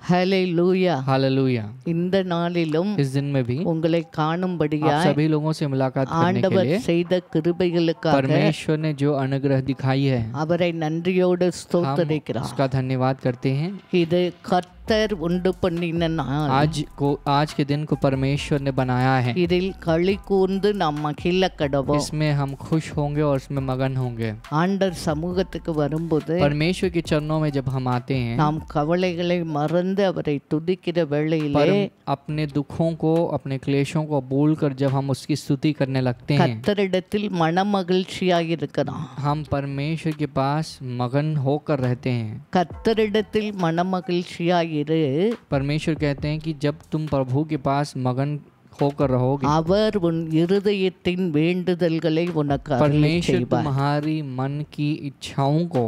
ஹல்லேலூயா. Hallelujah. இந்த நாளிலும் इस दिन में भी உங்களை आप காணும்படியாய் सभी लोगों से मुलाकात करने के ஆண்டவர் लिए செய்த கிருபைகளுக்காக परमेश्वर ने जो अनुग्रह दिखाई है அவரை நன்றியோடு हम ஸ்தோத்தரிக்கிறார். उसका धन्यवाद करते हैं। இது கர்த்தர் உண்டு பண்ணின நாள். आज के दिन को परमेश्वर ने बनाया है। இதில் களி கூர்ந்து நாம் மகிழ கடவோம். इसमें हम खुश होंगे और इसमें मगन होंगे। ஆண்டவர் சமூகத்துக்கு வரும்போது परमेश्वर के चरणों में जब हम आते हैं நாம் கவலைகளை மறந்து அவரை துதிக்கிற வேளையிலே अपने दुखों को अपने क्लेशों को भूलकर जब हम उसकी स्तुति करने लगते हैं கர்த்தரிடத்தில் மனமகிழ்ச்சியாய் இருக்கிறோம். हम परमेश्वर के पास मगन होकर रहते हैं। கர்த்தரிடத்தில் மனமகிழ்ச்சியாய் இரு. परमेश्वर कहते हैं कि जब तुम प्रभु के पास मगन होकर रहोगे அவர் உன் இருதயத்தின் வேண்டுதல்களை உனக்கு அருளி परमेश्वर செய்வார். तुम्हारी मन की इच्छाओं को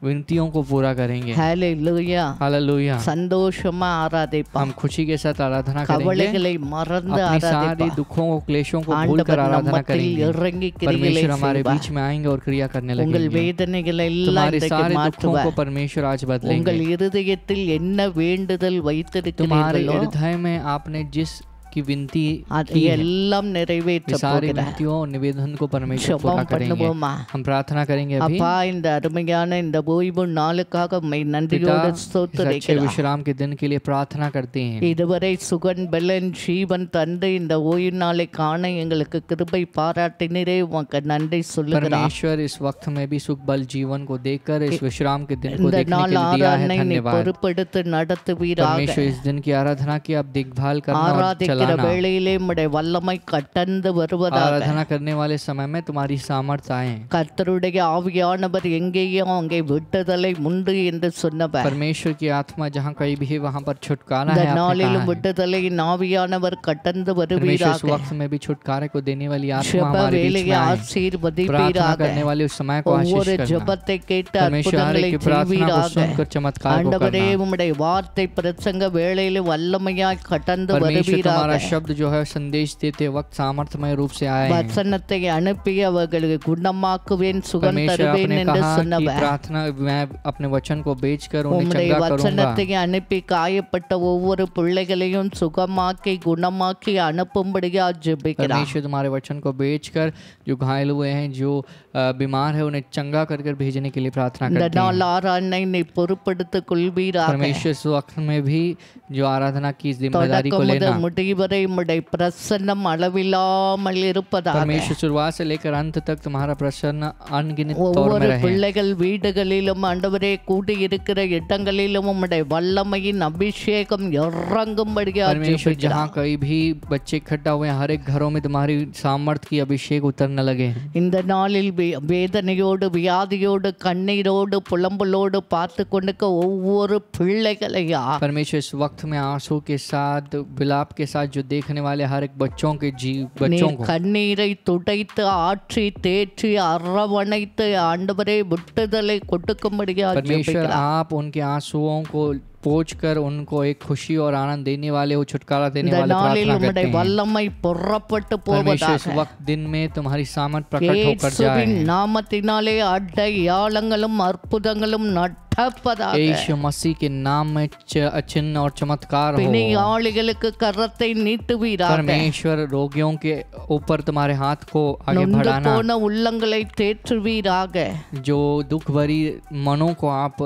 विनतियों को पूरा करेंगे। ஹல்லேலூயா. हालेलुया। சந்தோஷமா ஆராதிப்போம். हम खुशी के साथ आराधना करेंगे। கவலைகளை மறந்து अपनी सारी ஆராதிப்போம். दुखों को क्लेशों को भूलकर ஆண்டவர் आराधना நம்மத்தில் करेंगे। இறங்கி கிரியைகளை परमेश्वर हमारे செய்வார். बीच में आएंगे और क्रिया करने உங்கள் लगेंगे। வேதனைகளை எல்லாம் तुम्हारे இன்றைக்கு सारे दुखों மாற்றுவார். को परमेश्वर आज உங்கள் बदलेंगे। இருதயத்தில் என்ன வேண்டுதல் तुम्हारे வைத்திருக்கிறீர்களோ हृदय में आपने जिस की विनती அது की है எல்லாம் நிறைவேற்ற ये सारी போகிறார். विनतियों और निवेदन को परमेश्वर पूरा ஜெபம் करेंगे। பண்ணுவோமா? हम प्रार्थना करेंगे अभी। அப்பா, இந்த அருமையான இந்த ஓய்வு நாளுக்காக உம்மை पिता நன்றியோடு इस अच्छे ஸ்தோத்திரிக்கிறோம். विश्राम के दिन के लिए प्रार्थना करते हैं। இதுவரை சுகன் பெலன் ஜீவன் தந்து இந்த ஓய்வு நாளை காண எங்களுக்கு கிருபை பாராட்டினரே உமக்கு நன்றி சொல்லுகிறோம். परमेश्वर इस वक्त में भी सुख बल जीवन को देकर इस विश्राम के दिन को இந்த देखने நாள் के लिए दिया है। ஆராதனை நீ धन्यवाद। பொறுப்பெடுத்து நடத்துவீராக. परमेश्वर इस दिन की आराधना की आप देखभाल करना और ஆராதிக்கிற चलाना। வேளையிலே உம்முடைய வல்லமை கட்டந்து வருவதாக. आराधना करने वाले समय में तुम्हारी सामर्थ्य आए। கர்த்தருடைய ஆவியானவர் எங்கேயோ அங்கே விட்டுதலை உண்டு என்று சொன்னவர். परमेश्वर की आत्मा जहाँ कहीं भी है वहाँ पर छुटकारा இந்த है। आपने நாளிலும் कहा है। விட்டுதலை ஆவியானவர் கட்டந்து परमेश्वर इस வருவீராக. वक्त में भी छुटकारे को देने वाली आत्मा ஜெப हमारे बीच வேளையை में आए। प्रार्थना ஆசீர்வதிப்பீராக. करने वाले उस समय को ஒவ்வொரு आशीष करना। ஜெபத்தை கேட்டு परमेश्वर हर அற்புதங்களை एक की प्रार्थना को செய்வீராக. सुनकर चमत्कार को ஆண்டவரே, करना। உம்முடைய வார்த்தை பிரசங்க வேளையிலே வல்லமையாய் கட்டந்து परमेश्वर तुम्हारा வருவீராக. शब्द जो है संदेश देते वक्त सामर्थ्यमय रूप से आए हैं। வசனத்தை அனுப்பி அவர்களுக்கு குணமாக்குவேன் சுகம் परमेश्वर தருவேன் आपने என்று कहा कि சொன்னவர். प्रार्थना मैं अपने वचन को बेचकर उन्हें உம்முடைய चंगा करूंगा। வசனத்தை அனுப்பி காயப்பட்ட ஒவ்வொரு பிள்ளைகளையும் சுகமாக்கி குணமாக்கி அனுப்பும்படியா ஜெபிக்கிறார். परमेश्वर तुम्हारे वचन को बेचकर जो घायल हुए हैं जो बीमार है उन्हें चंगा कर भेजने के लिए प्रार्थना இந்த करते நாள் हैं। ஆராதனை நீ பொறுப்பெடுத்துக் கொள்வீராக. परमेश्वर इस वक्त में भी जो आराधना की इस जिम्मेदारी को தொடக்கம் लेना। முதல் முடிவரை உம்முடைய பிரசன்னம் அளவில்லாமல் இருப்பதாக. परमेश्वर शुरुआत से लेकर अंत तक तुम्हारा प्रसन्न अनगिनत तौर में ஒவ்வொரு रहे। பிள்ளைகள் வீடுகளிலும் ஆண்டவரே கூடி இருக்கிற இடங்களிலும் உம்முடைய வல்லமையின் அபிஷேகம் இறங்கும்படியா परमेश्वर ஜெபிக்கிறோம். जहाँ कहीं भी बच्चे इकट्ठा हुए हैं, हर एक घरों में तुम्हारी सामर्थ्य की अभिषेक उतरने लगे। இந்த நாளில் வேதனையோடு வியாதியோடு கண்ணீரோடு புலம்பலோடு பார்த்து கொண்டிருக்க ஒவ்வொரு பிள்ளைகளையா परमेश्वर इस वक्त में आंसू के साथ विलाप के साथ जो देखने वाले हर एक बच्चों के बच्चों को கண்ணீரை துடைத்து ஆற்றி தேற்றி அரவணைத்து ஆண்டவரே விட்டுதலை கொடுக்கும்படியா परमेश्वर ஜெபிக்கிறோம். आप उनके आंसुओं को पोंछ कर उनको एक खुशी और आनंद देने वाले वो छुटकारा देने இந்த वाले நாளில் प्रार्थना உம்முடைய करते हैं। வல்லமை புறப்பட்டு परमेश्वर इस போவதாக. वक्त दिन में तुम्हारी सामर्थ प्रकट होकर जाए। இயேசுவின் நாமத்தினாலே அடையாளங்களும் அற்புதங்களும் நடப்பதாக. यीशु मसीह के नाम में चिन्ह और चमत्कार हो। பிணியாளிகளுக்கு கரத்தை நீட்டுவீராக. परमेश्वर रोगियों के ऊपर तुम्हारे हाथ को आगे நொந்து बढ़ाना। போன உள்ளங்களை தேற்றுவீராக. जो दुख भरी मनों को आप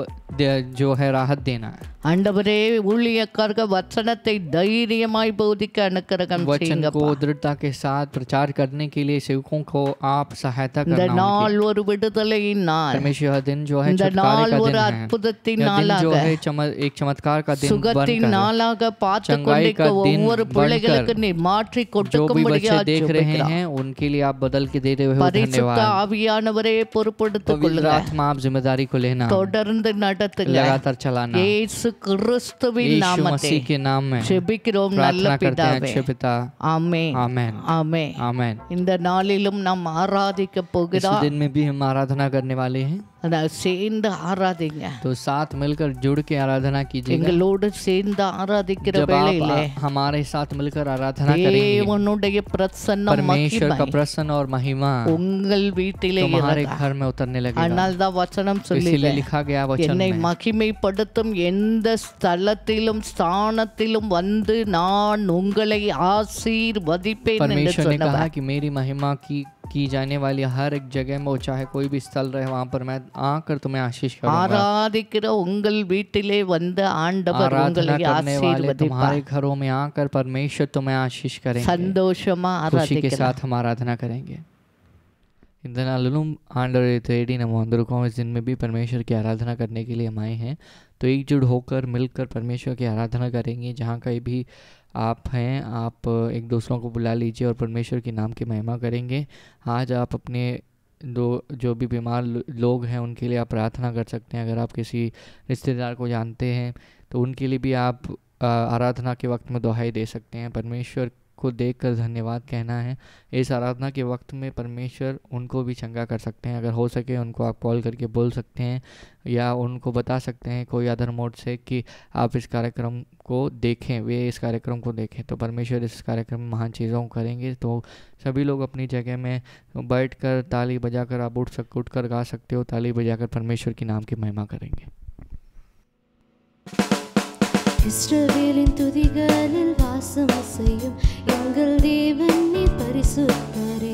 जो है राहत देना है। ஆண்டவரே, ஊழியக்காரக வசனத்தை தைரியமாய் போதிக்க அனுக்கிரகம் वचन को செய்யுங்கப்பா. दृढ़ता के साथ प्रचार करने के लिए सेवकों को आप सहायता இந்த करना நாள் उनकी। ஒரு விடுதலையின் நாள். परमेश्वर यह दिन जो है இந்த छुटकारे நாள் का ஒரு दिन है। அற்புதத்தின் यह दिन जो நாளாக है एक चमत्कार का दिन சுகத்தின் बनकर நாளாக பார்த்து चंगाई கொண்டிருக்க का दिन ஒவ்வொரு பிள்ளைகளுக்கு बनकर நீ மாற்றி जो भी கொடுக்கும்படியா बच्चे देख रहे ஜெபிக்கிறோம். हैं उनके लिए आप बदल के दे रहे हो। பரிசுத்த धन्यवाद। ஆவியானவரே பொறுப்படுத்திக் पवित्र கொள்ளுங்க. आत्मा आप जिम्मेदारी को लेना, தொடர்ந்து நடத்துங்க. लगातार चलाना। இயேசு கிறிஸ்துவின் यीशु நாமத்தில் मसीह के नाम में ஜெபிக்கிறோம் நல்ல प्रार्थना करते हैं பிதாவே. अच्छे पिता। ஆமென். आमेन ஆமென். आमेन। இந்த நாளிலும் நாம் ஆராதிக்க इस போகிறோம். दिन में भी हम आराधना करने वाले हैं, சேர்ந்து ஆராதிங்க. तो साथ मिलकर जुड़ के आराधना कीजिएगा। எங்களோடு சேர்ந்து ஆராதிக்கிற जब வேளையிலே आप हमारे साथ मिलकर आराधना करेंगे, தேவனுடைய பிரசன்னம் परमेश्वर का மகிமை प्रसन्न और महिमा உங்கள் வீட்டிலே तुम्हारे இறங்கும். घर में उतरने लगेगा। ஆனால் தான் வசனம் इसीलिए சொல்லி लिखा गया वचन என்னை में, மகிமைப்படுத்தும் எந்த இந்த ஸ்தலத்திலும் ஸ்தானத்திலும் வந்து நான் உங்களை ஆசீர்வதிப்பேன் என்று परमेश्वर ने சொன்னவர். कहा कि मेरी महिमा की जाने वाली हर एक जगह में, वो चाहे कोई भी स्थल रहे, वहाँ पर मैं आकर तुम्हें आशीष करूंगा। ஆராதிக்கிற உங்கள் வீட்டிலே வந்து ஆண்டவர் आराधना உங்களை करने वाले ஆசீர்வதிப்பார். तुम्हारे घरों में आकर परमेश्वर तुम्हें आशीष करेंगे। சந்தோஷமா खुशी के ஆராதிக்கலாம். साथ हम आराधना करेंगे। இந்த நாளிலும் ஆண்டவரை தேடி நம்ம வந்திருக்கோம்। इस दिन में भी परमेश्वर की आराधना करने के लिए हम आए हैं। तो एकजुट होकर मिलकर परमेश्वर की आराधना करेंगे। जहाँ कहीं भी आप हैं, आप एक दूसरों को बुला लीजिए और परमेश्वर के नाम की महिमा करेंगे। आज आप अपने जो भी बीमार लोग हैं उनके लिए आप प्रार्थना कर सकते हैं। अगर आप किसी रिश्तेदार को जानते हैं तो उनके लिए भी आप आराधना के वक्त में दुहाई दे सकते हैं। परमेश्वर को देखकर धन्यवाद कहना है। इस आराधना के वक्त में परमेश्वर उनको भी चंगा कर सकते हैं। अगर हो सके उनको आप कॉल करके बोल सकते हैं या उनको बता सकते हैं कोई अदर मोड से कि आप इस कार्यक्रम को देखें, वे इस कार्यक्रम को देखें। तो परमेश्वर इस कार्यक्रम में महान चीज़ों को करेंगे। तो सभी लोग अपनी जगह में बैठकर ताली बजाकर आप उठ कर गा सकते हो। ताली बजाकर परमेश्वर के नाम की महिमा करेंगे। இஸ்ரவேலின் துதிகளில் வாசம் செய்யும் எங்கள் தேவன் நீ பரிசுத்தரே.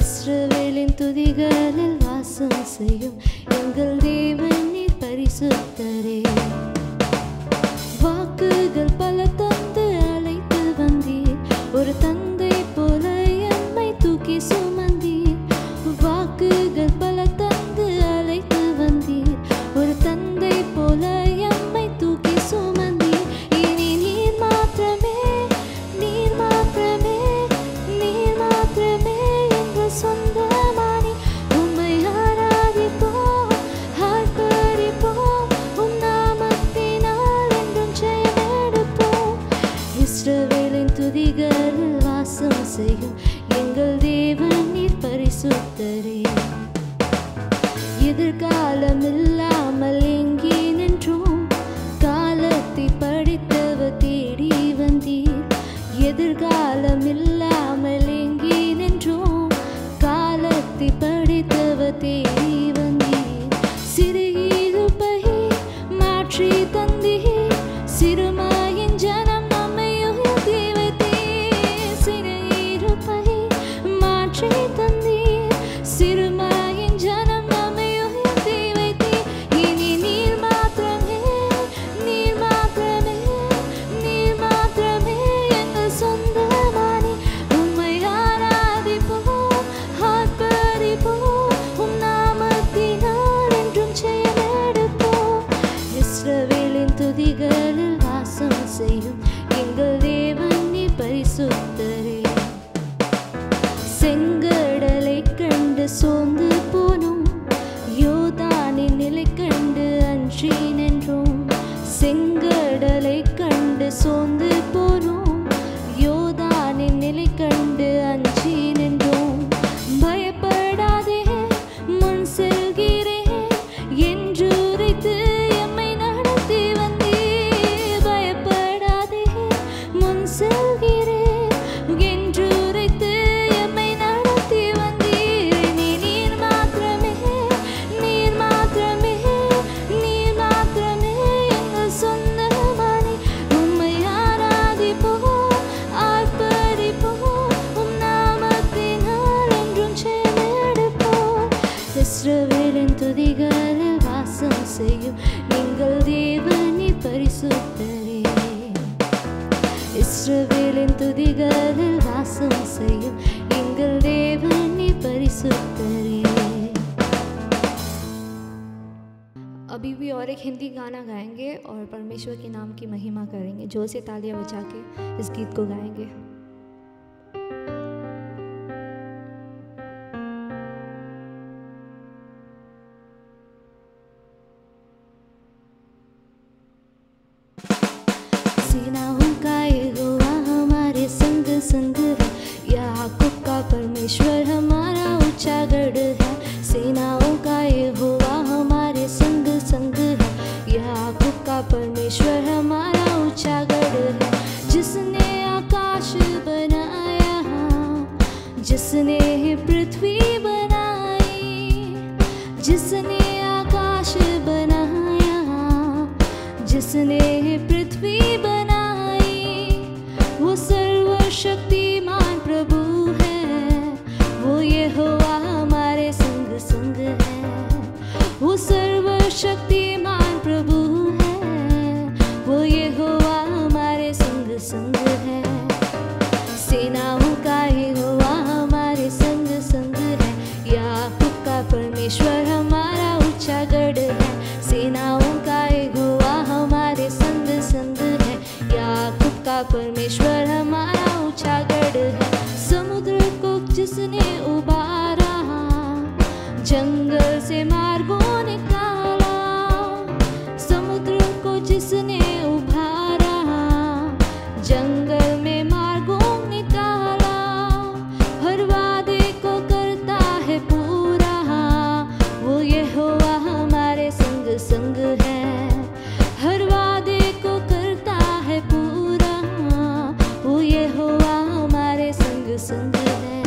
இஸ்ரவேலின் துதிகளில் வாசம் செய்யும் எங்கள் தேவன் நீ பரிசுத்தரே. வாக்குகள் பல தந்து அழைத்து வந்தீர், ஒரு தந்தை போல எம்மை தூக்கி சுமந்தீர். வாக்குகள் பல தந்து அழைத்து வந்தீர், ஒரு தந்தை போல எம்மை தூக்கி சுமந்தீர். இனி நீர் மாத்திரமே, நீர் மாத்திரமே, நீர் மாத்திரமே எங்கள் சொந்தமானி. உம்மை ஆராதிப்போம், ஆர்ப்பரிப்போம், உம் நாமத்தினால் என்றும் ஜெயமெடுப்போம். இஸ்ரவேலின் துதிகளில் வாசம் செய்யும் எங்கள் தேவன் நீர் பரிசுத்தரே. எதிர்காலம் இல்லாமல் எங்கே நின்றோம், காலத்தை படித்தவர் தேடி வந்தீர். எதிர்காலம் இல்லாமல் எங்கே நின்றோம், காலத்தை படித்தவர் தேடி வந்தீர். சிறுகிருப்பை மாற்றி தந்தீர், சிறுமாயின் ஜனம் நம்மை உயர்த்தி வைத்தீர். சிறுகிருப்பை மாற்றி தந்தீர், சிறுமாயின் ஜனம் நம்மை உயர்த்தி வைத்தீர். இனி நீர் மாத்திரமே, நீர் மாத்திரமே, நீர் மாத்திரமே எங்கள் சொந்தமானி. உம்மை ஆராதிப்போம், ஆர்ப்பரிப்போம், உம் நாமத்தினால் என்றும் ஜெயமெடுப்போம். இஸ்ரவேலின் துதிகளில் வாசம் செய்யும் எங்கள் தேவன் நீர் பரிசுத்தரே. செங்கடலை கண்டு சோர்ந்து போனோம், யோர்தானின் நிலை கண்டு அஞ்சி நின்றோம். செங்கடலை கண்டு சோர்ந்து போனோம், யோர்தானின் நிலை கண்டு அஞ்சி நின்றோம். பயப்படாதே, முன் செல்கிறேன் என்று உரைத்து எம்மை நடத்தி வந்தீர். பயப்படாதே, முன் செல்கிறேன் என்று உரைத்து எம்மை நடத்தி வந்தீர். இனி நீர் மாத்திரமே, நீர் மாத்திரமே, நீர் மாத்திரமே எங்கள் சொந்தமானி. உம்மை ஆராதிப்போம், ஆர்ப்பரிப்போம், உம் நாமத்தினால் என்றும் ஜெயமெடுப்போம். இஸ்ரவேலின் துதிகளில் வாசம் செய்யும் எங்கள் தேவன் நீர் பரிசுத்தரே. இஸ்ரவேலின் துதிகளில் வாசம் செய்யும் எங்கள் தேவன் நீர் பரிசுத்தரே. अभी भी और एक हिंदी गाना गाएंगे और परमेश्वर के नाम की महिमा करेंगे। जोर से तालियां बजा के इस गीत को गाएंगे। सेनाओं का यहोवा हमारे संग संग है, याकूब का परमेश्वर हमारा ऊंचा गढ़ है। सेनाओं का यहोवा हमारे संग संग है, याकूब का परमेश्वर हमारा ऊंचा गढ़ है। जिसने आकाश बनाया, जिसने पृथ्वी बनाई, जिसने आकाश बनाया, जिसने पृथ्वी बनाई, वो सर्वशक्तिमान प्रभु है। वो यहोवा हमारे संग संग है, वो सर्वशक्तिमान प्रभु है। वो यहोवा हमारे संग संग है। सेनाओं का यहोवा हमारे संग संग है। याकूब का परमेश्वर हमारा ऊंचा गढ़ है। सेनाओं का यहोवा हमारे संग संग है। याकूब का परमेश्वर हमारा ऊंचा गढ़ है। समुद्र को जिसने उबारा, जंगल से मार्गों निकाला। समुद्र को जिसने उभारा, जंगल में मार्गों निकाला। हर वादे को करता है पूरा, वो यहोवा हमारे संग संग है। हर वादे को करता है पूरा, वो यहोवा हमारे संग संग है।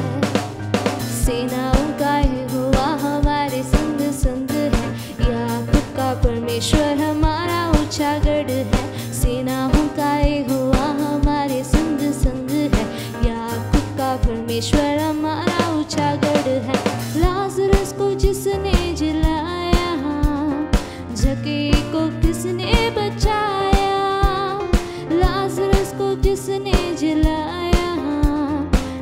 सेनाओं का यहोवा हमारे संग संग है। याकूब का परमेश्वर हमारा ऊंचा गढ़ है। सेनाओं का यहोवा हमारे संग संग है। याकूब का परमेश्वर हमारा ऊंचा गढ़ है। लाजरस को जिसने जिलाया, झके को किसने बचाया। लाजरस को जिसने जिलाया,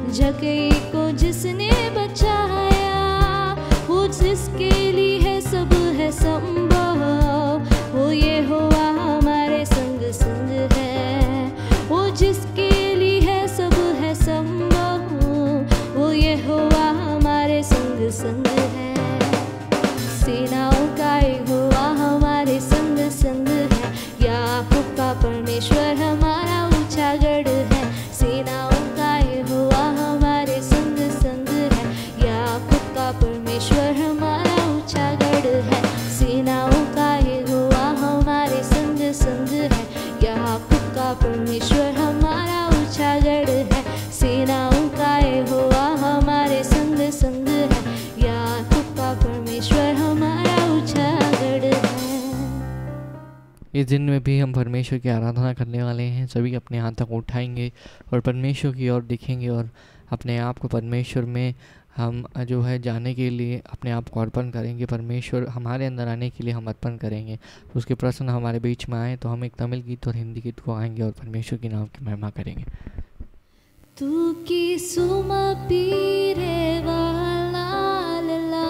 झके को जिसने बचाया। वो जिसके लिए है सब है संभव, वो यहोवा हमारे संग संग है। वो जिसके लिए है सब है संभव, वो यहोवा हमारे संग संग है। सेनाओं का यहोवा हमारे संग संग है। याकूब का परमेश्वर हमारा ऊंचा गढ़ है। सेनाओं का यहोवा हमारे संग संग है। याकूब का परमेश्वर हमारा ऊंचा गढ़ है। सेनाओं का यहोवा हमारे संग संग है। याकूब का परमेश्वर हमारा ऊंचा गढ़ है। सेनाओं का यहोवा हमारे संग संग है। याकूब का परमेश्वर हमारा ऊंचा गढ़ है। इस दिन में भी हम परमेश्वर की आराधना करने वाले हैं। सभी अपने हाथ तक उठाएंगे और परमेश्वर की ओर दिखेंगे और अपने आप को परमेश्वर में हम जो है जाने के लिए अपने आप को अर्पण करेंगे। परमेश्वर हमारे अंदर आने के लिए हम अर्पण करेंगे। तो उसके प्रश्न हमारे बीच में आए तो हम एक तमिल गीत और हिंदी गीत को आएंगे और परमेश्वर के नाम की महिमा करेंगे। तू की सुमा पीरे वाला लला,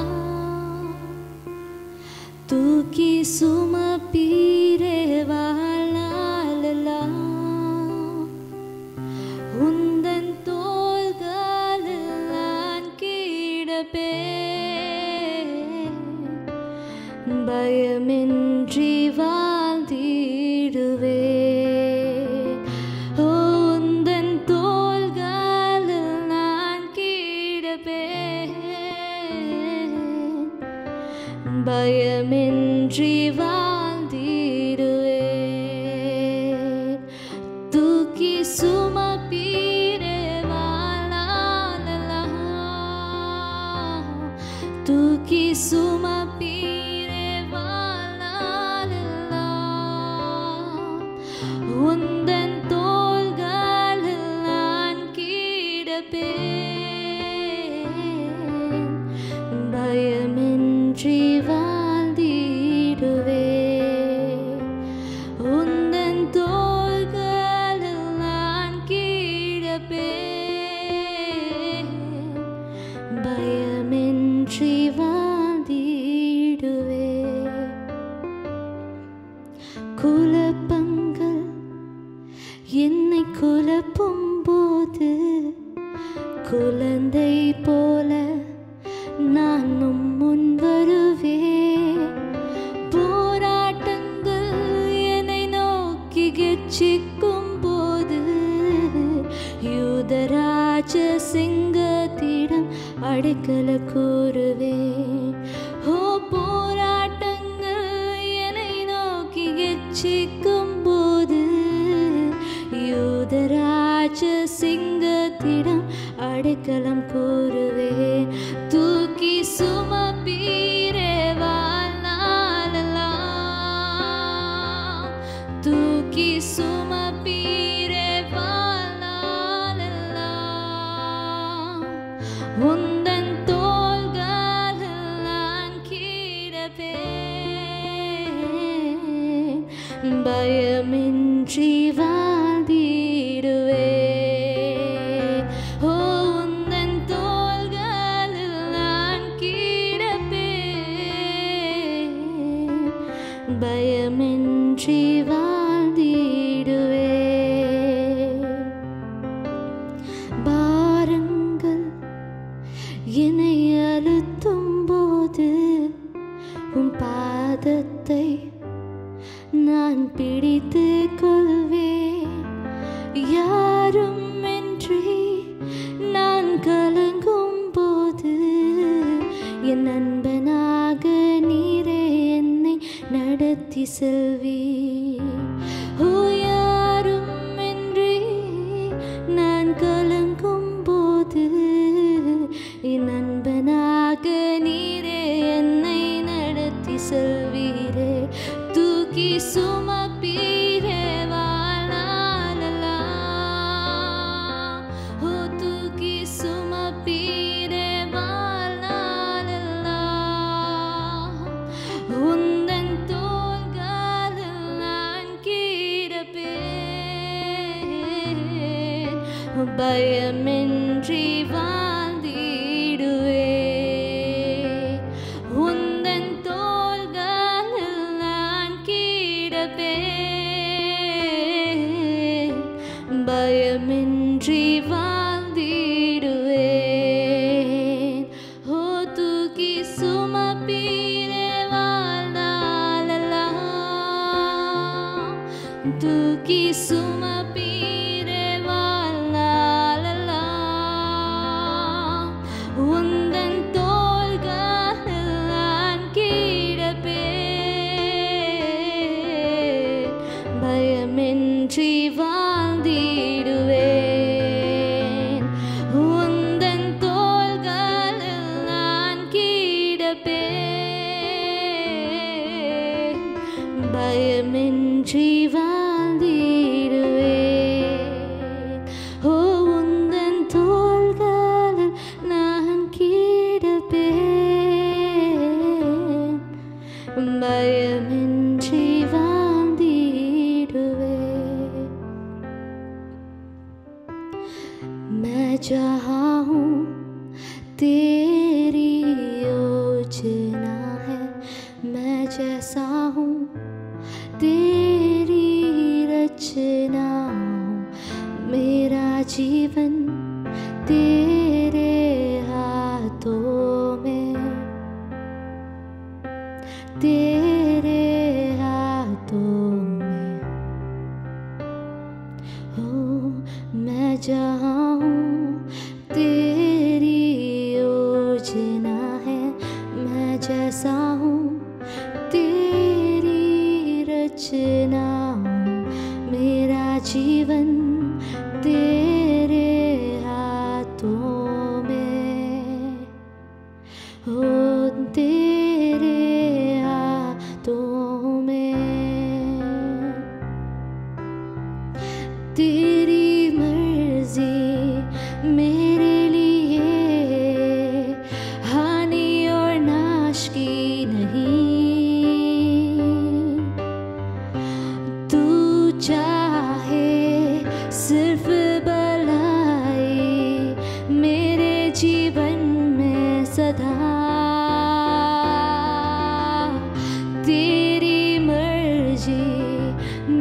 तू की सुमा पीरे वाला लला। उन्दन तोल्गलान कीडपे பயமின்றி வாழ்ந்திடுவே. உந்தன் தோள்களில் நான் கிடப்பேன், பயமின்றி வாழ்ந்திடுவேன். தூக்கி சுமப்பீரே வாழலாம், தூக்கி சுமப்பீரே வாழலாம். உந்தன் தோள்களில் நான் கிடப்பேன், பயமின்றி வாழ்ந்திடுவேன். உந்தன் தோள்களில் நான் கிடப்பேன், பயமின்றி வாழ்ந்திடுவேன். குழப்பங்கள் என்னை குழப்பும் போது குழந்தை போல நானும் முன் வருவேன். பயமின்றி வாழ்ந்திடுவே. உந்தன் தோள்களில் நான் கிடப்பேன், பயமின்றி வாழ்ந்திடுவே. பாரங்கள் என்னை அழுத்தும் போது உன் பாதத்தை நான் பிடித்து கொள்வேன். யாரும் இன்றி நான் கலங்கும் போது என் நண்பனாக நீரே என்னை நடத்தி செல்வீர். ஓ, யாரும் இன்றி நான் கலங்கும் போது என் நண்பனாக நீரே என்னை நடத்தி செல்வீரே. தூக்கி சுமப்பீரே வாழ்நாளெல்லாம், ஓ தூக்கி சுமப்பீரே வாழ்நாளெல்லாம். உந்தன் தோள்களில் நான் கிடப்பேன், பயமின்றி வாழ்ந்திடுவேன். உந்தன் தோள்களில் நான் கிடப்பேன், பயமின்றி வாழ்ந்திடுவேன். ஓ தூக்கி சுமப்பீரே வாழ்நாளெல்லாம், தூக்கி சுமப்பீரே வாழ்நாளெல்லாம். உந்தன் தோள்களில் நான் கிடப்பேன், பயமின்றி வாழ்ந்திடுவேன். உந்தன் தோள்களில் நான் கிடப்பேன், பயமின்றி வாழ்ந்திடுவேன். ஓ உந்தன் தோள்களில் நான் கிடப்பேன், பயமின்றி வாழ்ந்திடுவேன். मैं जहाँ हूँ तेरी योजना है, मैं जैसा हूँ तेरी रचना हूँ. मेरा जीवन तेरे हाथों में, तेरे हाथों में. हो मैं जहाँ हूँ तेरी योजना है, मैं जैसा हूँ तेरी रचना हूँ. मेरा जीवन तेरे हाथों में, हो तेरे हाथों में. तेरी मर्जी मेरे लिए हानि और नाश की नहीं. तू चाहे सिर्फ भलाई मेरे जीवन में सदा. तेरी मर्जी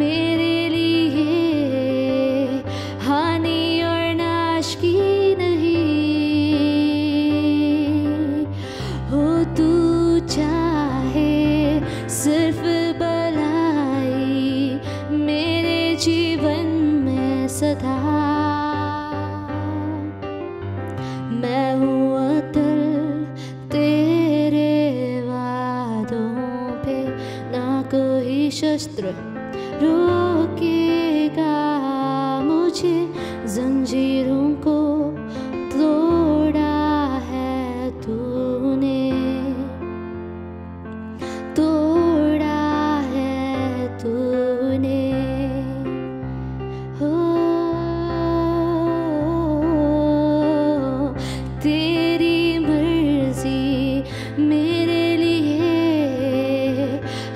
मेरे लिए हानि और नाश की नहीं. हो तू चाहे सिर्फ भलाई मेरे जीवन में सदा. मैं हूँ अटल तेरे वादों पे, ना कोई शस्त्र रोकेगा मुझे. जंजीरों को तोड़ा है तूने, तोड़ा है तूने. हो तेरी मर्जी मेरे लिए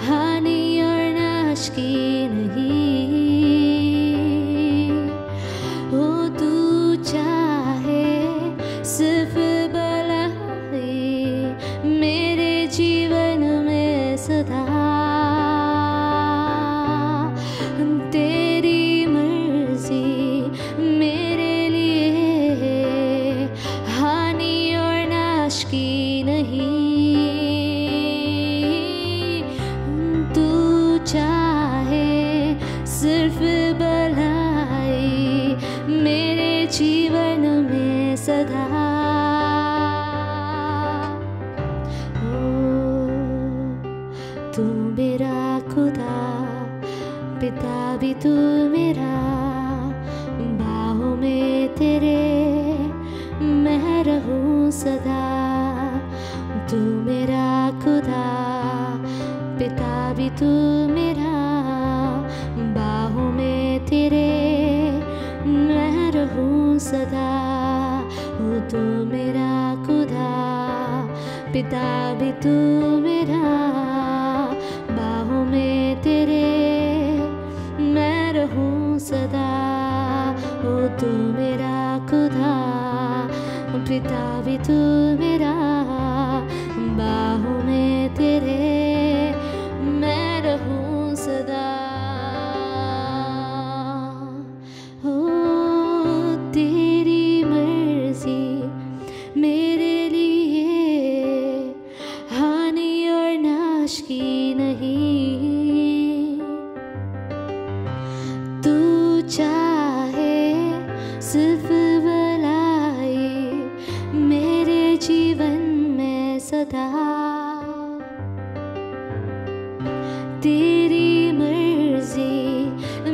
हानि और नाश की तू मेरा खुदा, पिता भी तू मेरा, बाहों में तेरे मैं रहूं सदा। तू मेरा खुदा, पिता भी तू मेरा, बाहों में तेरे मैं रहूं सदा। ओ तू मेरा खुदा, पिता भी तू मेरा, बाहों में तेरे मैं रहूं सदा। ओ तू मेरा खुदा, पिता भी तू मेरा, बाहों में तेरे मैं रहूं सदा। ओ तेरी मर्जी मेरे लिए हानि और नाश की नहीं। तू चाहे सिर्फ भलाई मेरे जीवन में सदा। तेरी मर्जी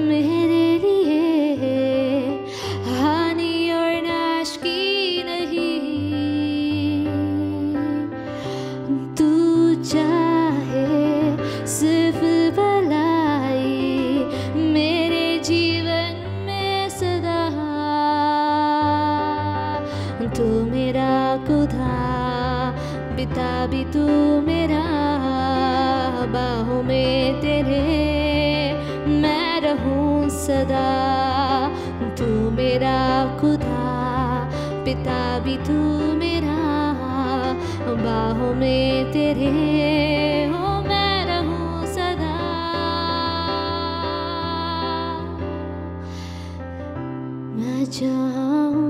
मेरे लिए हानि और नाश की नहीं। तू चाहे सिर्फ भलाई मेरे जीवन में सदा। तू मेरा खुदा, पिता भी तू मेरा, बाहों में तेरे मैं रहूं सदा। तू मेरा खुदा, पिता भी तू मेरा, बाहों में तेरे हो मैं रहूं सदा। मैं चाहूं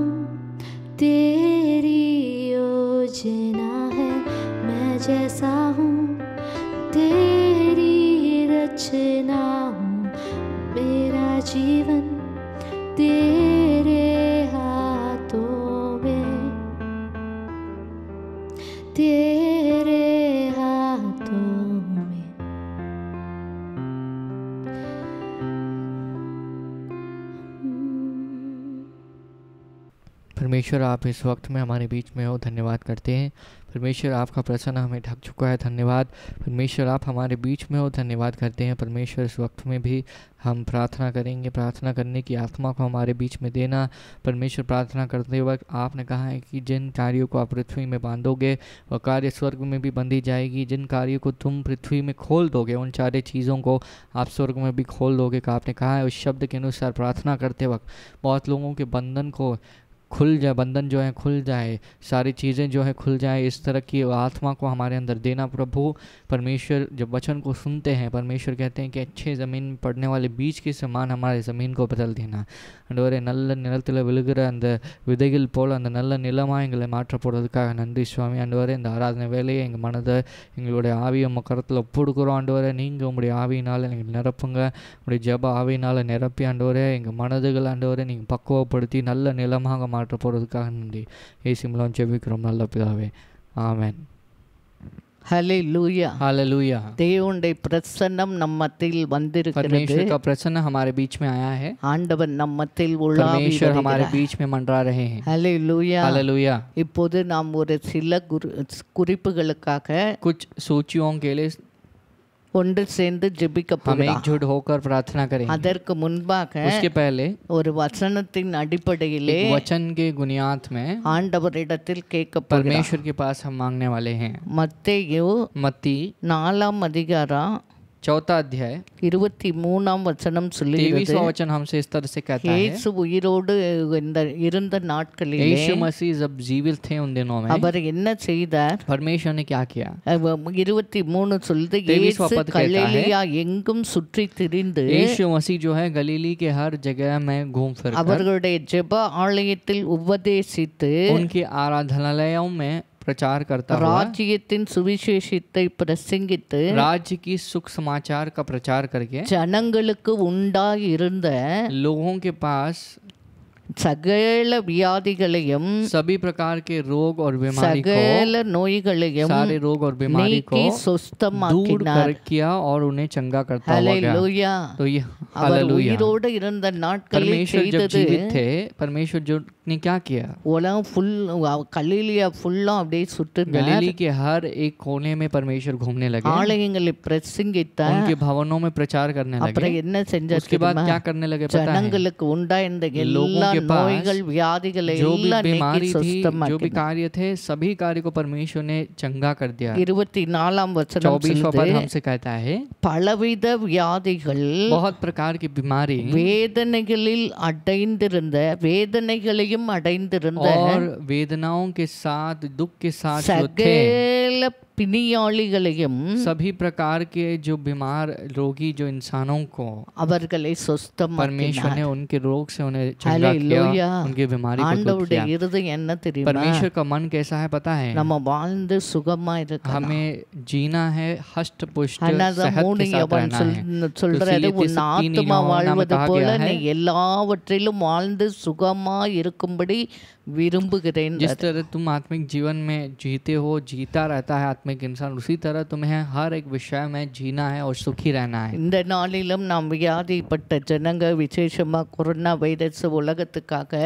तेरी योजना है, मैं जैसा हूँ तेरी रचना हूँ। मेरा जीवन तेरे हाथों में, तेरे हाथों में। परमेश्वर आप इस वक्त में हमारे बीच में हो, धन्यवाद करते हैं। परमेश्वर आपका प्रसन्न हमें ढक चुका है, धन्यवाद। परमेश्वर आप हमारे बीच में हो, धन्यवाद करते हैं। परमेश्वर इस वक्त में भी हम प्रार्थना करेंगे, प्रार्थना करने की आत्मा को हमारे बीच में देना। परमेश्वर प्रार्थना करते वक्त आपने कहा है कि जिन कार्यों को आप पृथ्वी में बांधोगे वह कार्य स्वर्ग में भी बंधी जाएगी। जिन कार्यों को तुम पृथ्वी में खोल दोगे उन सारे चीज़ों को आप स्वर्ग में भी खोल दोगे का आपने कहा है। उस शब्द के अनुसार प्रार्थना करते वक्त बहुत लोगों के बंधन को खुल जाए, बंधन जो है खुल जाए, सारी चीज़ें जो है खुल जाए, इस तरह की आत्मा को हमारे अंदर देना प्रभु। परमेश्वर जब वचन को सुनते हैं परमेश्वर कहते हैं कि अच्छे ज़मीन में पड़ने वाले बीज के समान हमारे ज़मीन को बदल देना। அண்டவரே நல்ல நிலத்தில் விழுகிற அந்த விதைகள் போல் அந்த நல்ல நிலமாக எங்களை மாற்றப்படுறதுக்காக நன்றி சுவாமி. ஆண்டவரே இந்த ஆராதனை வேலையை எங்கள் மனதை எங்களுடைய ஆவியை உங்கள் கரத்தில் ஒப்புடுக்குறோம். ஆண்டவரே நீங்கள் உங்களுடைய ஆவியினால் எங்களை நிரப்புங்க, உங்களுடைய ஜப ஆவியினால் நிரப்பி ஆண்டவரே எங்கள் மனதுகள் ஆண்டவரே நீங்கள் பக்குவப்படுத்தி நல்ல நிலமாக மாற்ற போகிறதுக்காக நன்றி. இயேசு மூலம் ஜெபிக்கிறோம் நல்ல பிதாவே, ஆமென். ஹல்லேலூயா. हालेलुया. தேவனுடைய பிரசன்னம் நம்ம மத்தியில் வந்திருக்கிறது. परमेश्वर का प्रसन्न हमारे बीच में आया है. ஆண்டவர் நம்ம மத்தியில் உலாவி परमेश्वर हमारे வருகிறார். बीच में मंडरा रहे हैं. ஹல்லேலூயா. हालेलुया. இப்போது நாம் ஒரு சில குறிப்புகளுக்காக कुछ सूचियों के लिए ஒன்று சேர்ந்து ஜெபிக்க हम போகிறோம். एकजुट होकर प्रार्थना करेंगे. அதற்கு முன்பாக उसके पहले ஒரு வசனத்தின் அடிப்படையிலே एक वचन के बुनियाद में ஆண்டவரிடத்தில் கேட்க போகிறோம். परमेश्वर के पास हम मांगने वाले हैं. மத்தேயு मत्ती 4 அதிகாரம் 4 अध्याय 23 வசனம் சொல்லுகிறது. 23वां वचन हमसे इस तरह से कहता है. இயேசு உயிரோடு இருந்த நாட்களிலே यीशु मसीह जब जीवित थे उन दिनों में அவர் என்ன செய்தார்? परमेश्वर ने क्या किया? 23 சொல்லுது, 23वां இயேசு पद कहता है, கலிலேயா எங்கும் சுற்றி திரிந்து यीशु मसीह जो है गलीली के हर जगह में घूम फिर कर அவர்களுடைய ஜெப ஆலயத்தில் உபதேசித்து उनके आराधनालयों में प्रचार करता हुआ ராஜ்யத்தின் சுவிசேஷத்தை பிரசங்கித்து राज्य की सुख समाचार का प्रचार करके ஜனங்களுக்கு உண்டாயிருந்த लोगों के पास சகல வியாதிகளையும் सभी प्रकार के रोग और बीमारी को, சகல நோய்களையும் सारे रोग और बीमारी को நீக்கி दूर சுஸ்தமாக்கினார். कर किया और उन्हें चंगा करता हुआ गया। ஹalleluya. तो ये அவர் हालेलुया। உயிரோடு இருந்த நாட்களில் परमेश्वर जब செய்தது जीवित थे, परमेश्वर जो ने क्या किया, உலகம் ஃபுல் கலிலியா ஃபுல்லா அப்படியே சுற்றினார். गलीली के हर एक कोने में परमेश्वर घूमने लगे, ஆலயங்களை பிரசங்கித்தார். उनके भवनों में प्रचार करने அப்புறம் लगे। என்ன செஞ்சார் उसके बाद தெரியுமா? क्या करने लगे पता है? ஜனங்களுக்கு உண்டாயிருந்த लोगों எல்லா के पास நோய்கள் வியாதிகளை जो भी எல்லாம் बीमारी நீக்கி थी, जो भी சுஸ்தமாக்கினார். कार्य थे, सभी कार्य को परमेश्वर ने चंगा कर दिया। 24 वचனம் 24वां पद சொல்லுது, हमसे कहता है, பலவித வியாதிகள் बहुत प्रकार की बीमारी வேதனைகளில் அடைந்திருந்த வேதனைகளையும் அடைந்திருந்த और वेदनाओं के साथ, दुख के साथ जो थे, சகல பிணியாளிகளையும் सभी प्रकार के जो बीमार रोगी जो इंसानों को அவர்களை परमेश्वर சுஸ்தமாக்கினார். ने उनके रोग से उन्हें चंगा किया, ஹalleluya. उनकी बीमारी को दूर ஆண்டவருடைய किया। இருதயம் என்ன தெரியுமா? परमेश्वर का मन कैसा है पता है? நம்ம வாழ்ந்து சுகமா இருக்கலாம். हमें जीना है हष्ट पुष्ट அண்ணாதான் सेहत के साथ மூணியவன் रहना है। சொல்றாரு, इसीलिए உன் 3 ஆத்மா வாழ்வது कहा போல गया நீ है, எல்லாவற்றிலும் வாழ்ந்து சுகமா இருக்கும்படி விரும்புகிறேன். जिस तरह तुम आत्मिक जीवन में जीते हो, जीता रहता है आत्मिक इंसान, उसी तरह तुम्हें हर एक विषय में जीना है और सुखी रहना है। இந்த நாளிலும் நாம் வியாதிப்பட்ட ஜனங்க விசேஷமா கொரோனா வைரஸ் உலகத்துக்காக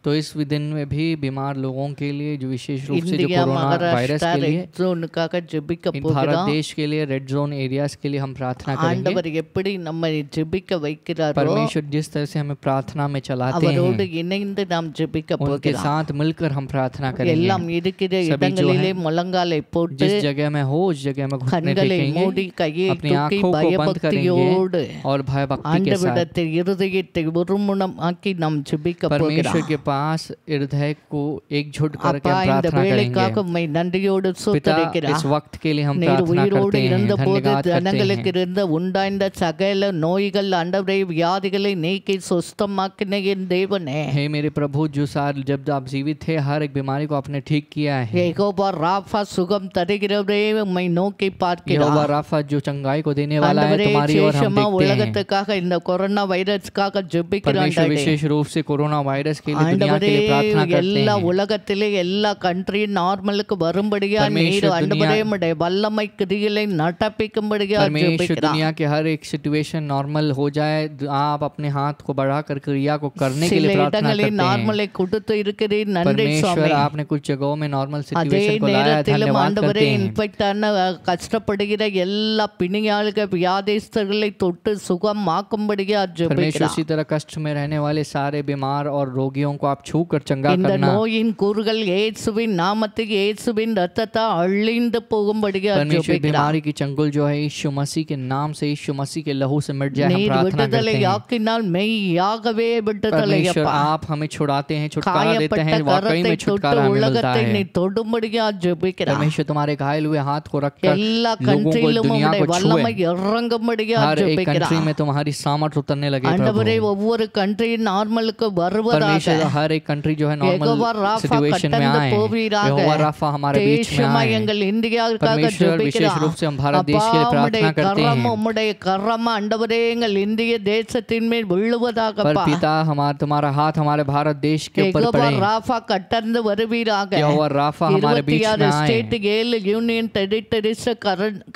तो इस दिन में भी बीमार लोगों के लिए, जो विशेष रूप से जो இந்தியா कोरोना वायरस மகாராஷ்டிரா के लिए, ரெட் ஜோனுக்காக ஜெபிக்க इन भारत போகிறோம். देश के लिए, रेड जोन एरियाज के लिए हम प्रार्थना करेंगे। ஆண்டவர் எப்படி நம்மை ஜெபிக்க வைக்கிறாரோ परमेश्वर जिस तरह से हमें प्रार्थना में चलाते அவரோடு हैं, இணைந்து நாம் ஜெபிக்க उनके போகிறோம். साथ मिलकर हम प्रार्थना करेंगे। எல்லாம் இருக்கிற सभी जो இடங்களிலே हैं, முழங்காலை போட்டு जिस जगह में हो उस जगह में घुटने கண்களை மூடி टेकेंगे, கையை अपनी தூக்கி आंखों को बंद பயபக்தியோடு करेंगे और भय भक्ति के साथ ஆண்டவரிடத்தில் இருதயத்தை ஒருமுனமாக்கி நாம் ஜெபிக்க परमेश्वर போகிறோம். के पास हृदय को एकजुट करके அப்பா, हम இந்த प्रार्थना வேலைக்காக करेंगे। உம்மை நன்றியோடு पिता, சோத்தரிக்கிறோம். इस वक्त के लिए हम நீர் प्रार्थना உயிரோடு करते हैं, இருந்த போது धन्यवाद करते ஜனங்களுக்கு हैं। இருந்த உண்டாய்ந்த சகல நோய்கள் ஆண்டவரே வியாதிகளை நீக்கி சுஸ்தமாக்கின என் தேவனே, हे मेरे प्रभु, जो साल जब आप जीवित थे, हर एक बीमारी को आपने ठीक किया है। யெகோவா ராஃபா சுகம் தருகிறவரே உம்மை நோக்கி यहोवा பார்க்கிறோம். राफा जो चंगाई को देने वाला है, ஆண்டவரே तुम्हारी ओर हम விசேஷமா देखते हैं। உலகத்துக்காக இந்த கொரோனா வைரஸ்க்காக ஜெபிக்கிறோம். परमेश्वर विशेष रूप से कोरोना वायरस के लिए, दुनिया के ஆண்டவரே लिए प्रार्थना करते எல்லா हैं। உலகத்திலே எல்லா கண்ட்ரி நார்மலுக்கு வரும்படியா परमेश्वर நீர் ஆண்டவரே दुनिया- உம்முடைய வல்லமை கிரிகளை நடப்பிக்கும்படியா परमेश्वर ஜெபிக்கிறோம். दुनिया के हर एक सिचुएशन नॉर्मल हो जाए, आप अपने हाथ को बढ़ाकर क्रिया को करने के சில लिए प्रार्थना இடங்களில் करते हैं। நார்மலை கொடுத்து இருக்கிறீர், நன்றி परमेश्वर சுவாமி. आपने कुछ जगहों में नॉर्मल அதே सिचुएशन को लाया, நேரத்திலும் धन्यवाद ஆண்டவரே करते हैं। இன்ஃபெக்ட் ஆன கஷ்டப்படுகிற எல்லா பிணியாளிகள் வியாதிஸ்தர்களை தொட்டு சுகமாக்கும்படியா परमेश्वर ஜெபிக்கிறோம். इसी तरह कष्ट में रहने वाले सारे बीमार और रोगियों को आप छू कर चंगा இந்த करना। நோயின் கூறுகள் இயேசுவின் நாமத்தில் இயேசுவின் ரத்தத்தை அழிந்து போகும்படியா परमेश्वर ஜெபிக்கிறோம். बीमारी की चंगुल जो है यीशु मसीह के नाम से, यीशु मसीह के लहू से मिट जाए, हम நீர் प्रार्थना करते விடுதலை हैं। ஆக்கினால் மெய்யாகவே விடுதலை परमेश्वर அப்பா. आप हमें छुड़ाते हैं, छुटकारा देते காயப்பட்ட हैं, वाकई கரத்தை में தொட்டு छुटकारा हमें मिलता உலகத்தை है। நீ தொடும்படியா ஜெபிக்கிறோம். परमेश्वर तुम्हारे घायल हुए हाथ को रखकर எல்லா लोगों को, கண்ட்ரியிலும் दुनिया உம்முடைய को வல்லமை छुए। இறங்கும்படியா हर एक कंट्री ஜெபிக்கிறோம். में तुम्हारी सामर्थ उतरने लगे ஆண்டவரே प्रभु। ஒவ்வொரு கண்ட்ரியின் நார்மலுக்கு வருவதாக परमेश्वर हर एक कंट्री जो है नॉर्मल யெகோவா ராஃபா सिचुएशन में கடந்து आए, போவீராக. यहोवा राफा हमारे बीच में தேசமா आए। எங்கள் இந்தியாவுக்காக परमेश्वर विशेष ஜெபிக்கிறோம். रूप से हम भारत देश அப்பா, के लिए உம்முடைய प्रार्थना करते கரம் हैं। உம்முடைய கரம் ஆண்டவரே எங்கள் இந்திய தேசத்தின் மேல் விழுவதாக पर அப்பா. पिता, तुम्हारा हाथ हमारे भारत देश के ऊपर யெகோவா पड़े। ராஃபா கடந்து வருவீராக. यहोवा राफा हमारे बीच में 26 आए। ஸ்டேட் 7 யூனியன் டெரிட்டரிஸ்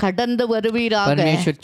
கடந்து வருவீராக. परमेश्वर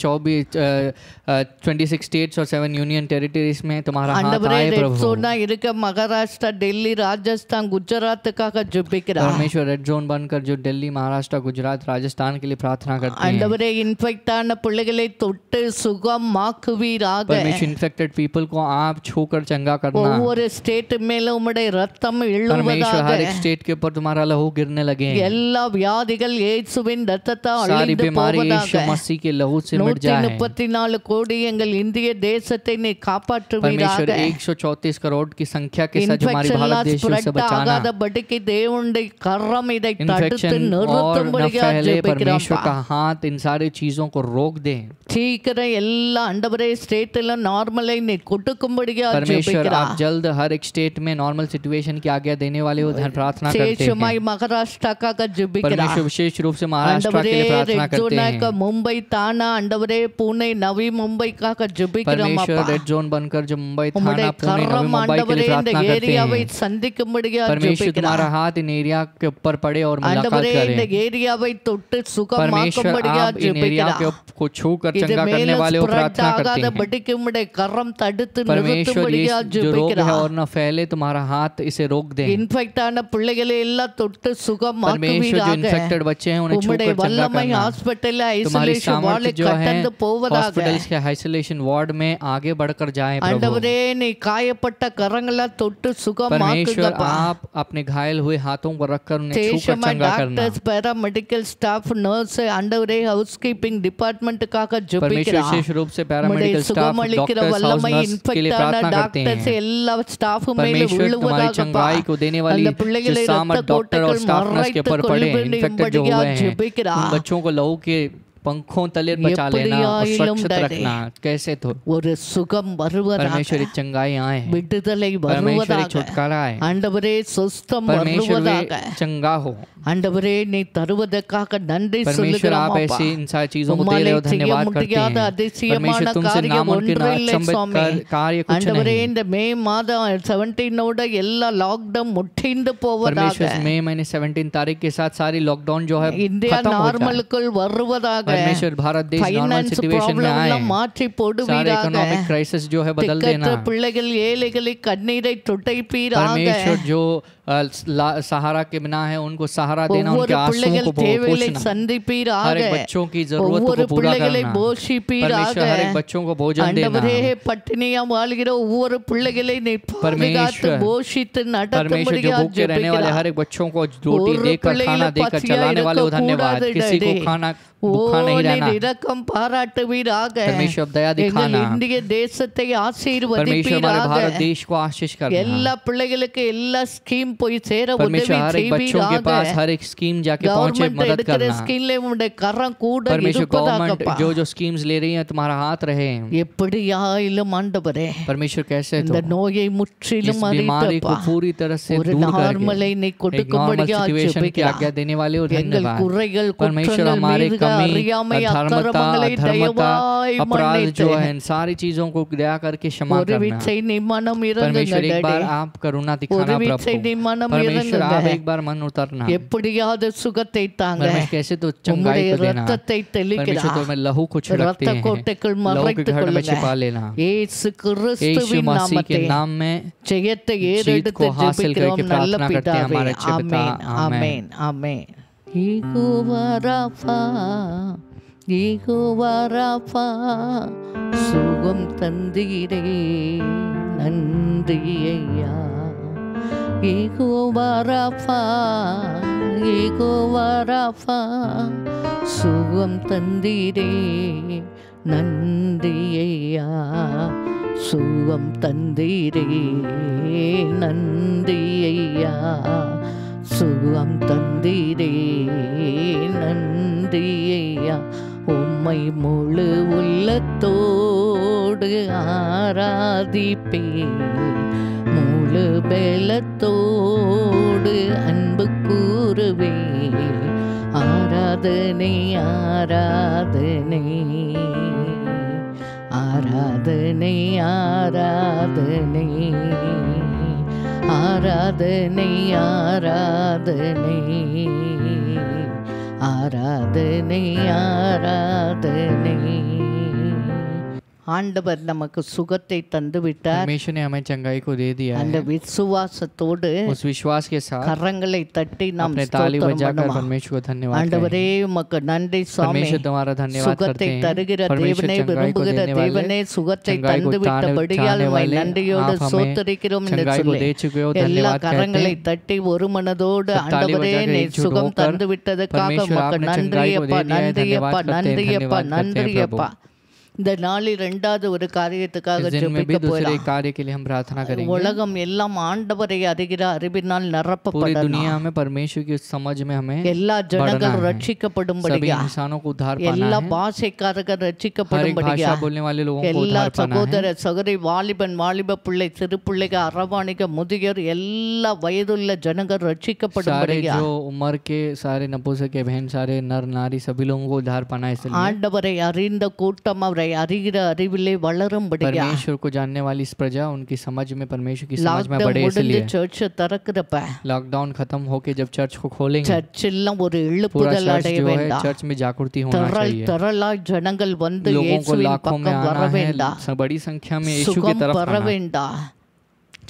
26 स्टेट्स और 7 यूनियन टेरिटरीज में तुम्हारा हाथ ஆண்டவரே आए ரெட் प्रभु। ஜோனா இருக்க மகாராஷ்டிரா டெல்லி ராஜஸ்தான் குஜராத்துக்காக ஜெபிக்கிறோம். परमेश्वर रेड जोन बनकर जो दिल्ली, महाराष्ट्र, गुजरात, राजस्थान के लिए प्रार्थना करते हैं। ஆண்டவரே இன்ஃபெக்ட் ஆன பிள்ளைகளை தொட்டு சுகமாக்குவீராக. परमेश्वर इन्फेक्टेड पीपल को आप छूकर चंगा करना। ஒவ்வொரு ஸ்டேட் மேல உம்முடைய ரத்தம் परमेश्वर இழுவதாக. हर एक स्टेट के ऊपर तुम्हारा लहू गिरने लगे। எல்லா வியாதிகள் இயேசுவின் ரத்தத்தை सारी அழிந்து बीमारी போவதாக. यीशु मसीह के लहू से मिट जाए। 134 கோடி எங்கள் இந்திய தேசத்தை நீ परमेश्वर காப்பாற்றுவீராக. 134 करोड़ की संख्या के साथ जो हमारी भारत देश है, उसे बचाना। ஆகாதபடிக்கு தேவனுடைய கரம் இதை தடுத்து इन्फेक्शन और न நிறுத்தும்படியா फैले, ஜெபிக்கிறோம் परमेश्वर அப்பா. का हाथ इन सारी चीजों को रोक दे। சீக்கிரம் எல்லா ஆண்டவரே ஸ்டேட்ல நார்மலை நீ கொடுக்கும்படியா परमेश्वर ஜெபிக்கிறா आप जल्द हर एक स्टेट में नॉर्मल सिचुएशन की आज्ञा देने वाले हो धन प्रार्थना करते விசேஷமாய் हैं மகாராஷ்டிராக்காக ஜெபிக்கிறா परमेश्वर विशेष रूप से महाराष्ट्र के लिए प्रार्थना करते ரெட்ஜோனாக்க हैं மும்பை தானா ஆண்டவரே புனே நவி மும்பைக்காக ஜெபிக்கிறோம் परमेश्वर அப்பா रेड जोन बनकर जो मुंबई உம்முடைய थाना पुणे नवी கரம் मुंबई के ஆண்டவரே लिए இந்த प्रार्थना करते ஏரியாவை हैं சந்திக்கும்படியா परमेश्वर ஜெபிக்கிறா तुम्हारा हाथ इन एरिया के ऊपर पड़े और मुलाकात ஆண்டவரே இந்த करें ஏரியாவை தொட்டு परमेश्वर சுகமாக்கும்படியா आप इन एरिया ஜெபிக்கிறா को छू कर இது चंगा करने மேல वाले हो ஸ்ப்ரெட் प्रार्थना करते ஆகாத हैं படிக்கு உம்முடைய கரம் தடுத்து परमेश्वर ये நிறுத்தும்படியா जो रोग ஜெபிக்கிறா है और न फैले तुम्हारा हाथ इसे रोक दें இன்ஃபெக்ட் ஆன பிள்ளைகளை எல்லாம் தொட்டு परमेश्वर जो சுகமாக்குவீராக इन्फेक्टेड बच्चे हैं उन्हें छू உம்முடைய कर चंगा வல்லமை करना ஹாஸ்பிட்டல்ல तुम्हारी ஐசோலேஷன் வார்டு सामर्थ्य जो है கடந்து போவதாக हॉस्पिटल्स के आइसोलेशन वार्ड में आगे बढ़कर जाएं प्रभु ஆண்டவரே நீ காயப்பட்ட கரங்களை தொட்டு परमेश्वर சுகமாக்குங்கப்பா आप अपने घायल हुए हाथों पर रखकर उन्हें छू कर விசேஷமா चंगा करना டாக்டர்ஸ் पैरामेडिकल ஸ்டாஃப் நர்ஸ் ஆண்டவரே ஹவுஸ் கீப்பிங் டிபார்ட்மெண்ட்காக परमेश्वर ஜெபிக்கிறா विशेष रूप से உம்முடைய पैरामेडिकल स्टाफ சுகமளிக்கிற डॉक्टर्स हाउस வல்லமை नर्स के लिए இன்ஃபெக்ட் ஆன प्रार्थना करते டாக்டர்ஸ் हैं எல்லா ஸ்டாஃப் மேல परमेश्वर तुम्हारी விழுவதாகப்பா चंगाई को देने वाली அந்த जो பிள்ளைகளை सामर्थ இரத்த डॉक्टर और கோட்டைகள் स्टाफ नर्स के மறைத்து ऊपर पड़े इन्फेक्टेड जो கொள்ளும்படியா हुए हैं ஜெபிக்கிறா उन बच्चों को लहू के पंखों तले बचा लेना और எப்படியாயிலும் सुरक्षित डरे। रखना कैसे तो ஒரு சுகம் வருவதாக परमेश्वर एक चंगाई आए விடுதலை परमेश्वर एक வருவதாக छुटकारा आए ஆண்டவரே சொஸ்தம் परमेश्वर வருவதாக वे चंगा हो ஆண்டவரே நீ தருவதற்காக நன்றி परमेश्वर சொல்லுகிறோம் आप அப்பா ऐसी इन सारी चीजों को दे உம்மாலே रहे हो செய்ய धन्यवाद करते முடியாத हैं அதிசயமான परमेश्वर तुमसे காரியம் नामुमकिन ஒன்றுமில்லை अचंभित சுவாமி कार्य कुछ ஆண்டவரே नहीं இந்த மே மாதம் 17 எல்லா லாக்டவுன் முற்றிந்து போவதாக परमेश्वर मई महीने 17 तारीख के साथ सारी लॉकडाउन जो है இந்தியா खत्म हो जाए நார்மலுக்குள் வருவதாக परमेश्वर भारत देश नॉर्मल ஃபைனான்ஸ் सिचुएशन में ப்ராப்ளம் आए எல்லாம் மாற்றி सारे போடுவீராக इकोनॉमिक क्राइसिस जो है बदल திக்கற்ற देना பிள்ளைகள் ஏழைகளை கண்ணீரை துடைப்பீராக परमेश्वर जो सहारा के बिना है उनको सहारा देना ஒவ்வொரு उनके आंसुओं பிள்ளைகள் को தேவைகளை पूछना हर சந்திப்பீராக एक बच्चों की जरूरतों ஒவ்வொரு को पूरा பிள்ளைகளை करना போஷிப்பீராக परमेश्वर हर एक बच्चों को भोजन देना ஆண்டவரே பட்டினியா வாழ்கிற ஒவ்வொரு பிள்ளைகளை நீ பாதுகாத்து போஷித்து परमेश्वर जो நடத்தும்படியா भूखे रहने वाले हर एक बच्चों को रोटी ஒரு देकर பிள்ளைகளை खाना देकर பசியா चलाने वाले को धन्यवाद இருக்கக்கூடாது किसी को डैडी। खाना ஓ भूखा नहीं நீ रहना இரக்கம் பாராட்டுவீராக परमेश्वर अब दया எங்கள் दिखाना இந்திய தேசத்தை परमेश्वर हमारे ஆசீர்வதிப்பீராக भारत देश को आशीष करना எல்லா பிள்ளைகளுக்கு எல்லா ஸ்கீம் போய் சேர உதவி परमेश्वर हर एक बच्चों के पास செய்வீராக हर एक स्कीम जाके पहुंचे கவர்மெண்ட் मदद எடுக்கிற करना ஸ்கீம்ல உங்களுடைய கரம் கூட परमेश्वर गवर्नमेंट இருப்பதாகப்பா जो स्कीम्स ले रही है तुम्हारा हाथ रहे எப்படியாயிலும் ஆண்டவரே परमेश्वर कैसे இந்த तो நோயை इस முற்றிலும் बीमारी को அறிந்தப்பா पूरी तरह से ஒரு दूर करके நார்மலை நீ एक नॉर्मल கொடுக்கும்படியா सिचुएशन की ஜெபிக்கிறா आज्ञा देने वाले हो எங்கள் धन्यवाद குறைகள் परमेश्वर குற்றங்கள் हमारे மீறுக कमी அறியாமை अधर्मता அக்கிரமங்களை अधर्मता தயவாய் अपराध மன்னித்து जो है इन सारी चीजों को दया करके क्षमा ஒரு करना வீச்சை நீ மனம் இறங்குங்க परमेश्वर एक बार डैडी आप करुणा ஒரு दिखाना வீச்சை प्रभु நீ மனம் परमेश्वर आप இறங்குங்க एक बार मन उतरना எப்படியாவது சுகத்தை தாங்க परमेश्वर कैसे तो चंगाई உம்முடைய को देना ரத்தத்தை தெளிக்கிறா परमेश्वर तो में लहू को छिड़कते ரத்த हैं கோட்டைக்குள் लहू के மறைத்துக் घर में கொள்ளுங்க छिपा लेना இயேசு यीशु கிறிஸ்துவின் मसीह के நாமத்தை नाम में ஜெயத்தை जीत ஏறெடுத்து को हासिल ஜெபிக்கிறோம் करके நல்ல प्रार्थना करते हैं பிதாவே हमारे अच्छे पिता ஆமென் आमेन ஆமென் யெகோவா ராஃபா யெகோவா ராஃபா சுகம் தந்தீரே நன்றி ஐயா யெகோவா ராஃபா யெகோவா ராஃபா சுகம் தந்தீரே நன்றி ஐயா சுகம் தந்தீரே நன்றி ஐயா சுகம் தந்தீரே நன்றி ஐயா உம்மை முழு உள்ளத்தோடு ஆராதிப்பே முழு பெலத்தோடு அன்பு கூறுவே ஆராதனை ஆராதனை ஆராதனை ஆராதனை ஆராதனை ஆராதனை ஆராதனை ஆராதனை ஆண்டவர் நமக்கு சுகத்தை தந்து விட்டார் परमेश्वर ने हमें चंगाई को दे दिया அந்த है விசுவாசத்தோடு उस विश्वास के साथ கரங்களை தட்டி நாம் अपने ताली ஸ்தோத்திரம் बजाकर பண்ணுவோம் परमेश्वर को धन्यवाद ஆண்டவரே करें உமக்கு நன்றி சுவாமி परमेश्वर तुम्हारा धन्यवाद करते சுகத்தை हैं தருகிற परमेश्वर தேவனே चंगाई को விரும்புகிற देने वाले தேவனே சுகத்தை चंगाई को தந்து விட்டபடியால் चाहने உம்மை वाले நன்றியோடு आप हमें சோத்தரிக்கிறோம் என்று चंगाई को சொல்லி दे चुके हो எல்லா धन्यवाद कहते கரங்களை हैं தட்டி ஒரு மனதோடு सब ताली ஆண்டவரே बजाकर நீ एकजुट சுகம் होकर தந்து விட்டதுக்காக परमेश्वर உமக்கு आपने चंगाई को நன்றியப்பா दे दिया है நன்றியப்பா धन्यवाद करते हैं நன்றியப்பா धन्यवाद करते हैं प्रभु நன்றியப்பா இந்த நாளில் இரண்டாவது ஒரு காரியத்துக்காக इस दिन में भी ஜெபிக்க दूसरे போறோம். कार्य के लिए हम प्रार्थना करेंगे। உலகம் எல்லாம் ஆண்டவரை அறிகிற அறிவினால் पूरी நிரப்பப்படணும். दुनिया में परमेश्वर की समझ में हमें எல்லா ஜனங்கள் बढ़ना है। सभी ரட்சிக்கப்படும்படியா, इंसानों को उद्धार எல்லா पाना है। பாஷைக்காரர்கள் हर एक ரட்சிக்கப்படும்படியா, भाषा बोलने वाले लोगों को எல்லா उद्धार पाना है। சகோதர சகோதரி, வாலிபன் வாலிப பிள்ளை, சிறு பிள்ளைக, அரவாணிக, முதியோர், எல்லா வயதுள்ள ஜனங்கள் सारे ரட்சிக்கப்படும்படியா, जो उम्र के सारे नपुंसक के बहन, सारे नर नारी, सभी लोगों को उद्धार पाना है। इसलिए ஆண்டவரை அறிந்த கூட்டம் அவரை அறிகிற அறிவிலே வளரும்படியா, परमेश्वर को जानने वाली इस प्रजा उनकी समझ में, परमेश्वर की समझ में லாக்டவுன் बढ़े। முடிஞ்சு इसलिए சர்ச் திறக்கிறப்ப लॉकडाउन खत्म होके जब चर्च को खोलेंगे, சர்ச் எல்லாம் ஒரு पूरा எழுப்புதல் चर्च அடைய जो है வேண்டாம். चर्च में जागृति होना திரள் चाहिए। திரளாய் ஜனங்கள் வந்து लोगों को இயேசுவின் लाखों में பக்கம் வர आना है, வேண்டாம். बड़ी संख्या में यीशु की சுகம் तरफ பெற आना है, வேண்டாம்.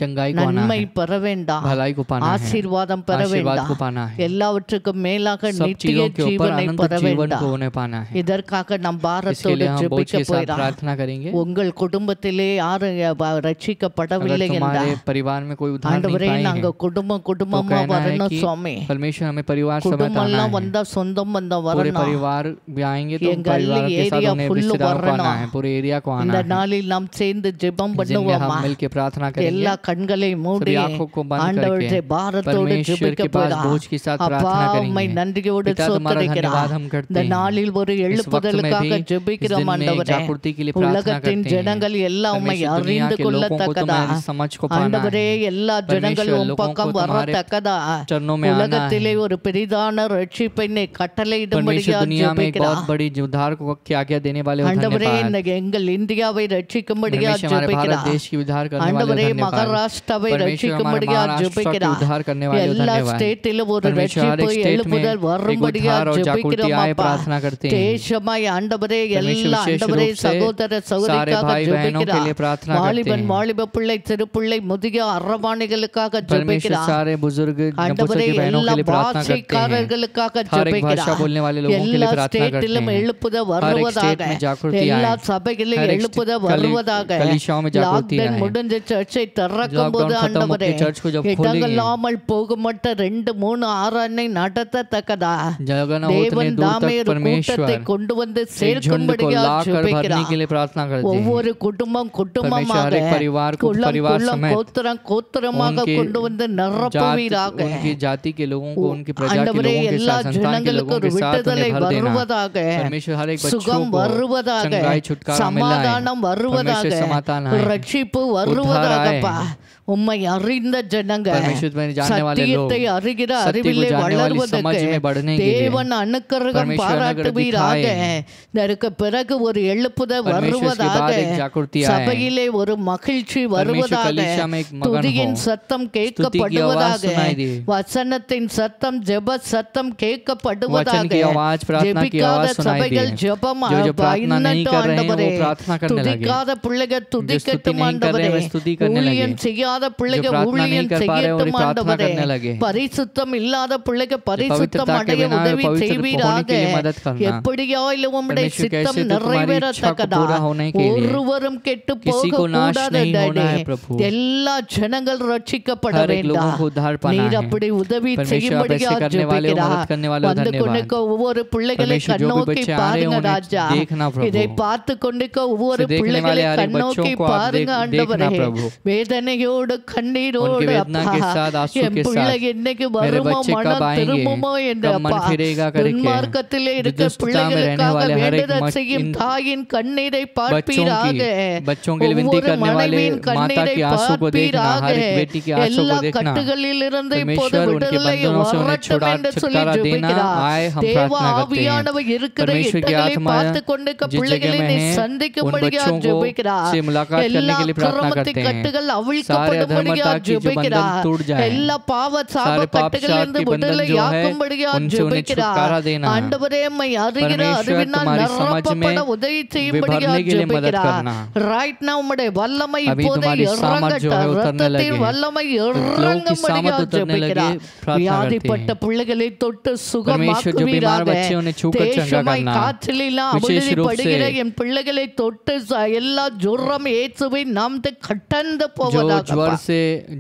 चंगाई को आना நன்மை है, பெற வேண்டாம். भलाई को पाना है, ஆசீர்வாதம் பெற आशीर्वाद को வேண்டாம். पाना है, எல்லாவற்றுக்கும் மேலாக सब நித்திய चीजों के ऊपर ஜீவனை अनंत பெற जीवन வேண்டாம். को उन्हें पाना है। இதற்காக நாம் इसके பாரத்தோடு लिए हम बोझ ஜெபிக்க के साथ போகிறோம். प्रार्थना करेंगे। உங்கள் குடும்பத்திலே யாரும் अगर ரட்சிக்கப்படவில்லை तुम्हारे என்றால், परिवार में कोई उद्धार नहीं ஆண்டவரே पाए நாங்க हैं, குடும்பம் तो குடும்பமா कहना है வரணும் कि சுவாமி. परमेश्वर हमें परिवार समेत குடும்பம் आना எல்லாம் है। வந்தா சொந்தம் வந்தா पूरे வரணும். परिवार भी आएंगे तो எங்க परिवार अल्ली के साथ एरिया उन्हें फुल रिश्तेदारों को आना வரணும். है, पूरे एरिया को இந்த आना है। நாளில் நாம் சேர்ந்து ஜெபம் इस दिन में பண்ணுவோமா? हम मिलकर प्रार्थना எல்லா करेंगे, கண்களை மூடி सभी आंखों को बंद ஆண்டவருடைய करके பாரத்தோடு परमेश्वर ஜெபிக்க के पास போறோம். बोझ के साथ அப்பா प्रार्थना உம்மை करेंगे। நன்றியோடு पिता तुम्हारा धन्यवाद சோத்தரிக்கிறோம். हम करते இந்த हैं। நாளில் ஒரு इस वक्त में எழுப்புதலுக்காக भी इस ஜெபிக்கிறோம் दिन में ஆண்டவரே. जागृति के लिए प्रार्थना உலகத்தின் करते हैं। ஜனங்கள் எல்லாம் உம்மை परमेश्वर दुनिया அறிந்து के लोगों को கொள்ளத்தக்கதா, तुम्हारी समझ को पाना ஆண்டவரே है। எல்லா ஜனங்கள் परमेश्वर உம் लोगों को பக்கம் तुम्हारे வரத்தக்கதா, चरणों में आना உலகத்திலே है। ஒரு பெரிதான ரட்சிப்பை நீ परमेश्वर கட்டளையிடும்படியா दुनिया में एक ஜெபிக்கிறோம். बहुत बड़ी उद्धार को क्या क्या देने वाले हो, ஆண்டவரே धन्यवाद। இந்த எங்கள் இந்தியாவை ரட்சிக்கும்படியா परमेश्वर हमारे भारत ஜெபிக்கிறோம். देश की उद्धार करने वाले हो, ஆண்டவரே धन्यवाद। மகாராஷ்டிராவை परमेश्वर हमारे ரட்சிக்கும்படியா महाराष्ट्र की ஜெபிக்கிறோம். उद्धार करने वाले हो, எல்லா धन्यवाद। ஸ்டேட்டிலும் ஒரு परमेश्वर हर ரட்சிப்பு एक स्टेट में எழுப்புதல் एक வரும்படியா उद्धार और जागृति ஜெபிக்கிறோம் आए அப்பா. प्रार्थना करते हैं। தேசமாய் ஆண்டவரே परमेश्वर எல்லா विशेष ஆண்டவரே रूप से சகோதர सारे சகோதரிக்காக भाई बहनों के लिए ஜெபிக்கிறோம். प्रार्थना करते வாலிபன் हैं। வாலிப பிள்ளை சிறு பிள்ளை முதிய அரவாணிகளுக்காக परमेश्वर ஜெபிக்கிறோம். सारे बुजुर्ग ஆண்டவரே नपुंसक बहनों எல்லா के लिए प्रार्थना करते हैं। பாஷைக்காரர்களுக்காக हर एक भाषा ஜெபிக்கிறோம். बोलने वाले लोगों के लिए எல்லா प्रार्थना करते ஸ்டேட்டிலும் हैं। எழுப்புத हर एक வருவதாக, स्टेट में जागृति எல்லா आए, சபைகளிலும் हर एक எழுப்புத कली- வருவதாக, कलीसियाओं में जागृति லாக்டவுன் आए। முடிஞ்ச சர்ச்சை திறக்கும் போது लॉकडाउन खत्म ஆண்டவரே होके चर्च को जब खोलेंगे, இடங்களாமல் போகுமட்ட 2-3 ஆராதனை நடத்தத்தக்கதா जगह न हो उतने தேவன் दूर தாமே तक ஒரு परमेश्वर கூட்டத்தை கொண்டு வந்து एक झुंड को சேர்க்கும்படியா लाकर भरने ஜெபிக்கிறோம். के लिए प्रार्थना करते हैं। ஒவ்வொரு குடும்பம் குடும்பமாக हर एक परिवार को குலம் परिवार குலம் समेत கோத்திரம் கோத்திரமாக उनके கொண்டு வந்து जात, நிரப்புவீராக. उनकी जाति के लोगों को, उनकी प्रजा के ஆண்டவரே लोगों के எல்லா साथ, संतान के ஜனங்களுக்கு लोगों ஒரு के साथ விடுதலை उन्हें भर देना। வருவதாக, परमेश्वर हर एक बच्चों சுகம் को வருவதாக, चंगाई छुटकारा मिला है। சமாதானம் வருவதாக, परमेश्वर समाधान आए, ரட்சிப்பு उद्धार வருவதாகப்பா. आए। உம்மை அறிந்த ஜனங்க परमेश्वर में जानने वाले लोग சத்தியத்தை அறிகிற सत्य को அறிவிலே जानने वाली समझ வளர்வதற்கு में बढ़ने के लिए தேவன் அனுக்கிரகம் परमेश्वर अनुग्रह பாராட்டுவீராக. दिखाए। இதற்கு பிறகு ஒரு எழுப்புத परमेश्वर इसके வருவதாக, बाद एक जागृति आए। சபையிலே ஒரு மகிழ்ச்சி வருவதாக, कलीसिया में एक मगन துதியின் हो, சத்தம் स्तुति की आवाज கேட்கப்படுவதாக, सुनाई दे, வசனத்தின் சத்தம் ஜெப சத்தம் கேட்கப்படுவதாக, वचन की आवाज, प्रार्थना की ஜெபிக்காத आवाज सुनाई சபைகள் दे। ஜெபம் जो प्रार्थना नहीं कर रहे हैं, वो प्रार्थना करने लगे। துதிக்காத பிள்ளைகள் துதிக்கட்டும் नहीं कर रहे हैं, ஆண்டவரே. वे स्तुति करने लगे। ஊழியம் செய்யாத जो பிள்ளைகள் प्रार्थना नहीं ஊழியம் कर पा रहे, वो செய்யட்டும் प्रार्थना ஆண்டவரே. करने लगे। பரிசுத்தம் இல்லாத பிள்ளைகள் பரிசுத்தம் पवित्रता के அடைய बिना உதவி पवित्र செய்வீராக. होने के लिए मदद करना। எப்படியாயிலும் உம்முடைய परमेश्वर சித்தம் कैसे तो तुम्हारी इच्छा को நிறைவேறத்தக்கதா, पूरा होने के लिए ஒருவரும் கெட்டு किसी को नाश போகக்கூடாது नहीं होना है டாடி. प्रभु। எல்லா ஜனங்கள் ரட்சிக்கப்பட हर एक लोगों வேண்டாம். को उद्धार पाना நீர் है। அப்படி உதவி परमेश्वर செய்யும்படியா आप ऐसे करने वाले हो, ஜெபிக்கிறா. मदद करने वाले हो, வந்து धन्यवाद। கொண்டிருக்க ஒவ்வொரு பிள்ளைகளை परमेश्वर जो भी கண்ணோக்கி बच्चे आ रहे பாருங்க हैं, उन्हें ராஜா. देखना प्रभु। இதை பார்த்து கொண்டிருக்க ஒவ்வொரு इसे देखने பிள்ளைகளை वाले हर एक கண்ணோக்கி बच्चों को आप பாருங்க देखना ஆண்டவரே. प्रभु। வேதனையோடு கண்ணீரோடு उनकी वेदना के அப்பா, साथ, आंसू என் के பிள்ளை साथ, என்னைக்கு मेरे வருமோ बच्चे மனம் कब आएंगे, திரும்புமோ என்று कब मन அப்பா, फिरेगा करके, துன்மார்க்கத்திலே இருக்க दुष्टता में रहने பிள்ளைகளுக்காக वाले हर एक வேண்டுதல் செய்யும் इन தாயின் கண்ணீரை बच्चों பார்ப்பீராக. बच्चों के लिए विनती ஒவ்வொரு करने वाले மனைவியின் माता கண்ணீரை के आंसू को देखना, பார்ப்பீராக. हर एक बेटी के आंसू எல்லா को देखना। கட்டுகளில் இருந்து இப்போது परमेश्वर उनके விடுதலை बंधनों से उन्हें வரட்டும் என்று சொல்லி छुटकारा देना ஜெபிக்கிறார். आए, हम தேவ प्रार्थना करते हैं। ஆவியானவர் இருக்கிற परमेश्वर की இடங்களை आत्मा பார்த்து கொண்டிருக்க जिस பிள்ளைகளை जगह நீ में है, उन சந்திக்கும்படியா बच्चों को ஜெபிக்கிறார். से मुलाकात करने எல்லா के लिए प्रार्थना அக்கிரமத்தின் करते हैं। கட்டுகள் सारे அவிழ்க்கப்படும்படியா अधर्मता की जो बंधन ஜெபிக்கிறார். टूट जाए, எல்லா பாவ சாப सारे पाप கட்டுகளிலிருந்து शाप के बंधन जो है, விடுதலையாக்கும்படியா उनसे उन्हें ஜெபிக்கிறார். छुटकारा देना। ஆண்டவரே உம்மை அறிகிற परमेश्वर அறிவினால் तुम्हारी समझ में நிரப்பப்பட உதவி செய்யும்படியா भरने के लिए मदद ஜெபிக்கிறார். करना। ரைட் நவ உம்முடைய வல்லமை अभी இப்போதே तुम्हारी सामर्थ जो है இறங்கட்டும். उतरने இரத்தத்தின் लगे, வல்லமை लोगों की இறங்கும்படியா सामर्थ उतरने लगे, ஜெபிக்கிறார். प्रार्थना வியாதிப்பட்ட करते हैं। பிள்ளைகளை தொட்டு परमेश्वर जो बीमार சுகமாக்குவீராக. बच्चे उन्हें छूकर चंगा தேசமாய் करना। காற்றிலெல்லாம் विशेष அவிழ்ந்து रूप படுகிற से என் பிள்ளைகளை தொட்டு எல்லா ஜுரம் இயேசுவின் நாமத்தை கட்டந்து जो போவதாக.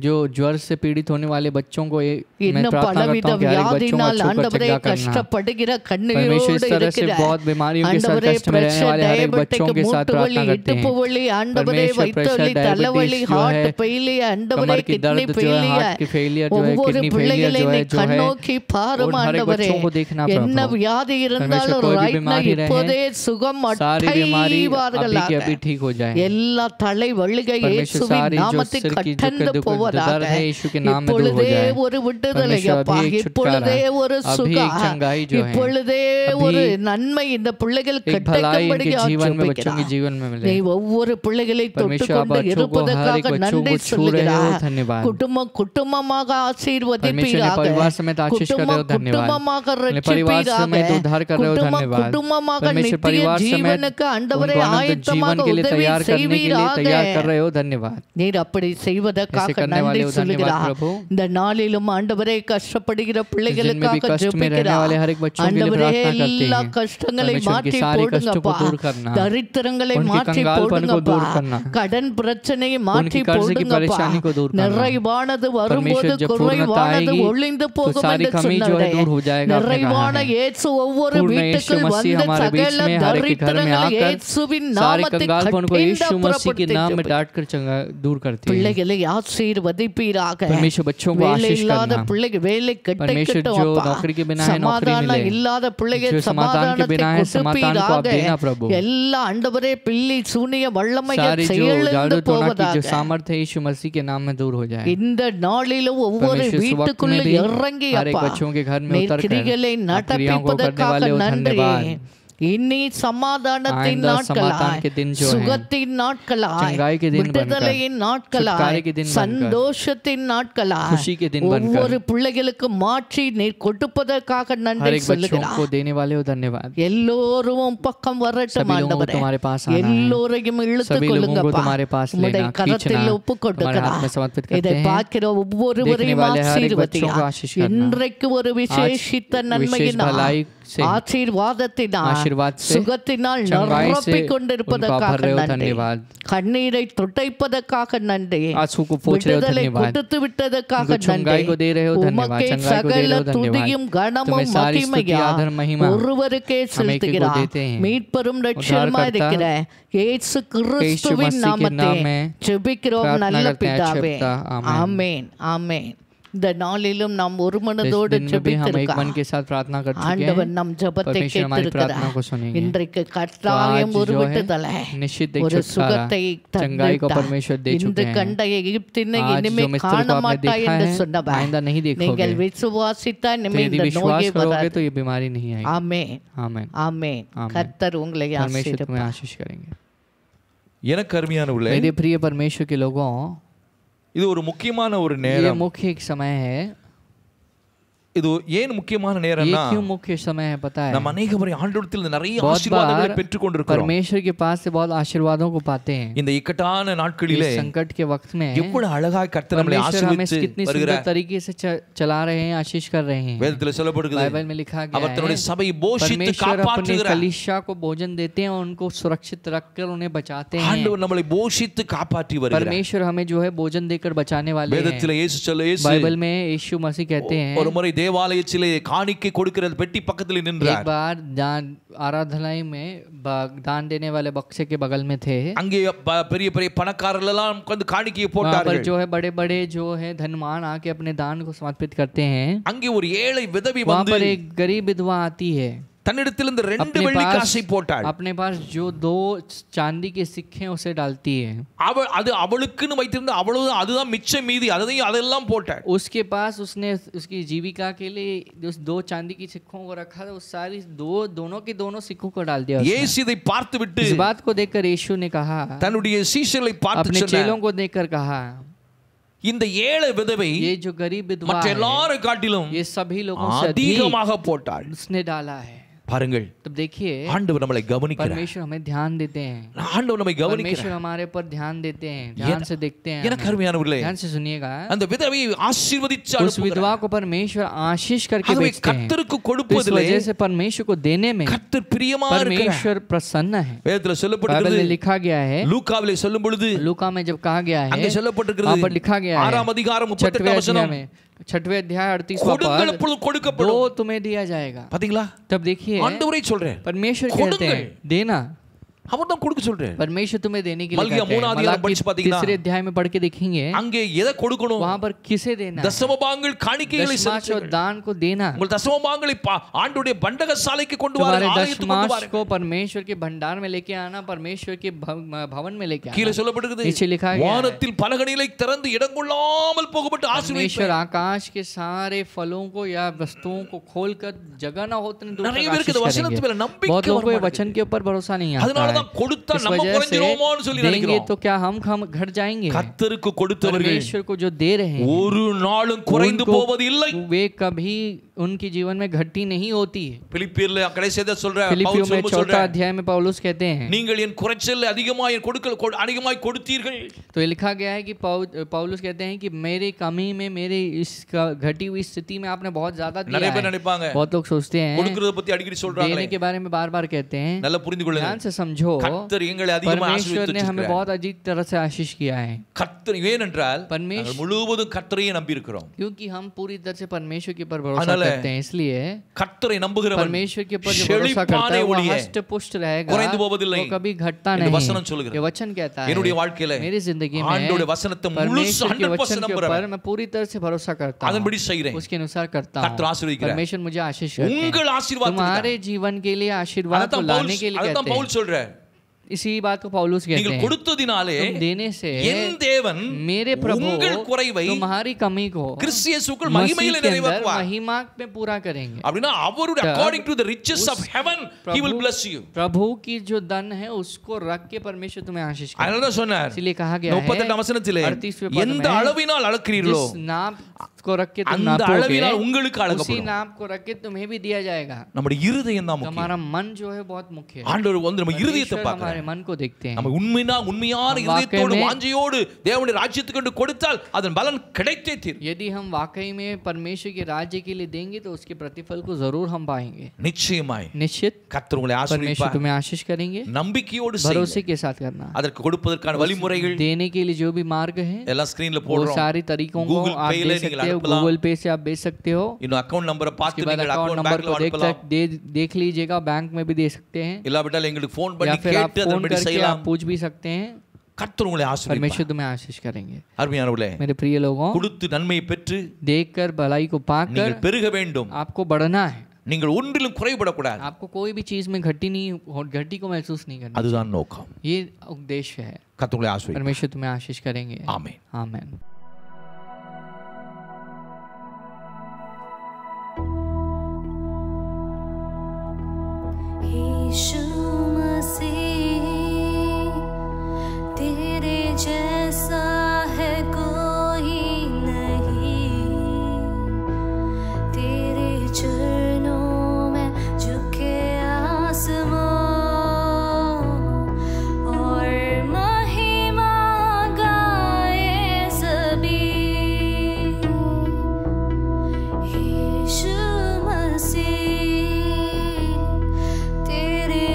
जो ज्वर से पीड़ित होने वाले बच्चों को मैं இன்னும் प्रार्थना பலவித करता हूँ कि हर एक बच्चों को வியாதினால் छूकर ஆண்டவரே चंगा करना। கஷ்டப்படுகிற परमेश्वर கண்ணீரோடு इस तरह से இருக்கிற बहुत बीमारियों के साथ ஆண்டவரே कष्ट में रहने பிரஷர் वाले हर एक டயபெட்டிக் बच्चों के साथ மூட்டு வலி प्रार्थना करते இடுப்பு हैं। வலி ஆண்டவரே परमेश्वर வயிற்று प्रेशर வலி தலைவலி डायबिटीज जो ஹார்ட் है, ஃபெயிலியர் ஆண்டவரே कमर की கிட்னி दर्द जो है, हार्ट की फेलियर जो है, ஒவ்வொரு किडनी फेलियर பிள்ளைகளை जो நீ है, जो है, கண்ணோக்கி பாரும் उन हर एक ஆண்டவரே बच्चों को देखना என்ன प्रभु। வியாதி இருந்தாலும் कोई भी ரைட் நா बीमारी रहे, இப்போதே சுகம் सारी बीमारी अभी அடைவார்களாக के अभी ठीक हो जाए। எல்லா தலை வலிகை परमेश्वर இயேசுவின் सारी जो நாமத்தில் सिर की जो கட்டந்து दर्द போவதாக है यीशु के नाम में दूर हो இப்பொழுதே जाए। ஒரு விடுதலை परमेश्वर அப்பா अभी एक இப்பொழுதே छुटकारा, ஒரு अभी சுகம் एक चंगाई जो है, இப்பொழுதே अभी ஒரு நன்மை இந்த பிள்ளைகள் एक भलाई इनके கிடைக்கும்படியாக जीवन में, बच्चों के ஜெபிக்கிறார். जीवन में நீ मिले। ஒவ்வொரு பிள்ளைகளை परमेश्वर आप தொட்டுக்கொண்டு बच्चों को हर एक இருப்பதற்காக बच्चों நன்றி को छू रहे हो, சொல்லுகிறார். धन्यवाद। குடும்பம் குடும்பமாக परमेश्वर ने ஆசீர்வதிப்பீராக. परिवार समेत आशीष कर रहे हो, குடும்பம் धन्यवाद। குடும்பமாக अपने परिवार ரட்சிப்பீராக. समेत उद्धार कर रहे हो, குடும்பம் धन्यवाद। குடும்பமாக परमेश्वर நித்திய परिवार समेत ஜீவனுக்கு ஆண்டவரே उनको अनंत जीवन ஆயத்தமாக के लिए உதவி तैयार करने के लिए तैयार कर செய்வீராக. रहे हो, धन्यवाद। நீர் அப்படி ऐसे செய்வதற்காக करने நன்றி वाले हो, धन्यवाद சொல்லுகிறார். प्रभु। இந்த நாளிலும் ஆண்டவரே கஷ்டப்படுகிற इस दिन में भी பிள்ளைகளுக்காக कष्ट में रहने वाले हर एक बच्चों के लिए ஆண்டவரே प्रार्थना करते எல்லா हैं। கஷ்டங்களை परमेश्वर மாற்றி के सारे कष्टों को போடுங்கப்பா. दूर करना, தரித்திரங்களை उनके மாற்றி कंगालपन को போடுங்கப்பா. दूर करना, கடன் பிரச்சனையை மாற்றி उनकी कर्ज की போடுங்கப்பா. परेशानी को दूर करना। நிறைவானது வரும்போது परमेश्वर जब पूर्णता குறைவானது आएगी ஒளிந்து तो போகும் सारी என்று कमी जो है சொன்னவரே दूर हो जाएगा, आपने कहा நிறைவான है। இயேசு ஒவ்வொரு पूर्ण यीशु வீட்டுக்குள் मसीह வந்து हमारे बीच சகல में हर एक के घर में தரித்திரங்களை आकर இயேசுவின் सारे நாமத்தை कंगालपन को கட்டிந்து यीशु मसीह के नाम में அப்புறப்படுத்தி डांट कर दूर करती है। பிள்ளைகளை ஆசீர்வதிப்பீராக. परमेश्वर बच्चों को வேலை आशीष இல்லாத करना। பிள்ளைக்கு வேலை परमेश्वर जो नौकरी के बिना है नौकरी சமாதானம் मिले, இல்லாத பிள்ளைகள் जो समाधान के சமாதானத்தை बिना है समाधान को आप देना கொடுப்பீராக. प्रभु। எல்லா ஆண்டவரே பில்லி சூனிய வல்லமைகள் सारी जो செயலிழந்து जादू टोना की जो போவதாக. सामर्थ्य है यीशु मसीह के नाम में दूर हो जाए। இந்த நாளிலும் ஒவ்வொரு परमेश्वर इस वक्त में வீட்டுக்குள்ள भी இறங்கி हर एक அப்பா बच्चों के घर में நீர் उतर कर கிரிகளை क्रियाओं को करने நடப்பிப்பதற்காக वाले हो, நன்றி. धन्यवाद। இனி சமாதானத்தின் आइंदा समाधान நாட்களாய், के दिन जो हैं, சுகத்தின் நாட்களாய், चंगाई के दिन बनकर, விடுதலையின் நாட்களாய், छुटकारे के दिन बनकर, சந்தோஷத்தின் நாட்களாய், खुशी के दिन बनकर, ஒவ்வொரு பிள்ளைகளுக்கு மாற்றி நீர் கொடுப்பதற்காக हर நன்றி एक बच्चों சொல்லுகிறார். को देने वाले हो, धन्यवाद। எல்லோரும் பக்கம் வரட்டும் सभी लोगों को ஆண்டவரே. तुम्हारे पास आना है। எல்லோரையும் இழுத்துக் सभी लोगों को கொள்ளுங்கப்பா. तुम्हारे पास உம்முடைய लेना, கரத்தில் खींचना, ஒப்புக் तुम्हारे हाथ में समर्पित கொடுக்கிறார். करते இதை हैं। பார்க்கிற देखने ஒவ்வொருவரையும் वाले हर एक बच्चों को आशीष ஆசீர்வதியா. करना। இன்றைக்கு ஒரு விசேஷித்த विशेष நன்மையினால், भलाई से, ஆசீர்வாதத்தினால், आशीर्वाद से, சுகத்தினால் चंगाई से நிரப்பிக் उनको आप भर கொண்டிருப்பதற்காக रहे हो, நன்றி. धन्यवाद। கண்ணீரை துடைப்பதற்காக நன்றி. आंसू को पोंछ रहे हो, விடுதலை धन्यवाद। கொடுத்து விட்டதற்காக उनको चंगाई को दे रहे हो, धन्यवाद। உமக்கே चंगाई को दे சகல रहे हो, धन्यवाद। துதியும் கனமும் तुम्हें सारी स्तुति, மகிமையா आदर, महिमा ஒருவருக்கே हम एक को செலுத்துகிறார். देते हैं। மீட்பெரும் ரட்சகருமா उद्धारकर्ता இருக்கிற இயேசு கிறிஸ்துவின் मसीह के நாமத்தை नाम में ஜெபிக்கிறோம் प्रार्थना நல்ல करते हैं, अच्छे பிதாவே. पिता, आमीन। ஆமென் ஆமென். இந்த நாளிலும் நாம் ஒரு इस மனதோடு दिन में भी हम एक मन ஜெபித்திருக்கிறோம். के साथ प्रार्थना कर चुके ஆண்டவர் हैं। நம் ஜெபத்தை परमेश्वर हमारी प्रार्थना को கேட்டிருக்கிறார். सुनेंगे। இன்றைக்கு तो கட்டாயம் आज ஒரு जो है விடுதலை, निश्चित एक ஒரு छुटकारा, சுகத்தை चंगाई को தந்திட்டார். परमेश्वर दे இந்த चुके हैं। கண்ட எகிப்தினை आज இனிமே जो मिस्र காண को आपने மாட்டாய் देखा என்று है, சொன்னவர். आइंदा नहीं நீங்கள் देखोगे। விசுவாசித்தா तो இனிமே यदि இந்த विश्वास நோயே करोगे வராது. तो ये बीमारी नहीं आएगी। ஆமென் आमीन। ஆமென். आमीन। கர்த்தர் உங்களை परमेश्वर तुम्हें ஆசீர்வதிப்பார். आशीष करेंगे। எனக்கு அருமையானவர்களே, मेरे प्रिय परमेश्वर के लोगों, இது ஒரு முக்கியமான ஒரு ये நேரம். मुख्य एक समय है। இது ஏன் முக்கியமான ये நேரம்னா, क्यों मुख्य समय है पता है? நம்ம अनेक முறை ஆண்டவரிடத்தில் நிறைய बहुत ஆசீர்வாதங்களை बार பெற்றுக் கொண்டிருக்கிறோம். परमेश्वर के पास से बहुत आशीर्वादों को पाते हैं। இந்த இக்கட்டான நாட்களிலே इस संकट के वक्त में எவ்வளவு அழகாய் கர்த்தர் நம்மை परमेश्वर हमें ஆசீர்வதித்து कितनी வருகிறார். सुंदर तरीके से चला रहे हैं, आशीष कर रहे हैं। வேதத்தில் சொல்லப்படுகிறது, बाइबल में लिखा गया அவர் தன்னுடைய है, சபையை போஷித்து परमेश्वर अपने காப்பாற்றுகிறார். कलीसिया को भोजन देते हैं और उनको सुरक्षित रखकर उन्हें बचाते हैं। ஆண்டவர் நம்மை போஷித்து காப்பாற்றி வருகிறார். परमेश्वर हमें जो है भोजन देकर बचाने वाले हैं। வேதத்தில் இயேசு बाइबल में यीशु मसीह कहते हैं, ஒரு முறை தேவாலயத்திலே காணிக்கை கொடுக்கிற பெட்டி பக்கத்தில் एक நின்றார். बार दान आराधनालय में दान देने वाले बक्से के बगल में थे। அங்கே பெரிய பெரிய பணக்காரர்கள் எல்லாம் வந்து காணிக்கையை वहाँ पर போட்டார்கள். जो है बड़े बड़े जो है धनवान आके अपने दान को समर्पित करते हैं। அங்கே ஒரு ஏழை விதவி वहाँ வந்து पर एक गरीब विधवा आती है, தன்னிடத்திலிருந்து 2 अपने வெள்ளி पास காசை போட்டாள். अपने पास जो 2 चांदी के सिक्के हैं उसे डालती है। அது அவளுக்குன்னு வைத்திருந்த அவ்வளவு அதுதான் மிச்சம் மீதி அதெல்லாம் போட்டாள். उसके पास उसने उसकी जीविका के लिए उस 2 चांदी की सिक्कों को रखा था, उस सारी दोनों के दोनों सिक्कों को डाल दिया उसने। இயேசு இதை பார்த்துவிட்டு इस बात को देखकर यीशु ने कहा, தன்னுடைய சீஷர்களை பார்த்து अपने சொன்னார், चेलों को देखकर कहा, இந்த ஏழை விதவை ये जो गरीब विधवा மற்ற है, எல்லாரை காட்டிலும் ये सभी लोगों से अधिक அதிகமாக போட்டாள். उसने डाला है। பாருங்கள், तब देखिए ஆண்டவர் நம்மளை கவனிக்கிறார். परमेश्वर हमें ध्यान देते हैं, ஆண்டவர் நம்மை परमेश्वर கவனிக்கிறார். हमारे पर ध्यान देते हैं, ध्यान से देखते हैं எனக்கு हमें। அருமையானவர்களே, ध्यान से सुनिएगा, அந்த விதவையை ஆசீர்வதிச்சு उस அனுப்புகிறார். विधवा को परमेश्वर आशीष करके ஆகவே भेजते हैं। கர்த்தருக்கு तो इस கொடுப்பதிலே वजह से परमेश्वर को देने में கர்த்தர் பிரியமா இருக்கிறார். परमेश्वर प्रसन्न है। வேதத்துல बाइबल சொல்லப்பட்டிருக்கிறது, में लिखा गया है, லூக்காவிலே சொல்லும் பொழுது लूका में जब कहा गया है, அங்கே वहाँ சொல்லப்பட்டிருக்கிறது, पर लिखा गया 6ஆம் है அதிகாரம் 6वें 38ஆம் अध्याय வசனம், में 6वें अध्याय 38वां கொடுங்கள் पद, அப்பொழுது दो கொடுக்கப்படும். तुम्हें दिया जाएगा। பாத்தீங்களா, तब देखिए ஆண்டவரே சொல்றேன், परमेश्वर कहते கொடுங்கள். हैं देना, அவர் தான் கொடுக்க சொல்றாரு. परमेश्वर तुम्हें देने के लिए मलकिया कहते हैं। 3 அதிகாரம் मलाकी படிச்சு பாத்தீங்கன்னா, 3 अध्याय में पढ़ के देखेंगे அங்கே எதை கொடுக்கணும்? वहाँ पर किसे देना है, தசமபாகங்கள் காணிக்கைகளை दशमांश और செலுத்துங்கள். दान को देना। உங்கள் தசமபாகங்களை ஆண்டவருடைய பண்டகசாலைக்கு கொண்டு तुम्हारे வாருங்கள், ஆலயத்துக்கு கொண்டு दशमांश வாருங்கள். को परमेश्वर के भंडार में लेके आना, परमेश्वर के भवन में लेके கீழே आना। சொல்லப்பட்டிருக்குது, नीचे लिखा गया है, வானத்தில் பலகணிகளை திறந்து இடங்கொள்ளாமல் போகப்பட்டு परमेश्वर ஆசீர்வதிப்பார். आकाश के सारे फलों को या वस्तुओं को खोलकर जगह ना हो उतने दूर तक நிறைய பேருக்கு आशीष இந்த வசனத்து மேல करेंगे। நம்பிக்கை बहुत लोगों को ये வர वचन के ऊपर भरोसा नहीं आता அதனால है। தான் கொடுத்தா इस நம்ம वजह से குறைஞ்சிரோமோன்னு சொல்லி देंगे நினைக்கிறோம். तो क्या हम घट जाएंगे? கர்த்தருக்கு கொடுத்தவர்கள் परमेश्वर को जो दे रहे हैं ஒரு நாளும் குறைந்து उनको போவது இல்லை. वे कभी उनके जीवन में घटी नहीं होती है। பிலிப்பியர்ல கடைசியா சொல்ற फिलिपियों में பவுல் 4 சொல்ற, अध्याय में पौलुस कहते हैं, நீங்கள் என் குறைச்சல் அதிகமாய் என் கொடுக்கல் அதிகமாய் கொடுத்தீர்கள். तो ये लिखा गया है कि पौलुस कहते हैं कि मेरी कमी में, मेरी इस घटी हुई स्थिति में आपने बहुत ज्यादा दिया நிறைய பேர் है। நினைப்பாங்க, बहुत लोग सोचते हैं, கொடுக்கிறத பத்தி அடிக்கடி சொல்றாங்களே, देने के बारे में बार बार कहते हैं। நல்லா புரிந்து கொள்ளுங்க. ध्यान से समझो, கர்த்தர் எங்களை அதிகமாக परमेश्वर ने हमें ஆசீர்வதித்திருக்கிறார். बहुत अधिक तरह से आशीष किया है, கர்த்தர் ஏனென்றால் परमेश्वर நாங்கள் முழுவதும் கர்த்தரையே நம்பி இருக்கிறோம். क्योंकि हम पूरी तरह से परमेश्वर के ऊपर भरोसा அதனால करते हैं। इसलिए கர்த்தரை நம்புகிறவன் परमेश्वर के ऊपर जो भरोसा करता है वो हष्ट पुष्ट रहेगा, குறைந்து போவதில்லை. वो कभी घटता இந்த नहीं। வசனம் சொல்கிறது. ये वचन कहता है, என்னுடைய வாழ்க்கையில मेरी जिंदगी में ஆண்டவருடைய வசனத்தை முழு परमेश्वर के 100% वचन के நம்புறேன். ऊपर मैं पूरी तरह से भरोसा करता हूँ, அதன்படி செய்கிறேன். उसके अनुसार करता கர்த்தர் हूँ। ஆசீர்வதிக்கிறார். परमेश्वर मुझे आशीष करते हैं। உங்கள் ஆசீர்வாதம் तुम्हारे जीवन के लिए आशीर्वाद को लाने के लिए அதான் कहते பவுல் हैं। சொல்றார், इसी बात को पौलुस कहते நீங்கள் हैं, கொடுத்ததினாலே तुम देने से என் தேவன் मेरे प्रभु உங்கள் குறைவை तुम्हारी कमी को கிறிஸ்து இயேசுக்குள் मसीह மகிமையிலே के अंदर நிறைவேற்றுவார். महिमा में पूरा करेंगे। அப்படினா அவருடைய according to the riches of heaven he will bless you. प्रभु की जो धन है उसको रख के परमेश्वर तुम्हें आशीष करेगा। அதனால தான் சொன்னார், इसलिए कहा गया है 38 வசனத்திலே 38वें पद எந்த में, அளவினால் அளக்கிறீர்களோ जिस नाप को रख के तुम அந்த नापोगे அளவினால் உங்களுக்கு उसी அளக்கப்படும். नाप को रख के तुम्हें भी दिया जाएगा। நம்முடைய இருதயம் தான் முக்கியம். हमारा मन जो है बहुत मुख्य है। ஆண்டவர் வந்து நம்ம இருதயத்தை परमेश्वर பார்க்கிறார். हमारे मन को देखते हैं। நம்ம உண்மையான இதயத்தோடு வாஞ்சையோடு தேவனுடைய ராஜ்யத்துக்கு கொண்டு கொடுத்தால் அதன் பலன் கிடைத்தே தீரும். यदि हम वाकई में परमेश्वर के राज्य के लिए देंगे तो उसके प्रतिफल को जरूर हम पाएंगे। நிச்சயமாய் निश्चित கர்த்தர் உங்களை परमेश्वर ஆசீர்வதிப்பார். तुम्हें आशीष करेंगे। நம்பிக்கையோடு भरोसे செய்யுங்க. के साथ करना। அதற்கு கொடுப்பதற்கான வழிமுறைகள் देने के लिए जो भी मार्ग है எல்லாம் ஸ்கிரீன்ல वो போடுறோம். सारी तरीकों को Google आप Pay दे ல நீங்கள் सकते हो। அனுப்பலாம். गूगल पे से आप भेज सकते हो। இன்னும் அக்கவுண்ட் நம்பரை उसके பார்த்து बाद நீங்கள் अकाउंट அக்கவுண்ட் नंबर பேங்க்ல को அனுப்பலாம். देख लीजिएगा, बैंक में भी दे सकते हैं, இல்லாவிட்டால் எங்களுக்கு ஃபோன் या பண்ணி फिर आप கேட்டு फोन அதன்படி करके செய்யலாம். आप पूछ भी सकते हैं। கர்த்தர் உங்களை ஆசீர்வதிப்பார். परमेश्वर तुम्हें आशीष करेंगे। அருமையானவர்களே, मेरे प्रिय लोगों, கொடுத்து நன்மையை பெற்று देखकर भलाई को पाकर நீங்கள் பெருக வேண்டும். आपको बढ़ना है। நீங்கள் ஒன்றிலும் குறைபடக்கூடாது. आपको कोई भी चीज में घटी को महसूस नहीं करना। அதுதான் நோக்கம். ये उद्देश्य है। கர்த்தர் உங்களை ஆசீர்வதிப்பார். परमेश्वर तुम्हें आशीष करेंगे। ஆமென். आमेन। यीशु मसीह तेरे जैसा है कोई नहीं, तेरे चरणों में झुके आसमां और महिमा गाए सभी। यीशु मसीह तेरे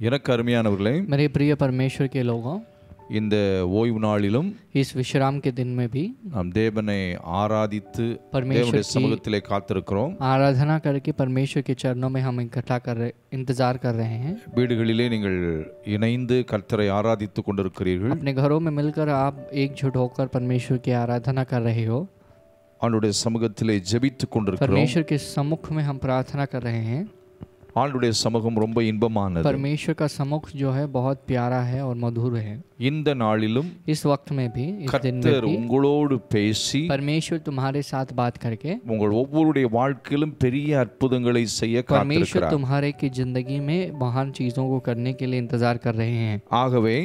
எனக்கு அருமையானவர்களே, मेरे प्रिय परमेश्वर के लोगों, இந்த ஓய்வு நாளிலும் इस विश्राम के दिन में भी நாம் தேவனை ஆராதித்து परमेश्वर தேவனுடைய की சமூகத்திலே காத்திருக்கிறோம். आराधना करके परमेश्वर के चरणों में हम इकट्ठा कर रहे, इंतजार कर रहे हैं। வீடுகளிலே நீங்கள் இணைந்து கர்த்தரை ஆராதித்து கொண்டிருக்கிறீர்கள். अपने घरों में मिलकर आप एकजुट होकर परमेश्वर की आराधना कर रहे हो। ஆண்டுடைய சமூகத்திலே ஜெபித்து கொண்டிருக்கிறோம். परमेश्वर के सम्मुख में हम प्रार्थना कर रहे हैं। ஆண்டுடைய சமூகம் ரொம்ப இன்பமானது. परमेश्वर का सम्मुख जो है बहुत प्यारा है और मधुर है। இந்த நாளிலும் इस वक्त में भी, इस दिन में கர்த்தர் भी உங்களோடு பேசி परमेश्वर तुम्हारे साथ बात करके உங்கள் ஒவ்வொருடைய வாழ்க்கையிலும் பெரிய அற்புதங்களை செய்ய परमेश्वर காத்திருக்கிறார். तुम्हारे की जिंदगी में महान चीजों को करने के लिए इंतजार कर रहे हैं। ஆகவே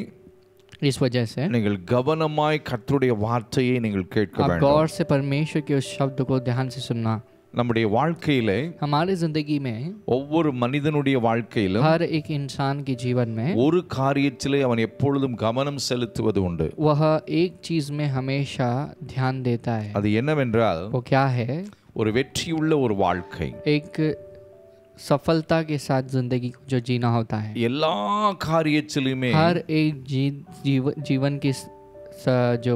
इस वजह से நீங்கள் கவனமாய் கர்த்தருடைய வார்த்தையை நீங்கள் கேட்க आप வேண்டும். गौर से परमेश्वर के उस शब्द को ध्यान से सुनना। நம்முடைய வாழ்க்கையிலே हमारे जिंदगी में, ஒவ்வொரு மனிதனுடைய வாழ்க்கையிலும் हर एक इंसान के जीवन में ஒரு காரியத்திலே அவன் எப்பொழுதும் கவனம் செலுத்துவது உண்டு. वह एक चीज में हमेशा ध्यान देता है। அது என்னவென்றால் वो क्या है? ஒரு வெற்றியுள்ள ஒரு வாழ்க்கை. एक सफलता के साथ जिंदगी को जो जीना होता है। எல்லா காரியத்திலுமே हर एक जीवन की जो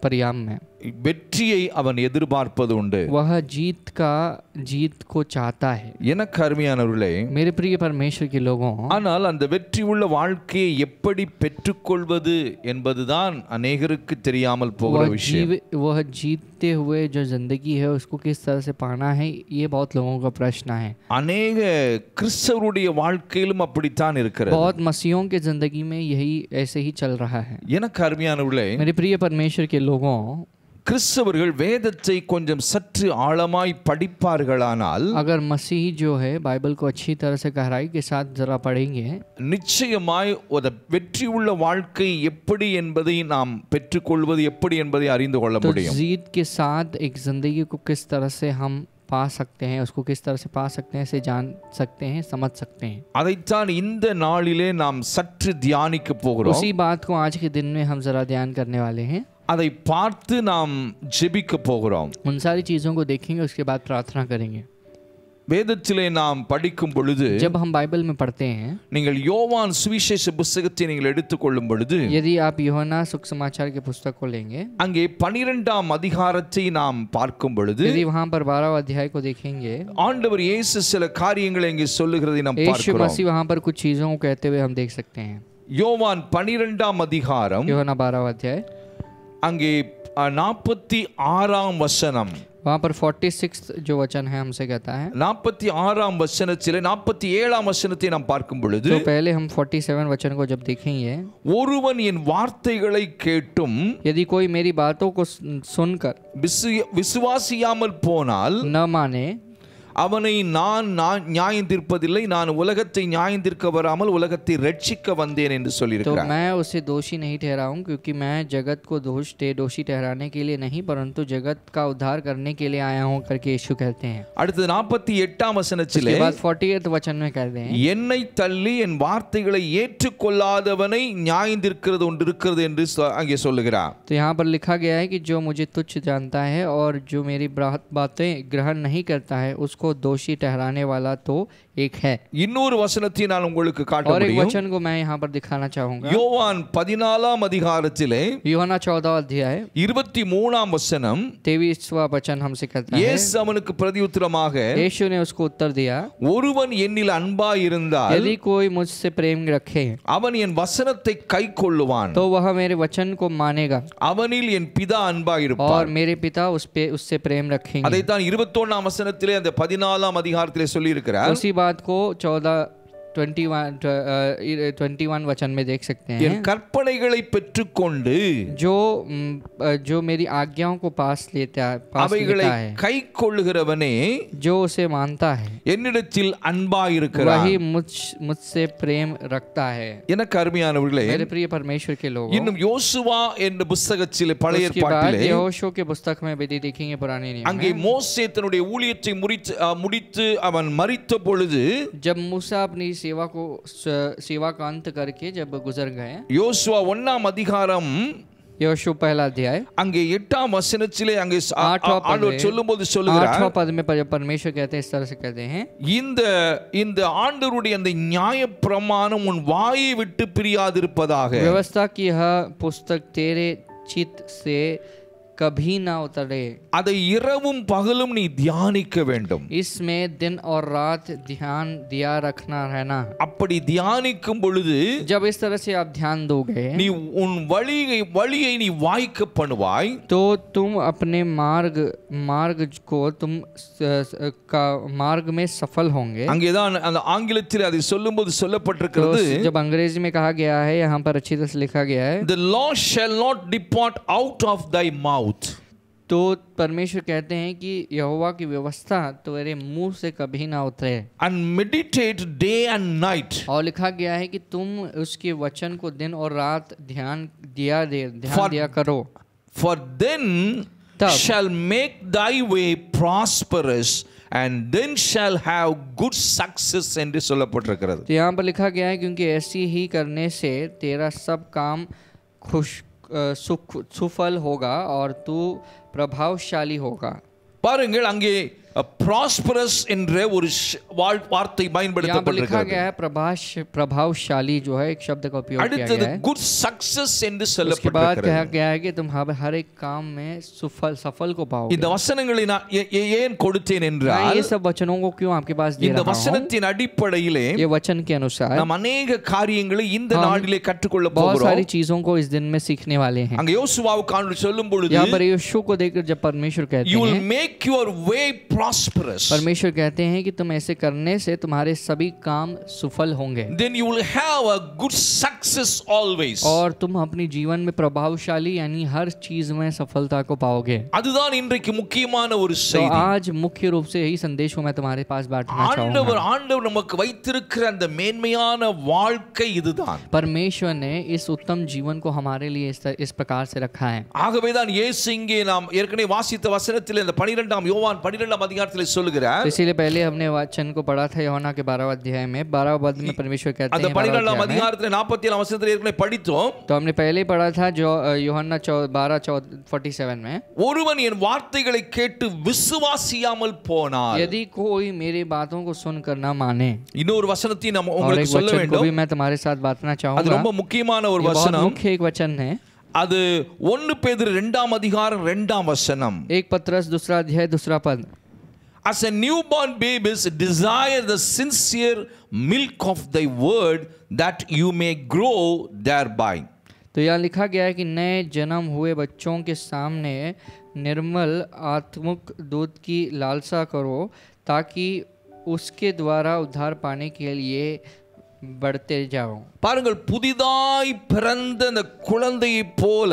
परिणाम में வெற்றியை அவன் எதிர்பார்ப்பது உண்டு. वह जीत को चाहता है। எனக்கு அருமையானவர்களே, मेरे प्रिय परमेश्वर के लोगों, ஆனால் அந்த வெற்றியுள்ள வாழ்க்கையை எப்படி பெற்றுக்கொள்வது என்பதுதான் அநேகருக்கு தெரியாமல் போகிற விஷயம். वह जीतते हुए जो जिंदगी है उसको किस तरह से पाना है, ये बहुत लोगों का प्रश्न है। அநேக கிறிஸ்தவருடைய வாழ்க்கையிலும் அப்படித்தான் இருக்கிறது. बहुत मसीहों के जिंदगी में यही ऐसे ही चल रहा है। எனக்கு अरुமையானவர்களே, मेरे प्रिय परमेश्वर के लोगों, கிறிஸ்தவர்கள் வேதத்தை கொஞ்சம் சற்று ஆழமாய் படிப்பார்களானால், अगर मसीही जो है बाइबल को अच्छी तरह से गहराई के साथ जरा पढ़ेंगे, நிச்சயமாய் ஒரு வெற்றியுள்ள வாழ்க்கை எப்படி என்பதை நாம் பெற்றுக்கொள்வது எப்படி என்பதை அறிந்து கொள்ள तो முடியும். जीत के साथ एक जिंदगी को किस तरह से हम पा सकते हैं, उसको किस तरह से पा सकते हैं, इसे जान सकते हैं, समझ सकते हैं। அதைத்தான் இந்த நாளிலே நாம் சற்று தியானிக்க போகிறோம். उसी बात को आज के दिन में हम जरा ध्यान करने वाले हैं। அதை பார்த்து நாம் ஜெபிக்க போகிறோம். उन सारी चीजों को देखेंगे, उसके बाद प्रार्थना करेंगे। வேதத்திலே நாம் படிக்கும் பொழுது, जब हम बाइबल में पढ़ते हैं, நீங்கள் யோவான் சுவிசேஷ புத்தகத்தை நீங்கள் எடுத்துக்கொள்ளும் பொழுது, यदि आप यूहन्ना सुसमाचार के पुस्तक को लेंगे, அங்கே 12ஆம் அதிகாரத்தை நாம் பார்க்கும் பொழுது, यदि वहां पर 12वां अध्याय को देखेंगे, ஆண்டவர் இயேசு சில காரியங்களை இங்கே சொல்லுகிறதை நாம் यीशु பார்க்கிறோம். मसीह वहां पर कुछ चीजों को कहते हुए हम देख सकते हैं। யோவான் 12ஆம் அதிகாரம், यूहन्ना 12वां अध्याय, அங்கே 46ஆம் வசனம், वहां पर 46 जो वचन है हमसे कहता है। 46ஆம் வசனத்திலே 47ஆம் வசனத்தை நாம் பார்க்கும் பொழுது, तो पहले हम 47 वचन को जब देखेंगे, ஒருவன் என் வார்த்தைகளை கேட்டும் यदि कोई मेरी बातों को सुनकर விசுவாசியாமல் போனால் न माने, அவனை நான் நியாயம் தீர்ப்பதில்லை, நான் உலகத்தை நியாயம் தீர்க்க வராமல் உலகத்தை ரட்சிக்க வந்தேன் என்று तो சொல்லியிருக்கிறார். मैं उसे दोषी नहीं ठहराऊं, क्योंकि मैं जगत को दोषी ठहराने के लिए नहीं, परंतु जगत का उद्धार करने के लिए आया हूं करके यीशु कहते हैं। அடுத்து 48ஆம் வசனத்திலே, उसके बाद 48 वचन में कहते हैं, என்னை தள்ளி என் வார்த்தைகளை ஏற்றுக்கொள்ளாதவனை நியாயம் தீர்க்கிறது ஒன்று இருக்கிறது என்று அங்கே சொல்லுகிறார். तो यहाँ पर लिखा गया है कि जो मुझे तुच्छ जानता है और जो मेरी बातें ग्रहण नहीं करता है, उसको दोषी ठहराने वाला तो एक है। இன்னொரு வசனத்தை நான் உங்களுக்கு காட்ட और एक முடியும். वचन को मैं यहाँ पर दिखाना चाहूंगा। யோவான் 14ஆம் அதிகாரத்திலே यूहन्ना 14वां अध्याय 23ஆம் வசனம், 23वां वचन हमसे कहता है, இயேசு அவனுக்கு பிரதியுத்தரமாக, यीशु ने उसको उत्तर दिया, ஒருவன் என்னில் அன்பாய் இருந்தால் यदि कोई मुझसे प्रेम रखे அவன் என் வசனத்தை கைக்கொள்ளுவான், तो वह मेरे वचन को मानेगा, அவனில் என் பிதா அன்பாய் और இருப்பார். मेरे पिता उससे प्रेम रखेंगे। அதைத்தான் 21ஆம் வசனத்திலே அந்த 14ஆம் அதிகாரத்திலே சொல்லி இருக்கிறார். उसी बात को 21 वचन में देख सकते என் हैं, கற்பனைகளை பெற்றுக்கொண்டு जो मेरी आज्ञाओं को पास அவைகளை लेता है, கைக்கொள்ளுகிறவனே जो उसे मानता है, என்னிடத்தில் அன்பாய் இருக்கிறார். वही मुझसे प्रेम रखता है। எனக்கு அருமையானவர்களே, मेरे प्रिय परमेश्वर के लोगों, இன்னும் யோசுவா என்ற புத்தகத்திலே பழைய उसके बाद ஏற்பாட்டிலே यहोशू के पुस्तक में यदि देखेंगे पुराने नियम அங்கே में, மோசே தன்னுடைய ஊழியத்தை முடித்து அவன் மரித்த பொழுது, जब मूसा अपनी सेवा का अंत करके जब गुजर गए, யோசுவா 1ஆம் அதிகாரம் यहोशू पहला अध्याय அங்கே 8ஆம் வசனத்திலே அங்கே आठवां पद ஆண்டவர் में- சொல்லும்போது சொல்லுகிறார், 8वां पद में परमेश्वर कहते हैं, इस तरह से कहते हैं, இந்த ஆண்டவருடைய அந்த நியாய பிரமாணம் உன் வாயை விட்டு பிரியாதிருப்பதாக. व्यवस्था की यह पुस्तक तेरे चित्त से कभी ना उतरे, அதை இரவும் பகலும் நீ தியானிக்க வேண்டும். इसमें दिन और रात ध्यान दिया रखना रहना. அப்படி தியானிக்கும் பொழுது जब इस तरह से आप ध्यान दोगे நீ உன் வழியை நீ வாய்க்க பண்ணுவாய். तो तुम अपने मार्ग को तुम का मार्ग में सफल होंगे. அங்கேதான் அந்த ஆங்கிலத்தில் அதை சொல்லும்போது तो சொல்லப்பட்டிருக்கிறது, जब अंग्रेजी में कहा गया है, यहाँ पर अच्छी तरह से लिखा गया है, the law shall not depart out of thy mouth. तो परमेश्वर कहते हैं कि यहोवा की व्यवस्था तेरे मुंह से कभी ना उतरे, And meditate day and night. और लिखा गया है कि तुम उसके वचन को दिन और रात ध्यान दिया करो. For then तब- shall make thy way prosperous and then shall have good success என்று சொல்லப்பட்டிருக்கிறது. तो यहाँ पर लिखा गया है, क्योंकि ऐसी ही करने से तेरा सब काम सुफल होगा और तू प्रभावशाली होगा. பாருங்கள், அங்கே ப்ராஸ்பரஸ் என்ற ஒரு வார்த்தை यहाँ पर लिखा பயன்படுத்தப்பட்டிருக்கிறது. गया है प्रभावशाली जो है एक शब्द का उपयोग किया அடுத்தது गया है. குட் சக்சஸ் என்று उसके बाद कहा சொல்லப்பட்டிருக்கிறது. गया है कि तुम हर एक काम में सफल को पाओगे. இந்த வசனங்களை நான் ஏன் கொடுத்தேன் मैं என்றால், ये सब वचनों को क्यों आपके पास दे இந்த रहा हूँ? வசனத்தின் அடிப்படையிலே ये वचन के अनुसार நாம் अनेக காரியங்களை இந்த हम நாளிலே கற்றுக்கொள்ள बहुत போகிறோம். सारी चीजों को इस दिन में सीखने वाले हैं. அங்க யோசுவாவுக்கு ஆண்டவர் சொல்லும் பொழுது, यहाँ पर यीशु को देखकर जब परमेश्वर कहते you will हैं, make your way prosperous, परमेश्वर कहते हैं कि तुम ऐसे करने से तुम्हारे सभी काम सफल होंगे, then you will have a good success always. और तुम अपनी जीवन में प्रभावशाली यानी हर चीज में सफलता को पाओगे. அதுதான் இன்றைக்கு முக்கியமான ஒரு तो செய்தி. आज मुख्य रूप से यही संदेश को मैं तुम्हारे पास बांटना ஆண்டவர் चाहूंगा. நமக்கு வைத்திருக்கிற அந்த மேன்மையான வாழ்க்கை இதுதான். परमेश्वर ने इस उत्तम जीवन को हमारे लिए इस प्रकार से रखा है. ஆகவேதான் இயேசு இங்கே நாம் ஏற்கனவே வாசித்த வசனத்தில் இந்த 12ஆம் யோவான் 12ஆம் அதிகாரத்தில் சொல்லுகிறார், तो इसीलिए पहले हमने वचन को पढ़ा था यूहन्ना के 12वें अध्याय में 12वें पद में परमेश्वर कहते அந்த हैं 12वें 12ஆம் अध्याय में, அதிகாரத்தில் 47ஆம் வசனத்தில் ஏற்கனவே படித்தோம். तो हमने पहले ही पढ़ा था जो यूहन्ना 12:47 में, ஒருவன் என் வார்த்தைகளை கேட்டு விசுவாசியாமல் போனார். यदि कोई मेरी बातों को सुनकर न माने. இன்னொரு வசனத்தையும் நம்ம और உங்களுக்கு एक சொல்ல वचन को வேண்டும். भी मैं तुम्हारे साथ बांटना அது चाहूंगा. ரொம்ப முக்கியமான ஒரு ये बहुत வசனம். मुख्य एक वचन है. அது 1 பேதுரு 2ஆம் அதிகாரம் 2ஆம் வசனம். एक पत्रस 2 अध्याय 2 पद, As a newborn babies desire the sincere milk of thy word that you may grow thereby. तो यहाँ लिखा गया है कि नए जन्म हुए बच्चों के सामने निर्मल आत्मिक दूध की लालसा करो, ताकि उसके द्वारा उद्धार पाने के लिए बढ़ते जाओ. பாருங்கள், புதிதாய் பிறந்த அந்த குழந்தையை போல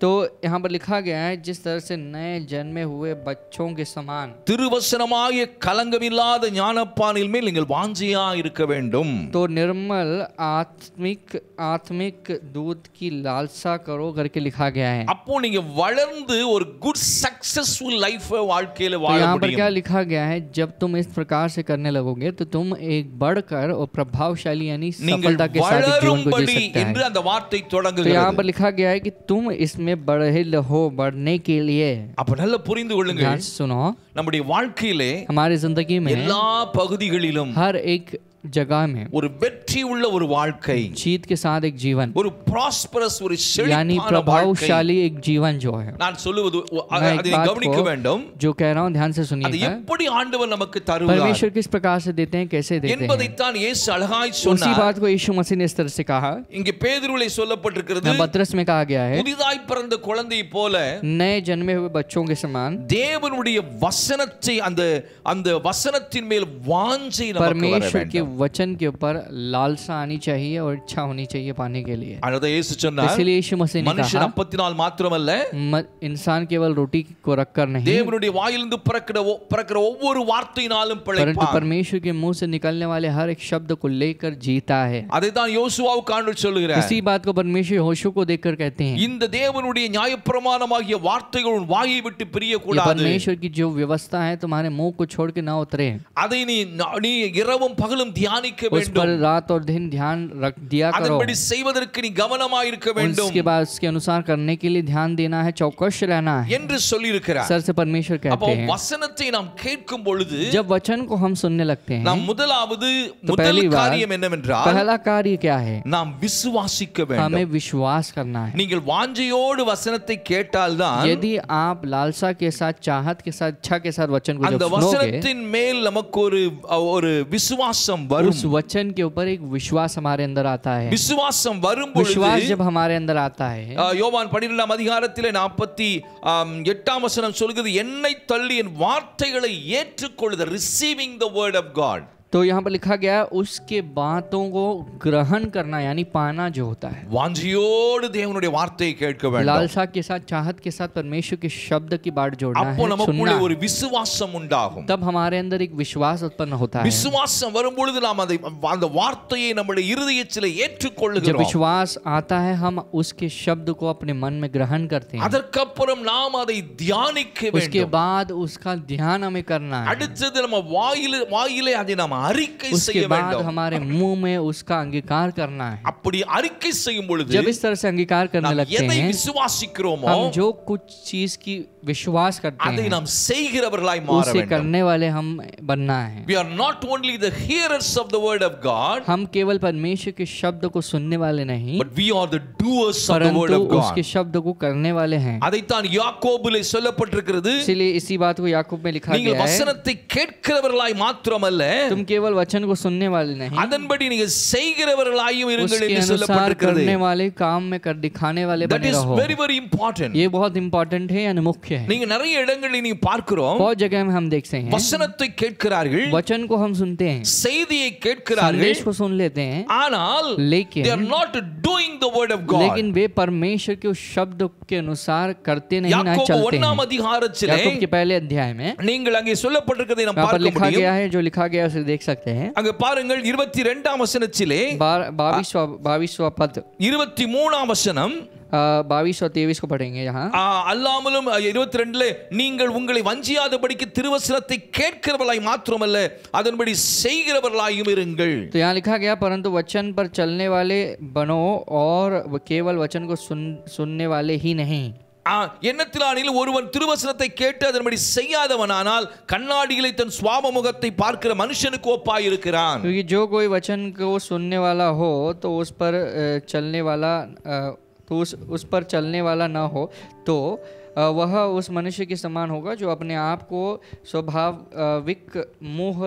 तो यहाँ पर लिखा गया है जिस तरह से नए जन्मे हुए बच्चों के समान, திருவசனமாகிய கலங்கமில்லாத ஞானப்பானில் மேல் நீங்கள் வாஞ்சையா இருக்க வேண்டும். तो निर्मल आत्मिक दूध की लालसा करो करके लिखा गया है. அப்போ நீங்க வளர்ந்து ஒரு குட் சக்சஸ்ஃபுல் லைஃப் வாழ்க்கையில तो வாழ यहाँ पर क्या முடியும். लिखा गया है, जब तुम इस प्रकार से करने लगोगे तो तुम एक बढ़कर और प्रभावशाली यानी நீங்கள் सफलता के साथ एक जीवन को जी வளரும்படி सकते என்று हैं. அந்த வார்த்தை तो यहाँ தொடங்குகிறது. पर लिखा गया है कि तुम इसमें बढ़े हो, बढ़ने के लिए. அப்ப நல்லா புரிந்து ध्यान கொள்ளுங்கள், से सुनो, நம்முடைய வாழ்க்கையிலே हमारी जिंदगी में எல்லா பகுதிகளிலும் हर एक जगह में ஒரு வெற்றி உள்ள ஒரு வாழ்க்கை, जीत के साथ एक जीवन ஒரு ப்ராஸ்பரஸ் ஒரு यानी செழிப்பான வாழ்க்கை. प्रभावशाली एक जीवन जो है. நான் சொல்லுவது मैं एक அதை बात கவனிக்க வேண்டும். को जो कह रहा हूँ ध्यान से அது सुनिएगा. எப்படி ஆண்டவர் நமக்கு தருவார் परमेश्वर किस प्रकार से देते हैं, कैसे देते हैं, என்பதைத்தான் இயேசு அழகாய் उसी சொன்னார். बात को यीशु मसीह ने इस तरह से कहा. இங்கே பேதுருவிலே சொல்லப்பட்டிருக்கிறது, पत्रस में कहा गया है புதிதாய் பிறந்த குழந்தை போல नए जन्मे हुए बच्चों के समान தேவனுடைய வசனத்தை அந்த வசனத்தின் மேல் வாஞ்சை நமக்கு வர परमेश्वर के வேண்டும். वचन के ऊपर लालसा आनी चाहिए और इच्छा होनी चाहिए पाने के लिए. அதான் இயேசு சொன்னார், इसलिए यीशु मसीह ने மனுஷன் कहा அப்பத்தினால் மாத்திரமல்ல, इंसान केवल रोटी को रखकर नहीं தேவனுடைய வாயிலிருந்து பிறக்கிற ஒவ்வொரு வார்த்தையினாலும் परंतु பிழைப்பான். परमेश्वर के मुंह से निकलने वाले हर एक शब्द को लेकर जीता है. அதைத்தான் யோசுவாவுக்கு ஆண்டவர் சொல்லுகிறார். इसी बात को परमेश्वर यहोशू को देखकर कहते हैं, இந்த தேவனுடைய நியாயப்பிரமாணமாகிய வார்த்தைகள் உன் வாயை விட்டு ये பிரியக்கூடாது. परमेश्वर की जो व्यवस्था है तुम्हारे मुंह को छोड़ के ना उतरे. அதை நீ இரவும் பகலும் தியானிக்க उस पर வேண்டும். रात और दिन ध्यान रख दिया करो. அதன்படி செய்வதற்கு நீ கவனமாய் இருக்க வேண்டும் उसके बाद उसके अनुसार करने के लिए ध्यान देना है, चौकस रहना है. என்று சொல்லி இருக்கிறார். सर से परमेश्वर அப்போ कहते हैं. வசனத்தை நாம் கேட்கும் பொழுது जब वचन को हम सुनने लगते हैं, நாம் முதலாவது तो முதல் पहली बात, காரியம் என்னவென்றால் पहला कार्य क्या है? நாம் விசுவாசிக்க हमें வேண்டும். विश्वास करना है. நீங்கள் வாஞ்சையோடு வசனத்தை கேட்டால்தான் यदि आप लालसा के साथ, चाहत के साथ, इच्छा के साथ वचन को அந்த जब सुनोगे, வசனத்தின் மேல் நமக்கு ஒரு விசுவாசம் வரும். उस वचन के ऊपर एक विश्वास हमारे अंदर आता है. விசுவாசம் வரும் विश्वास பொழுது जब हमारे अंदर आता है, யோவான் 12ஆம் அதிகாரத்திலே 48ஆம் வசனம் சொல்கிறது, என்னை தள்ளி என் வார்த்தைகளை ஏற்றுக்கொள்ளுதல், receiving the word of God. तो यहाँ पर लिखा गया है उसके बातों को ग्रहण करना, यानी पाना जो होता है. வாஞ்சையோடு தேவனுடைய வார்த்தையை கேட்க வேண்டும். लालसा के साथ, चाहत के साथ परमेश्वर के शब्द की बात जोड़ना அப்போ है, நமக்குள்ளே सुनना ஒரு है. விசுவாசம் உண்டாகும். तब हमारे अंदर एक विश्वास उत्पन्न होता है. விசுவாசம் வரும் பொழுது நாம் அந்த வார்த்தையை நம்முடைய இருதயத்திலே जब ஏற்றுக்கொள்ளுகிறோம். विश्वास आता है, हम उसके शब्द को अपने मन में ग्रहण करते हैं. அதற்கப்புறம் நாம் அதை தியானிக்க उसके வேண்டும். बाद उसका ध्यान हमें करना है. அடுத்தது நம்ம வாயிலே அதை நாம் அறிக்கை उसके செய்ய बाद வேண்டும். हमारे मुंह में उसका अंगीकार करना है. அப்படி அறிக்கை செய்யும் பொழுது जब इस तरह से अंगीकार करने நாம் लगते எதை हैं, விசுவாசிக்கிறோமோ हम जो कुछ चीज की विश्वास करते அதை हैं, நாம் செய்கிறவர்களாய் மாற उसे வேண்டும். करने वाले हम बनना है. We are not only the hearers of the word of God, हम केवल परमेश्वर के शब्द को सुनने वाले नहीं, but we are the doers of the word परंतु of God. उसके शब्द को करने वाले हैं. அதைத்தான் யாக்கோபிலே சொல்லப்பட்டிருக்கிறது, इसलिए इसी बात को याकूब में लिखा நீங்கள் गया है, வசனத்தை கேட்கிறவர்களாய் மாத்திரமல்ல, तुम केवल वचन को सुनने वाले नहीं, அதன்படி நீங்கள் செய்கிறவர்களாயும் இருங்கள் उसके என்று अनुसार சொல்லப்பட்டிருக்கிறது. करने वाले, काम में कर दिखाने वाले That बने is रहो. very very important. ये बहुत इंपॉर्टेंट है, यानी मुख्य है. நீங்க நிறைய இடங்களில் நீங்க பார்க்கிறோம், बहुत जगह में हम देखते हैं வசனத்தை கேட்கிறார்கள், वचन को हम सुनते हैं, செய்தியை கேட்கிறார்கள், संदेश को सुन लेते हैं, ஆனால் लेकिन they are not doing the word of God. लेकिन वे परमेश्वर के उस शब्द के अनुसार करते नहीं, ना யாக்கோபு चलते 1ஆம் हैं. அதிகாரத்திலே याकूब के पहले अध्याय में நீங்கள் அங்கே சொல்லப்பட்டிருக்கிறதை நாம் यहाँ पर பார்க்க लिखा முடியும். गया है, जो लिखा गया है उसे देख सकते हैं. அங்க பாருங்கள் 22ஆம் வசனத்திலே 22वां पद, 23ஆம் வசனம் 22 और 23 को पढ़ेंगे यहाँ. அல்லாமலும் 22ல நீங்கள் உங்களை வஞ்சியாதபடிக்கு திருவசனத்தை கேட்கிறவர்களாய் மாத்திரமல்ல அதன்படி செய்கிறவர்களாயும் இருங்கள். तो यहाँ लिखा गया, परंतु वचन पर चलने वाले बनो और केवल वचन को सुनने वाले ही नहीं. எண்ணத்திலானில் ஒருவன் திருவசனத்தை கேட்டு அதன்படி செய்யாதவனானால் கண்ணாடியிலே தன் சுவாப முகத்தை பார்க்கிற மனுஷனுக்கு ஒப்பாய் இருக்கிறான். क्योंकि जो कोई वचन को सुनने वाला हो तो उस पर चलने वाला उस पर चलने वाला ना हो तो वह उस मनुष्य के समान होगा जो अपने आप को स्वाभाविक मोह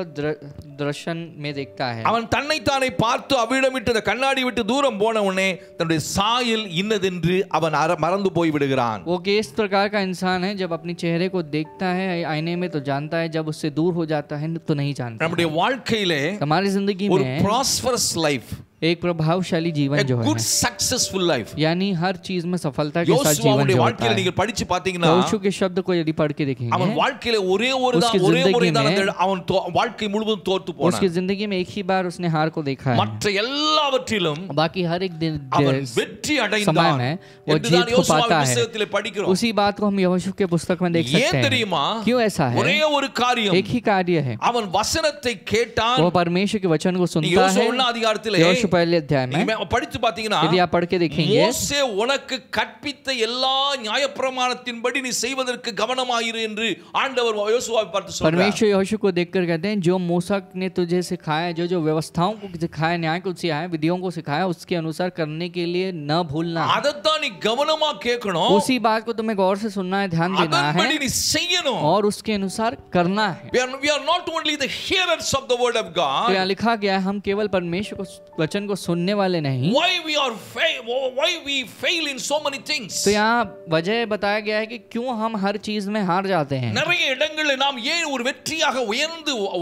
दर्शन में देखता है. அவன் தன்னைத்தானே பார்த்து அவ்விடம் விட்டு அந்த கண்ணாடி விட்டு தூரம் போன உடனே தன்னுடைய சாயல் இன்னதென்று அவன் மறந்து போய் விடுகிறான். वो किस प्रकार का इंसान है, जब अपने चेहरे को देखता है आईने में तो जानता है, जब उससे दूर हो जाता है तो नहीं जानता. நம்முடைய வாழ்க்கையிலே हमारी जिंदगी ஒரு में prosperous life, एक प्रभावशाली जीवन a जो है, good successful life, यानी हर चीज में सफलता के साथ जीवन யோசுவாவுடைய जो होता வாழ்க்கையில है. நீங்க படிச்சு பாத்தீங்கன்னா यहोशू के शब्द को यदि पढ़ के देखेंगे, அவன் வாழ்க்கையில ஒரே उसकी முறை जिंदगी தான் में- அவன் வாழ்க்கை முழுவதும் தோற்று उसकी போனான். जिंदगी में एक ही बार उसने हार को देखा है. மற்ற எல்லாவற்றிலும் बाकी हर एक दिन அவன் வெற்றி समय அடைந்தான் में वो என்றுதான் जीत को पाता யோசுவாவின் है. புத்தகத்திலே படிக்கிறோம். उसी बात को हम यहोशू के पुस्तक में देख ஏன் सकते हैं. தெரியுமா? क्यों ऐसा है? ஒரே ஒரு காரியம், एक ही कार्य है, அவன் வசனத்தை கேட்டான். वो परमेश्वर के वचन को நீங்க सुनता யோசுவா है. 1ஆம் அதிகாரத்திலே यहोशू पहले अध्याय में நீங்க படிச்சு பாத்தீங்கன்னா यदि आप पढ़ के देखेंगे, மோசே உனக்கு கற்பித்த எல்லா நியாயப்பிரமாணத்தின்படி நீ செய்வதற்கு கவனமாயிரு என்று ஆண்டவர் யோசுவாவை பார்த்து சொல்றார். परमेश्वर यहोशू को देखकर कहते हैं, जो मूसा ने तुझे सिखाया, जो जो व्यवस्थाओं को सिखाया, न्याय को सिखाया, विधियों को सिखाया, उसके अनुसार करने के लिए न भूलना. அதத்தான் நீ கவனமா கேட்கணும். उसी बात को तुम्हें गौर से सुनना है, ध्यान देना அதன்படி है நீ செய்யணும். और उसके अनुसार करना है. We are not only the hearers of the word of तो God. यहाँ लिखा गया है, हम केवल परमेश्वर को वचन को सुनने वाले नहीं. Why we fail in so many things? तो यहाँ वजह बताया गया है कि क्यों हम हर चीज में हार जाते हैं. நிறைய இடங்களில் நாம் ஏன் ஒரு வெற்றியாக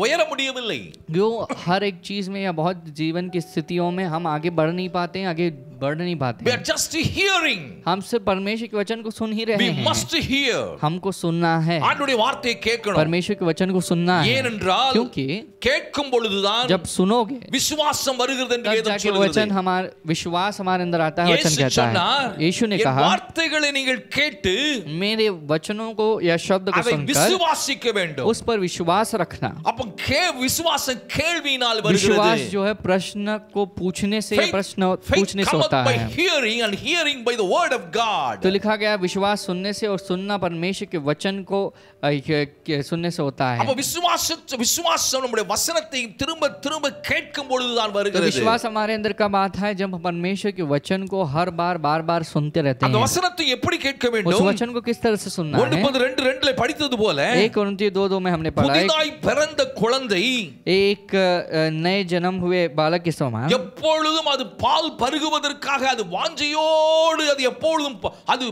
உயர முடியவில்லை? क्यों हर एक चीज में या बहुत जीवन की स्थितियों में हम आगे बढ़ नहीं पाते हैं, आगे बढ़ नहीं We पाते are हैं। just hearing. हम सिर्फ परमेश्वर के वचन को सुन ही रहे We हैं। must hear. हमको सुनना है, ஆண்டவருடைய வார்த்தையை கேட்கணும். परमेश्वर के वचन को सुनना है, ஏனென்றால் क्योंकि கேட்கும் பொழுதுதான் जब सुनोगे விசுவாசம் வருகிறது என்று तब வேதம் जाके சொல்கிறது. वचन हमारे विश्वास हमारे अंदर आता है, वचन இயேசு कहता சொன்னார், है। यीशु ने என் कहा வார்த்தைகளை நீங்கள் கேட்டு मेरे वचनों को या शब्द को அதை सुनकर விசுவாசிக்க வேண்டும். उस पर विश्वास रखना। அப்ப விசுவாசம் கேள்வியினால் विश्वास வருகிறது. जो है प्रश्न को पूछने से या प्रश्न Faith पूछने से cometh होता by है। hearing and hearing by the word of God. तो लिखा गया विश्वास सुनने से और सुनना परमेश्वर के वचन को सुनने से होता அப்ப है। விசுவாசம் நம்முடைய वचனத்தை திரும்ப திரும்ப கேட்கும் பொழுதுதான் तो வருகிறது. विश्वास हमारे अंदर कब आता है? जब हम परमेश्वर के वचन को हर बार बार बार सुनते रहते அந்த हैं। வசனத்தை எப்படி கேட்க उस வேண்டும்? वचन को किस तरह से सुनना 1 है? 2:2 படித்தது போல 1 कोरिन्थियों 2:2 में हमने पढ़ा புதிதாய் பிறந்த குழந்தை एक नए जन्म हुए बालक के समान எப்பொழுதும் அது பால் பருகுவதற்காக அது வாஞ்சையோடு அது எப்பொழுதும் அது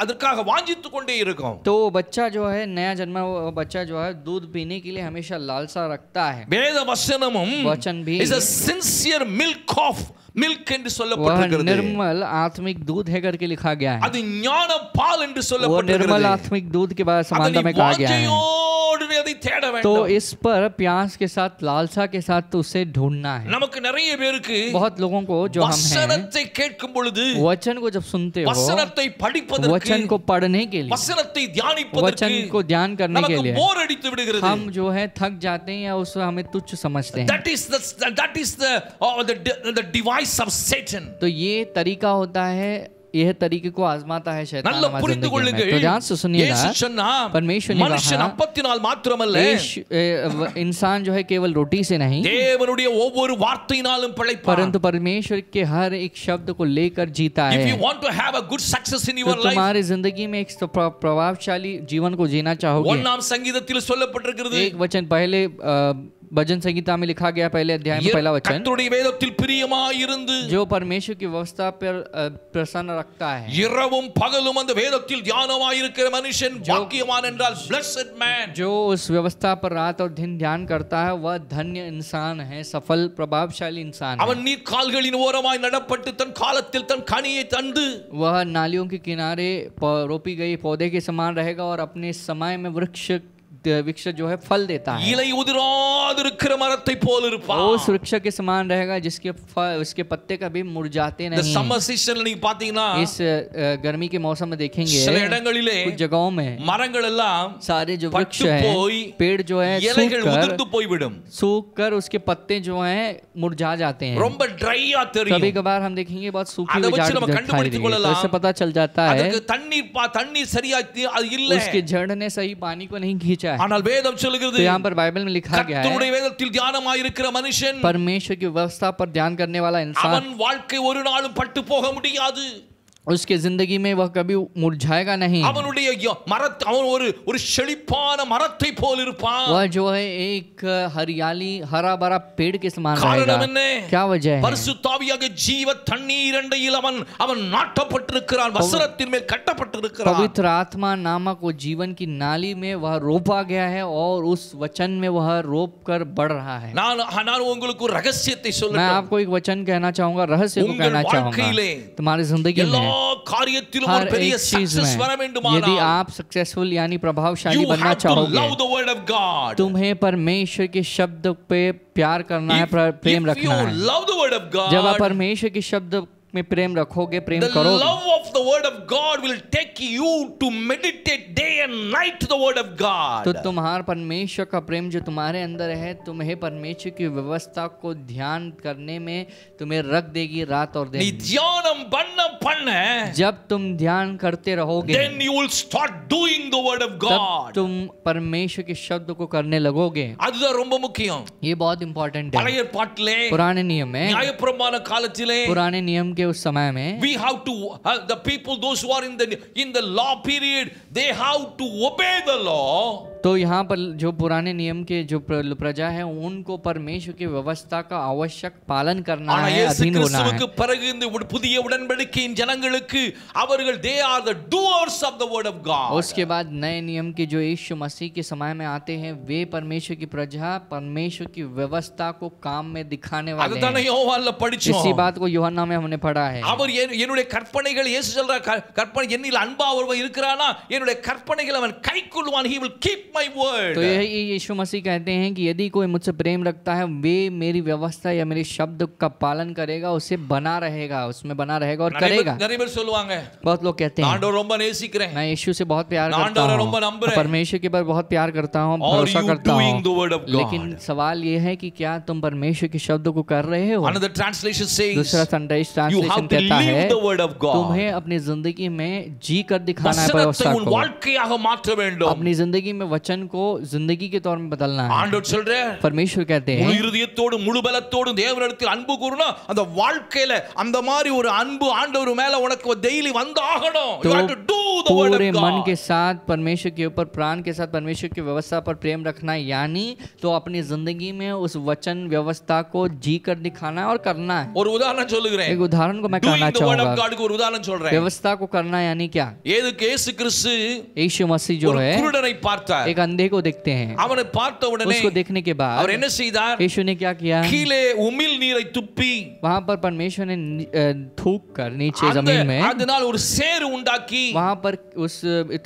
அதற்காக வாஞ்சித்துக் கொண்டே இருக்கும். तो बच्चा जो है नया जन्मा हुआ बच्चा जो है दूध पीने के लिए हमेशा लालसा रखता है। வேத வசனமும் वचन भी is a sincere milk of milk என்று वह சொல்லப்பட்டிருக்கிறது. निर्मल आत्मिक दूध है करके लिखा गया है। அது ஞான பால் என்று वो निर्मल சொல்லப்பட்டிருக்கிறது. आत्मिक दूध के बाद समानता में कहा गया है। வாஞ்சையோடு அதை தேட तो வேண்டும். इस पर प्यास के साथ लालसा के साथ तो उसे ढूंढना है। நமக்கு நிறைய பேருக்கு बहुत लोगों को जो हम हैं வசனத்தை கேட்கும் பொழுது वचन को जब सुनते हो, வசனத்தை படிப்பதற்கு वचन को पढ़ने के लिए, வசனத்தை தியானிப்பதற்கு वचन को ध्यान करने के நமக்கு लिए போர் अடித்து விடுகிறது. हम जो है थक जाते हैं या उस हमें तुच्छ समझते हैं। That is the device of Satan. तो ये तरीका होता है, यह तरीके को आजमाता है शैतान நல்ல हमारी புரிந்து जिंदगी கொள்ளுங்கள். में। तो ध्यान से सुनिएगा, இயேசு சொன்னார், परमेश्वर ने மனுஷன் कहा அப்பத்தினால் மாத்திரமல்ல इंसान जो है केवल रोटी से नहीं தேவனுடைய ஒவ்வொரு வார்த்தையினாலும் பிழைப்பான். परंतु परमेश्वर के हर एक शब्द को लेकर जीता If you है। want to have a good success in तो your life, तुम्हारी जिंदगी में एक प्रभावशाली जीवन को जीना चाहोगे, 1ஆம் சங்கீதத்தில் சொல்லப்பட்டிருக்கிறது. एक वचन पहले भजन संहिता में लिखा गया पहले अध्याय में पहला वचन, கர்த்தருடைய வேதத்தில் பிரியமாயிருந்து जो परमेश्वर की व्यवस्था पर प्रसन्न रखता है, இரவும் பகலும் அந்த வேதத்தில் தியானமாயிருக்கிற மனுஷன் பாக்கியவான் என்றால் blessed man. जो उस व्यवस्था पर रात और दिन ध्यान करता है वह धन्य इंसान है, सफल प्रभावशाली इंसान है। அவன் நீர் கால்களின் ஓரமாய் நடப்பட்டு தன் காலத்தில் தன் கனியை தந்து वह नालियों के किनारे रोपी गई पौधे के समान रहेगा और अपने समय में वृक्ष जो है फल देता है। இலை உதிராதிருக்கிற மரத்தை போல் இருப்பான். उस वृक्ष के समान रहेगा जिसके उसके पत्ते कभी मुरझाते இந்த नहीं। சம்மர் சீசன்ல நீங்க பாத்தீங்கன்னா इस गर्मी के मौसम में देखेंगे சில இடங்களிலே कुछ जगहों में மரங்கள் எல்லாம் सारे जो वृक्ष பட்டு है போய் पेड़ जो है இலைகள் உதிர்ந்து போய்விடும். सूख कर उसके पत्ते जो हैं मुरझा जाते हैं। ரொம்ப ட்ரையா தெரியும். कभी कभार हम देखेंगे बहुत सूखी அதை हुई வச்சு झाड़ நம்ம दिखाई கண்டுபிடித்துக் देगी, तो கொள்ளலாம். इससे पता चल जाता है அதுக்கு தண்ணீர் சரியா அது இல்ல. उसके जड़ ने सही पानी को नहीं खींचा है। ஆனால் வேதம் சொல்லுகிறது, तो यहाँ पर बाइबल में लिखा गया है கர்த்தருடைய வேதத்தில் தியானமாயிருக்கிற மனுஷன் परमेश्वर की व्यवस्था पर ध्यान करने वाला इंसान, அவன் வாழ்க்கை ஒரு நாளும் பட்டு போக முடியாது. उसके जिंदगी में वह कभी मुरझाएगा नहीं। அவனுடைய அவன் ஒரு செழிப்பான மரத்தை போல் இருப்பான். वह जो है एक हरियाली हरा भरा पेड़ के समान காரணம் रहेगा। என்ன? क्या वजह है? பரிசுத்த ஆவியாக ஜீவ தண்ணீர் அண்டையில் அவன் நாட்டப்பட்டிருக்கிறான், வசனத்தின் மேல் கட்டப்பட்டிருக்கிறான். पवित्र आत्मा नामक वो जीवन की नाली में वह रोपा गया है और उस वचन में वह रोप कर बढ़ रहा है। நான் உங்களுக்கு ஒரு ரகசியத்தை मैं சொல்லட்டும். आपको एक वचन कहना चाहूंगा, रहस्य को உங்கள் कहना வாழ்க்கையிலே चाहूंगा। तुम्हारी जिंदगी எல்லா में காரியத்திலும் हर ஒரு பெரிய एक चीज சக்सेस வர में यदि வேண்டுமானால் आप सक्सेसफुल यानी प्रभावशाली you बनना have to चाहोगे, love the word of God. तुम्हें परमेश्वर के शब्द पे प्यार करना है, प्रेम If you रखना है। love the word of जब आप God, परमेश्वर के शब्द में प्रेम रखोगे, प्रेम the करोगे, love of the word of God will take you to meditate day and night the word of God. तो तुम्हारा परमेश्वर का प्रेम जो तुम्हारे अंदर है तुम्हें परमेश्वर की व्यवस्था को ध्यान करने में तुम्हें रख देगी रात और நீ दिन। தியானம் பண்ண जब तुम ध्यान करते रहोगे then you will start doing the word of तब God. तुम परमेश्वर के शब्द को करने लगोगे। அதுதான் ரொம்ப முக்கியம். ये बहुत इंपॉर्टेंट है। பழைய ஏற்பாட்டிலே पुराने नियम में, நியாயப்பிரமாண காலத்திலே पुराने नियम के उस समय में we have to the people those who are in the law period, they have to obey the law. तो यहाँ पर जो पुराने नियम के जो प्रजा है उनको परमेश्वर की व्यवस्था का आवश्यक पालन करना ஆனா है, இயேசு अधीन होना है। கிறிஸ்துவுக்கு பிறகு இந்த புதிய உடன்படிக்கையின் ஜனங்களுக்கு அவர்கள் they are the doers of the word of God. उसके बाद नए नियम के जो यीशु मसीह के समय में आते हैं वे परमेश्वर की प्रजा परमेश्वर की व्यवस्था को काम में दिखाने वाले அதுதானே हैं। யோவான்ல इसी படிச்சோம். बात को यूहन्ना में हमने पढ़ा है। அவர் என்னுடைய கற்பனைகள் இயேசு சொல்ற கற்பனை என்னில் அன்பா ஒருவன் இருக்கிறானா என்னுடைய கற்பனைகளை அவன் கைக்கொள்வான். he will keep my word. तो यही यीशु मसीह कहते हैं कि यदि कोई मुझसे प्रेम रखता है वे मेरी व्यवस्था या मेरे शब्द का पालन करेगा, उसे बना रहेगा, उसमें बना रहेगा और करेगा। நிறைய பேர் சொல்லுவாங்க बहुत लोग कहते हैं ஆண்டவர் ரொம்ப நேசிக்கிறேன், मैं यीशु से बहुत प्यार நான் करता ஆண்டவரை हूँ, ரொம்ப நம்புறேன், परमेश्वर के ऊपर बहुत प्यार करता हूँ, Are भरोसा you करता doing the हूँ। word of God? लेकिन सवाल ये है कि क्या तुम परमेश्वर के शब्द को कर रहे हो? another translation says दूसरा संदेश you ट्रांसलेशन have to कहता live है the word of God. तुम्हें अपनी जिंदगी में जी कर दिखाना है வசனத்தை व्यवस्था உன் को। வாழ்க்கையாக மாற்ற வேண்டும். अपनी जिंदगी में वचन को जिंदगी के तौर में बदलना है। ஆண்டவர் சொல்றார் परमेश्वर कहते முழு हैं இருதயத்தோடு முழு பலத்தோடு தேவனிடத்தில் அன்பு கூறணும். அந்த வாழ்க்கையில அந்த மாதிரி ஒரு அன்பு ஆண்டவர் மேல உனக்கு டெய்லி வந்தாகணும். you have to do the word पूरे of मन God. के साथ परमेश्वर के ऊपर प्राण के साथ परमेश्वर की व्यवस्था पर प्रेम रखना, यानी तो अपनी जिंदगी में उस वचन व्यवस्था को जी कर दिखाना है और करना है। ஒரு உதாரணம் சொல்லுகிறேன். एक उदाहरण को मैं doing कहना the word of चाहूंगा। God க்கு ஒரு உதாரணம் சொல்றேன். व्यवस्था को करना यानी क्या? ஏதுக்கு இயேசு கிறிஸ்து यीशु मसीह जो ஒரு है குருடனை பார்த்தார். एक अंधे को देखते हैं, அவனை பார்த்த உடனே उसको देखने के बाद அவர் என்ன செய்தார்? यीशु ने क्या किया? கீழே உமிழ் நீரை துப்பி वहां पर परमेश्वर ने थूक कर नीचे जमीन में அதனால் ஒரு சேறு உண்டாக்கி वहां पर उस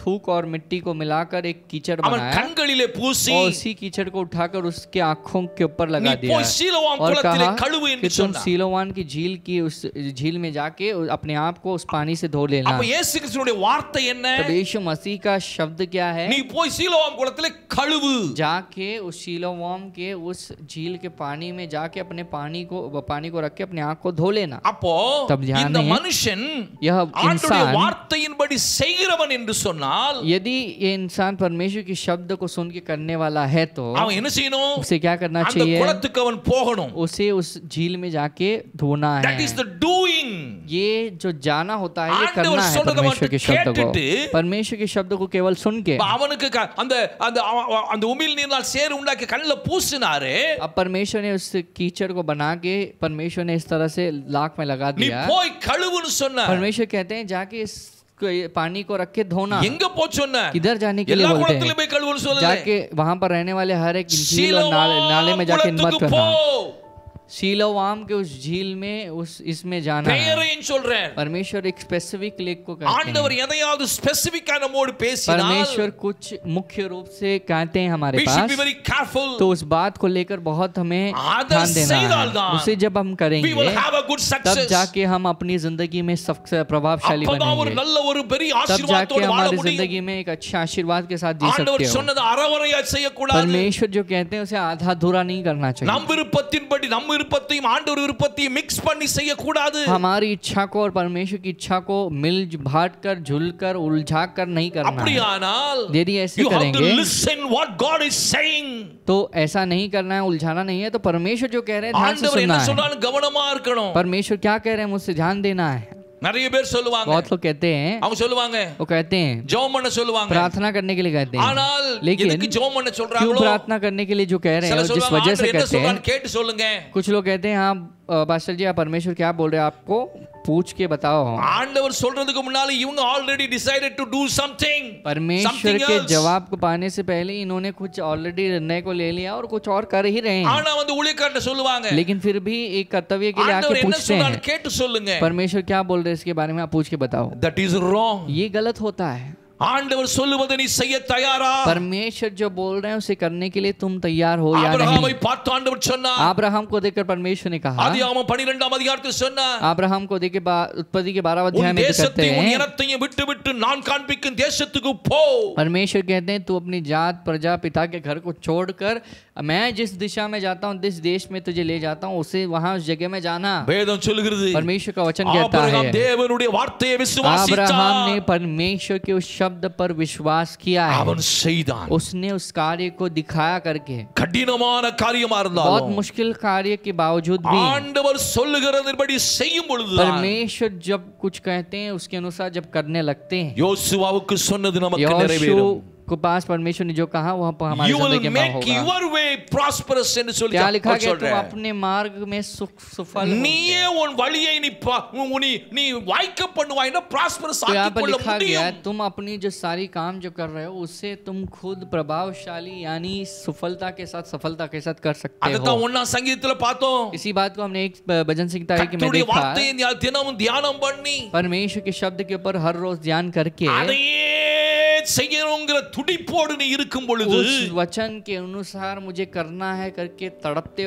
थूक और मिट्टी को मिलाकर एक कीचड़ அவன் बनाया கண்களிலே பூசி और उसी कीचड़ को उठाकर उसके आंखों के ऊपर लगा நீ दिया போய் சீலோவாம் और குளத்திலே कहा கழுவு कि என்று तुम சொன்னார். सीलोवान की झील की उस झील में जाके अपने आप को उस पानी से धो लेना। அப்ப இயேசு கிறிஸ்துவினுடைய வார்த்தை என்ன? तब यीशु मसीह का शब्द क्या है? நீ போய் சீலோவாம் குளத்திலே கழுவு. जाके उस सीलोवाम के उस झील के पानी में जाके अपने पानी को रख के अपने आंख को धो लेना। அப்போ तब ध्यान இந்த है, மனுஷன் यह ஆண்டவருடைய इंसान வார்த்தையின்படி செய்கிறவன் என்று சொன்னால் यदि ये इंसान परमेश्वर के शब्द को सुन के करने वाला है तो அவன் என்ன செய்யணும்? उसे क्या करना அந்த चाहिए? குளத்துக்கு அவன் போகணும். उसे उस झील में जाके धोना that है। is the doing. ये जो जाना होता है ये आंडवर करना है சொல்றத परमेश्वर के शब्द को। கேட்டுட்டு परमेश्वर के शब्द को केवल सुन के அவனுக்கு அந்த அந்த அந்த உமிழ் நீரால் சேறு உண்டாக்கி கண்ணுல பூசினாரு. अब परमेश्वर ने उस कीचड़ को बना के परमेश्वर ने इस तरह से लाख में लगा நீ दिया। போய் கழுவுன்னு சொன்னார். परमेश्वर कहते हैं जाके इस पानी को रख के धोना। எங்க போ சொன்னார்? किधर जाने के लिए எல்லா बोलते குளத்திலும் हैं? போய் கழுவுன்னு சொல்லல. जाके वहां पर रहने वाले हर एक झील और नाले में जाके मत குளத்துக்கு करना। போ. सीलोवाम के उस झील में उस इसमें जाना है। பெயரையும் சொல்றேன். परमेश्वर एक स्पेसिफिक लेख को कहते ஆண்டவர் हैं। எதையாவது ஸ்பெசிபிக்கா நம்மோடு பேசினால் परमेश्वर कुछ मुख्य रूप से कहते हैं हमारे we should be pass, very careful. तो उस बात को लेकर बहुत हमें आदर ध्यान देना செய்தால்தான் है। उसे जब हम we करेंगे will have a good तब success. जाके हम अपनी जिंदगी में सबसे प्रभावशाली அப்பதான் ஒரு बनेंगे। நல்ல ஒரு பெரிய तब जाके ஆசீர்வாதத்தோடு வாழ हमारी முடியும். जिंदगी में एक अच्छे आशीर्वाद के साथ जी ஆண்டவர் सकते हो। சொன்னது அறவரையா செய்யக்கூடாது. परमेश्वर जो कहते हैं उसे आधा अधूरा नहीं करना चाहिए। நம் விருப்பத்தின்படி நம் விருப்பத்தையும் ஆண்டவர் விருப்பத்தையும் மிக்ஸ் பண்ணி செய்யக்கூடாது. हमारी इच्छा को और परमेश्वर की इच्छा को मिल बांट कर झुल कर उलझा कर नहीं करना है। அப்படியானால் यदि ऐसे you have to करेंगे listen what God is saying. तो ऐसा नहीं करना है, उलझाना नहीं है। तो परमेश्वर जो कह रहे हैं ध्यान से ஆண்டவர் என்ன सुनना है। சொன்னாலும் கவனமா இருக்கணும். परमेश्वर क्या कह रहे हैं मुझसे ध्यान देना है। நிறைய பேர் சொல்லுவாங்க, बहुत लोग कहते हैं, அவங்க சொல்லுவாங்க वो कहते हैं ஜெபம் பண்ண சொல்லுவாங்க. प्रार्थना करने के लिए कहते हैं, ஆனால் लेकिन எதுக்கு ஜெபம் பண்ண क्यों சொல்றாங்களோ प्रार्थना करने के लिए जो कह रहे हैं சில और जिस சொல்லுவாங்க वजह से ஆண்டவர் என்ன कहते हैं, சொல்றான்னு கேட்டு சொல்லுங்க. कुछ लोग कहते हैं हाँ पास्टर जी आप परमेश्वर क्या बोल रहे हैं आपको पूछ के बताओ। ஆண்டவர் சொல்றதுக்கு முன்னால இவங்க already decided to to something. परमेश्वर के जवाब को पाने से पहले इन्होंने कुछ ऑलरेडी निर्णय को ले लिया और कुछ और कर ही रहे हैं। ஆனா வந்து ஊழியக்காரட்ட சொல்லுவாங்க, लेकिन फिर भी एक कर्तव्य के लिए ஆண்டவர் आके என்ன पूछते சொல்றான்னு हैं கேட்டு சொல்லுங்க. परमेश्वर क्या बोल रहे हैं इसके बारे में आप पूछ के बताओ। That is wrong. ये गलत होता है। ஆண்டவர் சொல்லுவதை நீ செய்ய தயாரா? परमेश्वर जो बोल रहे हैं उसे करने के लिए तुम तैयार हो या ஆபிரகாமை नहीं। பார்த்து ஆண்டவர் சொன்னார். अब्राहम को देखकर परमेश्वर ने कहा, ஆதியாகமம் 12ஆம் அதிகாரத்தில் சொன்னார், अब्राहम को देख के उत्पत्ति के 12 अध्याय உன் में कहते தேசத்தையும் உன் हैं, இனத்தையும் விட்டு விட்டு நான் காண்பிக்கும் தேசத்துக்கு போ. परमेश्वर कहते हैं तू अपनी जात प्रजा पिता के घर को छोड़कर मैं जिस दिशा में जाता हूँ जिस देश में तुझे ले जाता हूँ उसे वहां उस जगह में जाना। வேதம் சொல்கிறது, परमेश्वर का वचन कहता ஆபிரகாம் है தேவனுடைய வார்த்தையை अब्राहम விசுவாசித்தார். ने परमेश्वर के उस शब्द पर विश्वास किया है। அவன் செய்தான். उसने उस कार्य को दिखाया करके, கடினமான காரியமா बहुत இருந்தாலும் मुश्किल कार्य के बावजूद भी ஆண்டவர் சொல்லுகிறதன்படி செய்யும் பொழுது परमेश्वर जब कुछ कहते हैं उसके अनुसार जब करने लगते हैं। யோசுவாவுக்கு சொன்னது நமக்கு நிறைவேறும். को पास परमेश्वर ने जो कहा वह हमारे You will जिंदगी में make होगा। your way prosperous என்று சொல்லி क्या लिखा गया, சொல்ற तुम अपने मार्ग में सफल நீயே உன் வழியை நீ வாய்க்க பண்ணுவாய்னா prosperous तो यहाँ ஆக்கிக் पर கொள்ள लिखा गया है, முடியும் तुम अपनी जो सारी काम जो कर रहे हो उससे तुम खुद प्रभावशाली यानी सफलता के साथ कर सकते हो। அதுதான் ஒண்ணாம் சங்கீதத்துல பார்த்தோம் इसी बात को हमने एक भजन संहिता है कि मैं கர்த்தருடைய देखा வார்த்தையை நீ தினமும் தியானம் பண்ணி परमेश्वर के शब्द के ऊपर हर रोज ध्यान करके அதையே செய்யணும்ங்கற துடிப்போடு நீ இருக்கும் பொழுது उस वचन के अनुसार मुझे करना है करके तड़पते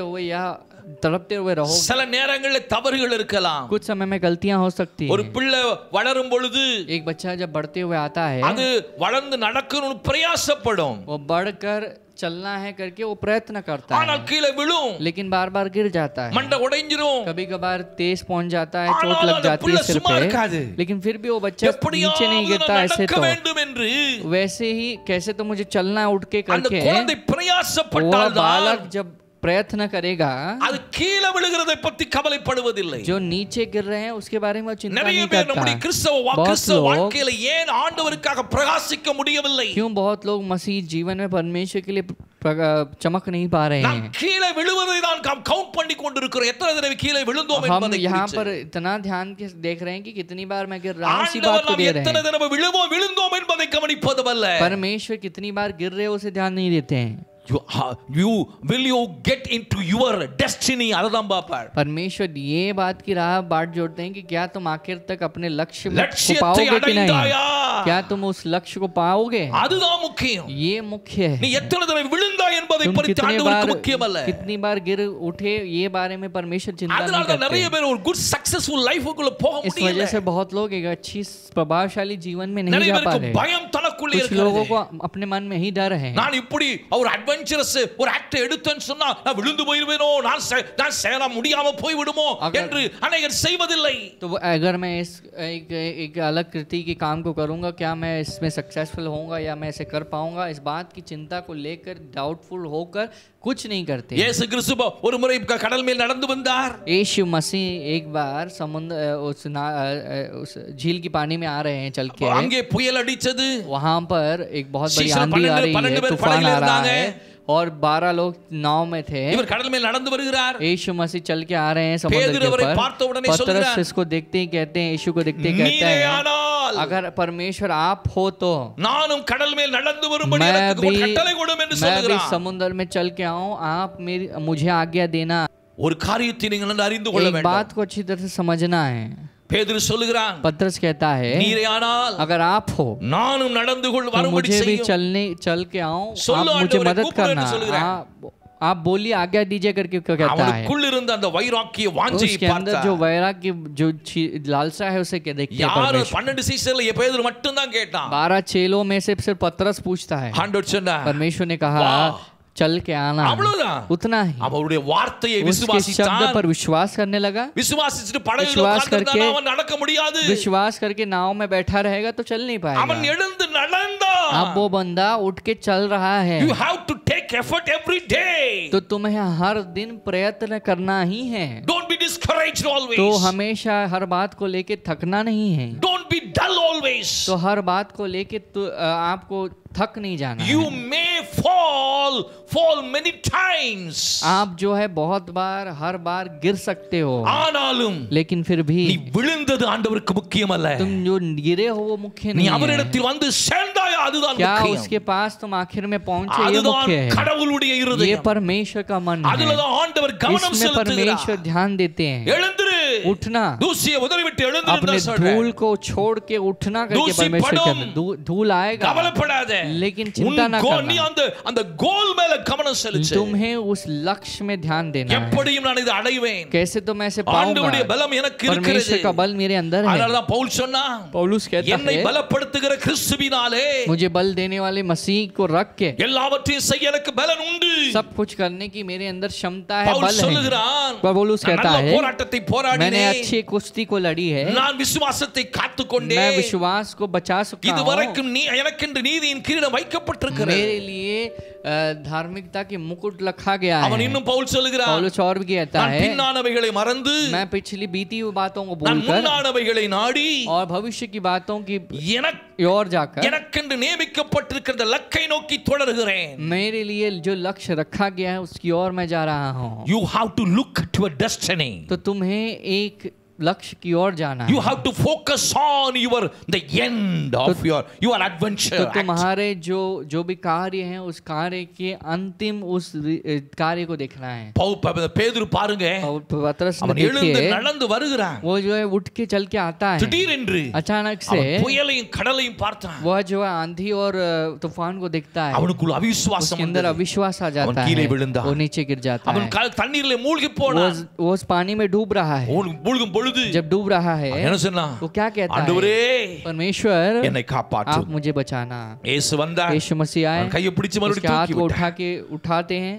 हुए रहो। சில நேரங்களில் தவறுகள் இருக்கலாம் कुछ समय में गलतियां हो सकती ஒரு हैं। பிள்ளை வளரும் பொழுது एक बच्चा जब बढ़ते हुए आता है அது வளர்ந்து நடக்கணும்னு பிரயாசப்படும் वो बढ़कर चलना है करके वो प्रयत्न करता है ஆனால் கீழே விழும் लेकिन बार बार गिर जाता है। மண்டை உடைஞ்சிரும் कभी कभार तेज पहुंच जाता है, चोट ஆனாலும் लग அந்த जाती பிள்ளை है सिर சும்மா இருக்காது पे, लेकिन फिर भी वो बच्चा नीचे எப்படியாவது नहीं गिरता। நான் ऐसे நடக்க तो வேண்டும் என்று वैसे ही कैसे तो मुझे चलना है उठ के அந்த करके குழந்தை वो பிரயாசப்பட்டால் தான் बालक जब प्रयत्न करेगा, அது கீழே விழுகிறதை பத்தி கவலைப்படுவதில்லை। जो नीचे गिर रहे हैं उसके बारे में वो चिंता நிறைய नहीं பேர் நம்முடைய करता। கிறிஸ்தவ வாழ்க்கையில ஏன் ஆண்டவருக்காக பிரகாசிக்க முடியவில்லை? क्यों बहुत लोग मसीह जीवन में परमेश्वर के लिए चमक नहीं पा रहे நாம் हैं? கீழே விழுவதை தான் கவுண்ட் பண்ணி கொண்டிருக்கிறோம்। எத்தனை தடவை கீழே விழுந்தோம் हम என்பதை यहाँ குறித்து पर इतना ध्यान के देख रहे हैं कि कितनी बार मैं गिर रहा हूँ, इसी बात ஆண்டவர் को நாம் दे रहे எத்தனை हैं। தடவை விழுந்தோம் என்பதை கவனிப்பதுவல்ல। परमेश्वर कितनी बार गिर रहे हो उसे ध्यान नहीं देते हैं। will you get into your destiny அததான் பாப்பார்। परमेश्वर ये बात की राह बाट जोड़ते हैं कि क्या तुम आखिर तक अपने लक्ष्य को லட்சியத்தை पाओगे कि नहीं, அடைந்தாயா? क्या तुम उस लक्ष्य को पाओगे, அதுதான் முக்கியம்। ये मुख्य நீ है। எத்தனை தடவை விழுந்தாய் என்பதை तुम பற்றி ஆண்டவருக்கு முக்கியமல்ல। कितनी बार गिर उठे ये बारे में परमेश्वर चिंता नहीं அதனால தான் நிறைய करते। பேர் ஒரு குட் சக்சஸ்ஃபுல் லைஃப்க்குள்ள போக इस முடியல। वजह से बहुत लोग एक अच्छी प्रभावशाली जीवन में नहीं நிறைய जा पा பேருக்கு रहे। பயம் தனக்குள்ளே कुछ लोगों இருக்கிறது। को अपने मन में ही डर है, நான் இப்படி ஒரு அட்வென்ச்சரஸ் ஒரு ஆக்ட் எடுத்தேன்னு சொன்னா நான் விழுந்து போயிருவேனோ, நான் சேர முடியாம போய் விடுமோ என்று அநேகர் செய்வதில்லை। तो अगर मैं इस एक अलग कृति के काम को करूंगा, क्या मैं इसमें सक्सेसफुल होऊंगा या मैं इसे कर पाऊंगा, इस बात की चिंता को लेकर डाउटफुल होकर कुछ नहीं करते। இயேசு கிறிஸ்து ஒரு முறை கடல் மேல் நடந்து வந்தார்। यीशु मसीह एक बार समुद्र उस झील की पानी में आ रहे हैं चल के, அங்கே புயல் அடிச்சது। वहां पर एक बहुत बड़ी शीशा आंधी आ रही 12 है, பேர் तूफान படகுல आ रहा இருந்தாங்க। है और 12 लोग नाव में थे। இவர் கடல் மேல் நடந்து வருகிறார்। यीशु मसीह चल के आ रहे हैं समुद्र பேதுரு के அவரை ऊपर। பார்த்த உடனே पतरस சொல்கிறார், इसको देखते ही कहते हैं, यीशु को देखते ही कहते நீரே हैं, ஆனால் अगर परमेश्वर आप हो तो நானும் கடல் மேல் நடந்து வரும்படி எனக்கு ஒரு கட்டளை கொடும் என்று मैं भी சொல்கிறார்। समुद्र में चल के आऊं, आप मुझे आज्ञा देना। ஒரு காரியத்தை நீங்கள் அறிந்து கொள்ள एक வேண்டும்। बात को अच्छी तरह से समझना है। பேதுரு சொல்கிறான், पतरस कहता है, நீரே ஆனால் अगर आप हो நானும் நடந்து तो வரும்படி मुझे भी செய்யும்। चल के आऊं, சொல்லு आप मुझे ஆண்டவரே, मदद கூப்பிடு करना, என்று சொல்கிறார்। आप बोलिए आज्ञा दीजिए करके क्या कहता है। அவனுக்குள் இருந்த அந்த வைராக்கிய வாஞ்சையை उसके अंदर जो பார்த்தார்। वैराग्य जो लालसा है उसे क्या देखते हैं யார் परमेश्वर। 12 சீஷர்ல பேதுரு மட்டும் தான் கேட்டான்। 12 चेलों में से सिर्फ पतरस पूछता है। ஆண்டவர் சொன்னார், परमेश्वर ने कहा वाह। चल के आना, அவ்வளவுதான்। उतना ही। அவருடைய வார்த்தையை उसके शब्द விசுவாசித்தான்। पर विश्वास करने लगा। விசுவாசிச்சுட்டு படகுல विश्वास உட்கார்ந்திருந்தானா करके- அவன் நடக்க முடியாது। विश्वास करके नाव में बैठा रहेगा तो चल नहीं அவன் पाएगा। எழுந்து நடந்தான்। अब वो बंदा उठ के चल रहा है, You have to take effort every day. तो तुम्हें हर दिन प्रयत्न करना ही है। Don't be discouraged always. तो हमेशा हर बात को लेके थकना नहीं है। Don't be dull always. तो हर बात को लेके तो आपको थक नहीं जाना You है। may fall many times. आप जो है बहुत बार हर बार गिर सकते हो, ஆனாலும் लेकिन फिर भी நீ விழுந்தது ஆண்டவருக்கு முக்கியமல்ல। तुम जो गिरे हो वो मुख्य நீ नहीं है। அவரிடத்தில் வந்து சேர்ந்தாயா அதுதான் क्या முக்கியம்। उसके पास तुम आखिर में पहुंचे ये அதுதான் मुख्य है। கடவுளுடைய ये இருதயம்। परमेश्वर का मन है, அதுலதான் ஆண்டவர் கவனம் इसमें परमेश्वर செலுத்துகிறார்। ध्यान देते हैं। எழுந்திரு, उठना, தூசியை உதறிவிட்டு எழுந்திரு अपने என்று சொல்றேன்। धूल को छोड़ के उठना करके दूषी परमेश्वर के पड़म। अंदर धूल आएगा, கவலைப்படாத। लेकिन चिंता ना நீ करना। அந்த கோல் மேல கவனம் செலுத்து। तुम्हें उस लक्ष्य में ध्यान देना है। எப்படியும் நான் இதை அடைவேன்। कैसे तो मैं इसे पाऊंगा, ஆண்டவருடைய பலம் எனக்கு இருக்கிறது। परमेश्वर का बल मेरे अंदर है। அதனால தான் பவுல் சொன்னான், पौलुस कहता என்னை है, பலப்படுத்துகிற கிறிஸ்துவினாலே मुझे बल देने वाले मसीह को रख के எல்லாவற்றையும் செய்ய எனக்கு பலன் உண்டு। सब कुछ करने की मेरे अंदर क्षमता है, பவுல் बल है। சொல்லுகிறான், पौलुस நான் कहता நல்ல है, போராட்டத்தை मैंने போராடினேன், अच्छी कुश्ती को लड़ी है, நான் விசுவாசத்தை காத்துக்கொண்டேன், मैं विश्वास को बचा सका हूं, இதுவரைக்கும் எனக்கென்று நீதியின் கிரீடம் வைக்கப்பட்டிருக்கிறது। मेरे लिए धार्मिकता की मुकुट रखा गया அவன் है। இன்னும் பவுல் சொல்லுகிறான், पौलुस और भी कहता நான் है, பின்னானவைகளை மறந்து मैं पिछली बीती हुई बातों को நான் भूलकर முன்னானவைகளை நாடி और भविष्य की बातों की ओर जाकर எனக்கென்று நியமிக்கப்பட்டிருக்கிற இந்த லக்கை நோக்கி தொடர்கிறேன். मेरे लिए जो लक्ष्य रखा गया है उसकी ओर मैं जा रहा हूँ. You have to look at your destiny. तो तुम्हें एक लक्ष्य की ओर जाना है. You have to focus on the end of your adventure. तो तुम्हारे जो भी कार्य हैं उस कार्य के अंतिम उस कार्य को देखना है. பேதுரு பாருங்க, और पतरस में அவன் எழுந்து देखिए நடந்து வருகிறான். वो जो है उठ के चल के आता है. திடீரென்று अचानक से அவன் புயலையும் கடலையும் பார்த்தான். वह जो है आंधी और तूफान को देखता है. அவனுக்குள்ள அவிசுவாசம் उसके अंदर வந்தது. अविश्वास आ அவன் जाता கீழே है. விழுந்தான். वो नीचे गिर जाता அவன் है. தண்ணீரிலே மூழ்கி போனான். वो उस पानी में डूब रहा है. மூழ்கும் பொழுது जब डूब रहा है என்ன சொன்னான்? वो क्या कहता है? ஆண்டவரே परमेश्वर என்னை காப்பாற்று. आप मुझे बचाना. இயேசு வந்தார். यीशु मसीह आए, அவன் கையை பிடிச்சு उसके மறுபடியும் हाथ தூக்கி को விட்டார். उठाते हैं.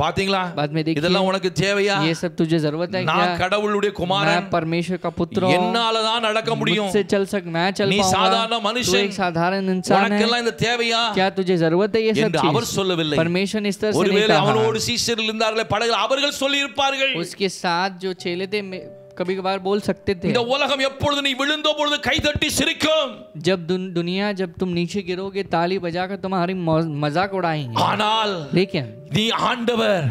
பாத்தீங்களா? बाद में देखिए இதெல்லாம் உனக்கு தேவையா? ये सब तुझे जरूरत है क्या? நான் கடவுளுடைய मैं குமாரன். परमेश्वर का पुत्र हूं. என்னால தான் நடக்க முடியும். मुझसे चल मैं चल நீ சாதாரண पाऊंगा. तू மனுஷன். एक साधारण इंसान है. உனக்கெல்லாம் இந்த தேவையா? क्या तुझे जरूरत है ये सब என்று அவர் चीज? சொல்லவில்லை. परमेश्वर ने इस तरह से नहीं ஒருவேளை कहा. அவனோடு சீஷர்கள் இருந்தார்களே படகுல அவர்கள் சொல்லி இருப்பார்கள். उसके साथ जो चेले थे कभी कभार बोल सकते थे. இந்த உலகம் எப்பொழுது நீ விழுந்தோ பொழுது கைதட்டி சிரிக்கும். जब दुनिया जब तुम नीचे गिरोगे ताली बजाकर तुम्हारी मजाक उड़ाएंगे. ஆனால் लेकिन நீ ஆண்டவர்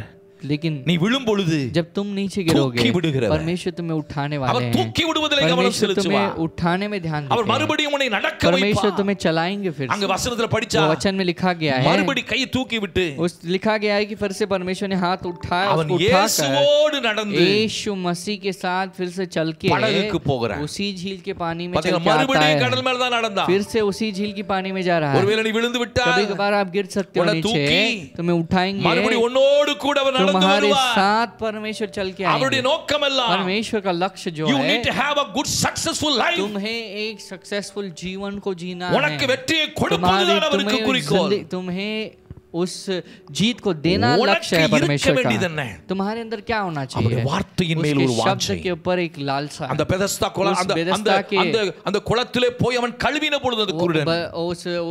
நீ விழும் பொழுது जब तुम नीचे गिरोगे தூக்கி விடுகிறவர். परमेश्वर तुम्हें उठाने वाले அவர் हैं. தூக்கி விடுவதிலே கவனம் परमेश्वर செலுத்துவார். तुम्हें उठाने में ध्यान அவர் देते हैं. மறுபடியும் உன்னை நடக்க परमेश्वर வைப்பார். तुम्हें चलाएंगे फिर அங்க से. வசனத்துல படிச்சா वो वचन में लिखा गया है. மறுபடி கையை தூக்கி விட்டு उस लिखा गया है कि फिर से परमेश्वर ने हाथ उठाया, அவன் उसको இயேசுவோடு उठाकर நடந்து यीशु मसीह के साथ फिर से चल के படகுக்கு போகிறான். उसी झील के पानी में चल பாத்தீங்களா? के आता மறுபடியும் है. கடல் மேல தான் நடந்தான். फिर से उसी झील की पानी में जा रहा है. ஒருவேளை நீ விழுந்து விட்டால் कभी कभार आप गिर सकते हो उन्हें नीचे, तूकी, तुम्हें उठाएंगे, மறுபடியும் உன்னோடு கூட அவர் நடந்து तुम्हारे வருவார். साथ परमेश्वर चल के அவருடைய आएंगे. நோக்கம் எல்லாம் परमेश्वर का लक्ष्य जो you है need to have a good successful life. तुम्हें एक सक्सेसफुल जीवन को जीना உனக்கு है. வெற்றியை கொடுப்பதுதான் அவருக்கு குறிக்கோள். तुम्हें उस जीत को देना लक्ष्य है परमेश्वर का. तुम्हारे अंदर क्या होना चाहिए? வார்த்தையின் மேல் ஒரு उसके வாஞ்சை. शब्द के ऊपर एक लालसा. அந்த பெதஸ்தா குளம் அந்த குளத்திலே போய் அவன் கழுவின பொழுது அந்த குருடன்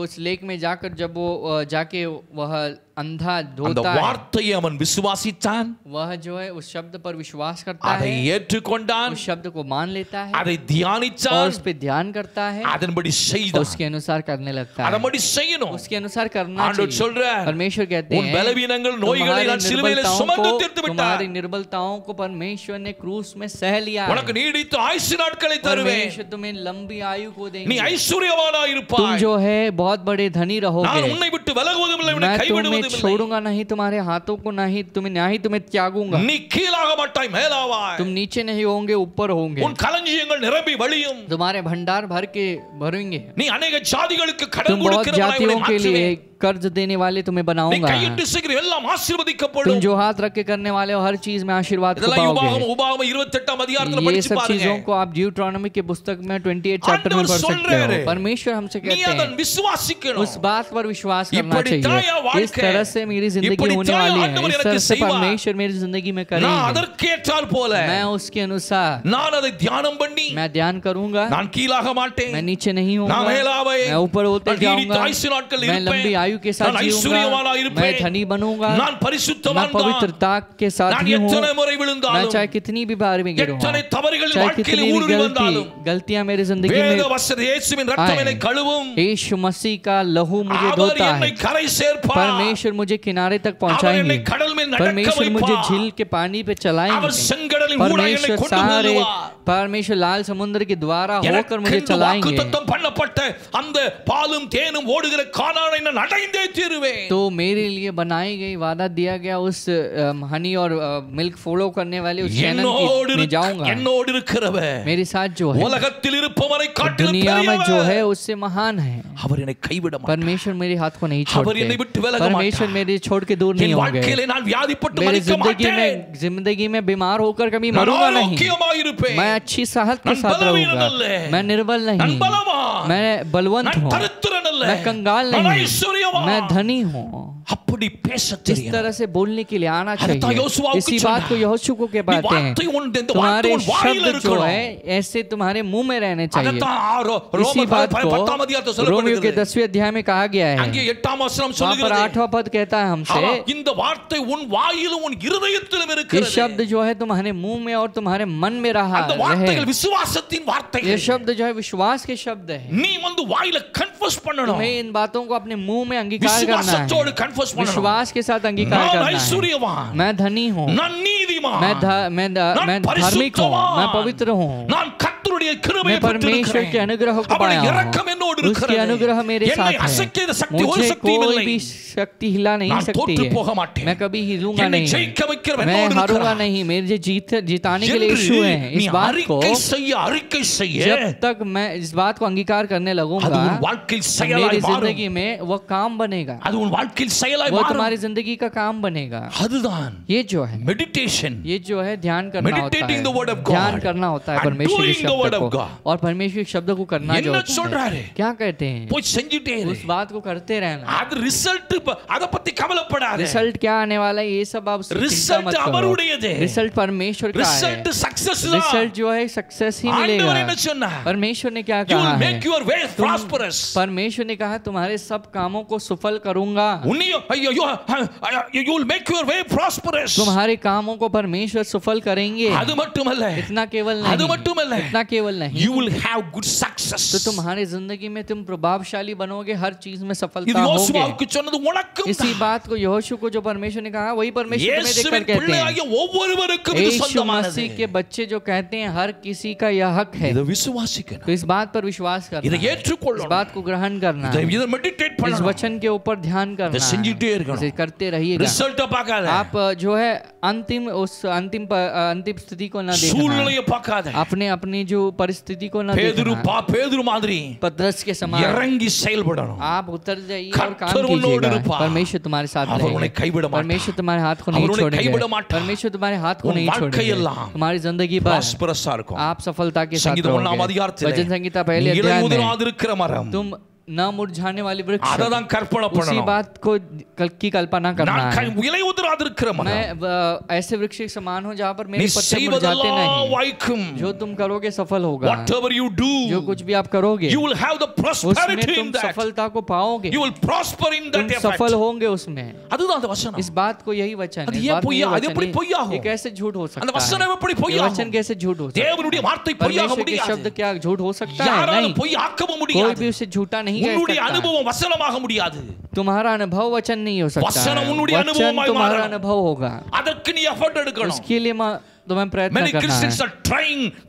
उस लेक में जाकर जब वो जाके वह अंधा அந்த धोता है, வார்த்தையை அவன் விசுவாசித்தான். वह जो है उस शब्द पर विश्वास करता அதை है, ஏற்றுக்கொண்டான். उस शब्द को मान लेता है அதை और தியானிச்சான். उस पे ध्यान करता है, அதன்படி செய்தான். उसके अनुसार करने लगता है. அதன்படி செய்யணும். उसके अनुसार करना ஆண்டவர் चाहिए. சொல்றார், परमेश्वर कहते உன் हैं பலவீனங்கள் நோய்களை நான் சிலுவையிலே சுமந்து தீர்த்து விட்டார். तुम्हारी निर्बलताओं को परमेश्वर ने क्रूस में सह लिया है. உனக்கு நீடித்த ஆயுசு நாட்களை தருவேன். परमेश्वर तुम्हें लंबी आयु को நீ देंगे. ஐஸ்வர்யவானாய் तुम இருப்பாய். जो है बहुत बड़े धनी நான் रहोगे. உன்னை விட்டு விலகுவதும் இல்லை, உன்னை मैं கைவிடுவதும் तुम्हें இல்லை. छोड़ूंगा नहीं, तुम्हारे हाथों को नहीं तुम्हें त्यागूंगा. நீ கீழாக மாட்டாய், மேலாவாய். तुम नीचे नहीं होंगे, ऊपर होंगे. உன் களஞ்சியங்கள் நிரம்பி வழியும். तुम्हारे भंडार भर के भरेंगे. நீ अनेक ஜாதிகளுக்கு கடன் तुम बहुत கொடுக்கிறவனாய் जातियों உன்னை के लिए மாற்றுவேன். कर्ज देने वाले तुम्हें நீ बनाऊंगा. கையிட்டு செய்கிற எல்லாம் तुम ஆசீர்வதிக்கப்படும். जो हाथ रख के करने वाले हो हर चीज में आशीर्वाद को இதெல்லாம் पाओगे. உபாகமம் 28 அதிகாரத்துல ये படிச்சு सब பாருங்க. चीजों को आप ड्यूट्रॉनोमी के पुस्तक में 28 चैप्टर में पढ़ सकते हो. परमेश्वर हमसे நீ कहते அதன் हैं விசுவாசிக்கணும். उस बात पर विश्वास करना இப்படித்தான் चाहिए. என் வாழ்க்கை. इस तरह से मेरी जिंदगी होने இப்படித்தான் वाली ஆண்டவர் है. इस எனக்கு तरह से செய்வார். परमेश्वर मेरी जिंदगी में நான் करेंगे. அதற்கேற்றால் போல मैं उसके अनुसार நான் அதை தியானம் பண்ணி मैं ध्यान करूंगा. நான் கீழாக மாட்டேன். मैं नीचे नहीं நான் होऊंगा, மேலாவே. मैं ऊपर होते நான் நீடித்த जाऊंगा. ஆயுசு நாட்கள் मैं இருப்பேன். लंबी आयु के साथ நான் जीऊंगा. ஐஸ்வர்யவானாய் இருப்பேன். मैं धनी बनूंगा. நான் मैं பரிசுத்தவான் தான். पवित्रता के साथ நான் ही हूँ. எத்தனை முறை मैं விழுந்தாலும் चाहे कितनी भी बार में गिरूंगा, எத்தனை தவறுகள் चाहे வாழ்க்கையில் कितनी ஊடுருவி भी வந்தாலும் गलतियां मेरी जिंदगी வேத में வசன இயேசுவின் ரத்தம் என்னை கழுவும். यीशु मसीह का लहू मुझे அவர் धोता என்னை है. கரை சேர்ப்பார். परमेश्वर मुझे किनारे तक அவர் என்னை पहुंचाएंगे. கடல் மேல் நடக்க परमेश्वर मुझे வைப்பார். झील के पानी पे அவர் चलाएंगे. செங்கடலின் ஊடாக என்னை परमेश्वर கொண்டு सारे செல்வார். परमेश्वर लाल समुद्र के द्वारा होकर मुझे எனக்கு चलाएंगे. வாக்குத்தத்தம் பண்ணப்பட்ட அந்த பாலும் தேனும் ஓடுகிற கானானை நான் அடைந்தே தீருவேன். तो मेरे लिए बनाई गई वादा दिया गया उस हनी और मिल्क फॉलो करने वाले उस चैनल में जाऊंगा. என்னோடு இருக்கிறவர் मेरे साथ जो है உலகத்தில் இருப்பவரை காட்டிலும் दुनिया में जो பெரியவர். है उससे महान है. அவர் என்னை கைவிட மாட்டார். परमेश्वर मेरे हाथ को नहीं அவர் என்னை छोड़ते. விட்டு விலக परमेश्वर மாட்டார். मेरे छोड़ के दूर नहीं என் होंगे. வாழ்க்கையிலே நான் வியாதிப்பட்டு मेरी மரிக்க மாட்டேன். जिंदगी में बीमार होकर कभी நான் मरूंगा नहीं. ஆரோக்கியமாய் இருப்பேன். मैं अच्छी सेहत के நான் साथ பலவீனன் रहूंगा. அல்ல. मैं निर्बल நான் नहीं, பலவான். मैं बलवंत நான் हूँ, தரித்திரன் அல்ல. मैं कंगाल நான் नहीं, ஐஸ்வர்யவான். मैं धनी हूँ. அப்படி பேச इस தெரியும். तरह से बोलने के लिए आना अर्थात चाहिए. योशुआவுக்கு इसी बात को சொன்னார். यहोशू को के நீ बातें हैं. வார்த்தை இந்த तुम्हारे வார்த்தை உன் வாயில शब्द जो இருக்கணும். है ऐसे तुम्हारे मुंह में रहने चाहिए. அதத்தான் इसी बात को ரோமர் 10 रोमियो के சொல்லப்படுகிறது. 10वें अध्याय में कहा गया है. அங்கே 8ஆம் வசனம் वहाँ पर சொல்லுகிறது. 8वां पद कहता है हमसे, இந்த வார்த்தை உன் வாயிலும் உன் இருதயத்திலும் ये இருக்கிறது. शब्द जो है तुम्हारे मुंह में और तुम्हारे मन में रहा அந்த रहे. வார்த்தைகள் விசுவாசத்தின் ये வார்த்தைகள். शब्द जो है विश्वास के शब्द है. நீ வந்து வாயில கன்ஃபெஸ் கன்ஃபஸ் பண்ணணும். तुम्हें इन बातों को अपने मुंह में अंगीकार करना விசுவாசத்தோடு है, கன்ஃபஸ் பண்ணணும். विश्वास के साथ अंगीकार நான் करना है। ஐஸ்வரியவான், मैं धनी हूँ, நான் நீதிமான், मैं धार्मिक हूँ, मैं पवित्र हूँ, நான் கர்த்தருடைய கிருபையை मैं परमेश्वर के பெற்றிருக்கிறேன். अनुग्रह को அவருடைய पाया இரக்கம் हूँ, என்னோடு उसकी இருக்கிறது. अनुग्रह मेरे என்னை साथ அசைக்கிற है, சக்தி ஒரு मुझे சக்தியும் कोई இல்லை. भी शक्ति हिला नहीं நான் सकती தோற்று है, போக மாட்டேன். मैं कभी हिलूंगा என்னை नहीं, ஜெயிக்க வைக்கிறவன் मैं என்னோடு हारूंगा இருக்கிறான். नहीं, मेरे जिताने के लिए यीशु है। நீ इस बात को அறிக்கை செய்ய जब तक मैं इस बात को अंगीकार करने அது लगूंगा, உன் வாழ்க்கையில் मेरी செயலாய் மாறும். जिंदगी में वो काम बनेगा, அது உன் வாழ்க்கையில் செயலாய் वो மாறும். तुम्हारी जिंदगी का काम बनेगा। அதுதான் ये जो है, மெடிடேஷன். ये जो है ध्यान करना होता Meditating the word है, of God ध्यान करना होता है and परमेश्वर के doing the word शब्द of को, God. और परमेश्वर के शब्द को करना जो என்ன होता சொல்றாரு? है, क्या कहते हैं, போய் செஞ்சிட்டே இரு. उस बात को करते रहना। அது ரிசல்ட் அத பத்தி கவலைப்படாத. रिजल्ट क्या आने वाला है ये सब आप चिंता रिजल्ट मत करो। அவருடையது. रिजल्ट परमेश्वर का है, ரிசல்ட் சக்சஸ் தான். रिजल्ट जो है सक्सेस ही ஆண்டவர் मिलेगा। என்ன சொன்னார்? परमेश्वर ने क्या You कहा will है, make your way prosperous. परमेश्वर ने कहा तुम्हारे सब कामों को सफल करूंगा, You will make your way prosperous. तुम्हारे कामों को परमेश्वर सफल करेंगे। அது மட்டுமல்ல, इतना केवल அது नहीं, மட்டுமல்ல, इतना केवल नहीं, you will have good success. तो तुम्हारी जिंदगी में तुम प्रभावशाली बनोगे, हर चीज में இது सफलता होगे। யோசுவாவுக்கு சொன்னது உனக்கும் इसी தான். बात को यहोशू को जो परमेश्वर ने कहा वही परमेश्वर तुम्हें देखकर இயேசுவின் कहते பிள்ளையாகிய हैं। ஒவ்வொருவருக்கும் இது यीशु சொந்தமானது. मसीह के बच्चे जो कहते हैं हर किसी का यह हक है, இதை விசுவாசிக்கணும். तो इस बात पर विश्वास करना இதை है, इस ஏற்றுக்கொள்ளணும். बात को ग्रहण करना है, இதை மெடிடேட் इस பண்ணணும். वचन के ऊपर ध्यान करना இதை செஞ்சிட்டே है, இருக்கணும். इसे करते रहिएगा। ரிசல்ட்ட பார்க்காத. आप जो है अंतिम स्थिति को ना देखना, சூழ்நிலையை பார்க்காத. अपनी जो परिस्थिति को ना பேதுரு देखना, பேதுரு மாதிரி पतरस के समान இறங்கி செயல்படணும். आप उतर जाइए और काम கர்த்தர் உன்னோடு कीजिएगा। இருப்பார். परमेश्वर तुम्हारे साथ அவர் உன்னை रहेगा, கைவிட மாட்டார். परमेश्वर तुम्हारे हाथ को அவர் नहीं உன்னை छोड़ेंगे, கைவிட மாட்டார். परमेश्वर तुम्हारे हाथ को உன் नहीं வாழ்க்கை छोड़ेंगे, எல்லாம் तुम्हारी जिंदगी पर prosperous-ஆ இருக்கும். आप सफलता के साथ சங்கீதம் 1ஆம் रहोगे। அதிகாரத்திலே वचन संहिता पहले நீ अध्याय में இலையுதிராதிருக்கிற மரம். तुम न मुरझाने वाली वृक्ष, அதை தான் கற்பனை उसी பண்ணணும். बात को की कल्पना करना நான் है। இலையுதிராதிருக்கிற மரம். मैं ऐसे वृक्ष के समान हूँ जहाँ पर நீ मेरे पत्ते मुरझाते செய்வதெல்லாம் नहीं, வாய்க்கும். जो तुम करोगे सफल होगा, Whatever you do, जो कुछ भी आप करोगे you will have the उसमें prosperity तुम in that. सफलता को पाओगे, You will prosper in तुम that effect. सफल होंगे उसमें। அதுதான் அந்த வசனம். इस बात को यही वचन அது है, इस ஏன் बात में பொய்யா? ये அது वचन எப்படி है। பொய்யாகும்? ये कैसे झूठ हो அந்த सकता வசனம் எப்படி है, ये பொய்யாகும்? वचन कैसे झूठ हो सकता है, தேவனுடைய வார்த்தை பொய்யாக परमेश्वर के शब्द முடியாது. क्या झूठ हो सकता है, யாராலும் नहीं, பொய் ஆக்கவும் कोई முடியாது. भी उसे झूठा नहीं कह உன்னுடைய सकता। அனுபவம் வசனமாக முடியாது. तुम्हारा अनुभव वचन नहीं हो सकता वचन है, उन्नुடைய वचन अनुभवமாய் तुम्हारा மாறணும். अनुभव होगा, அதற்கு நீ எஃபர்ட் எடுக்கணும். उसके लिए तुम्हें प्रयत्न Many करना Christians है। are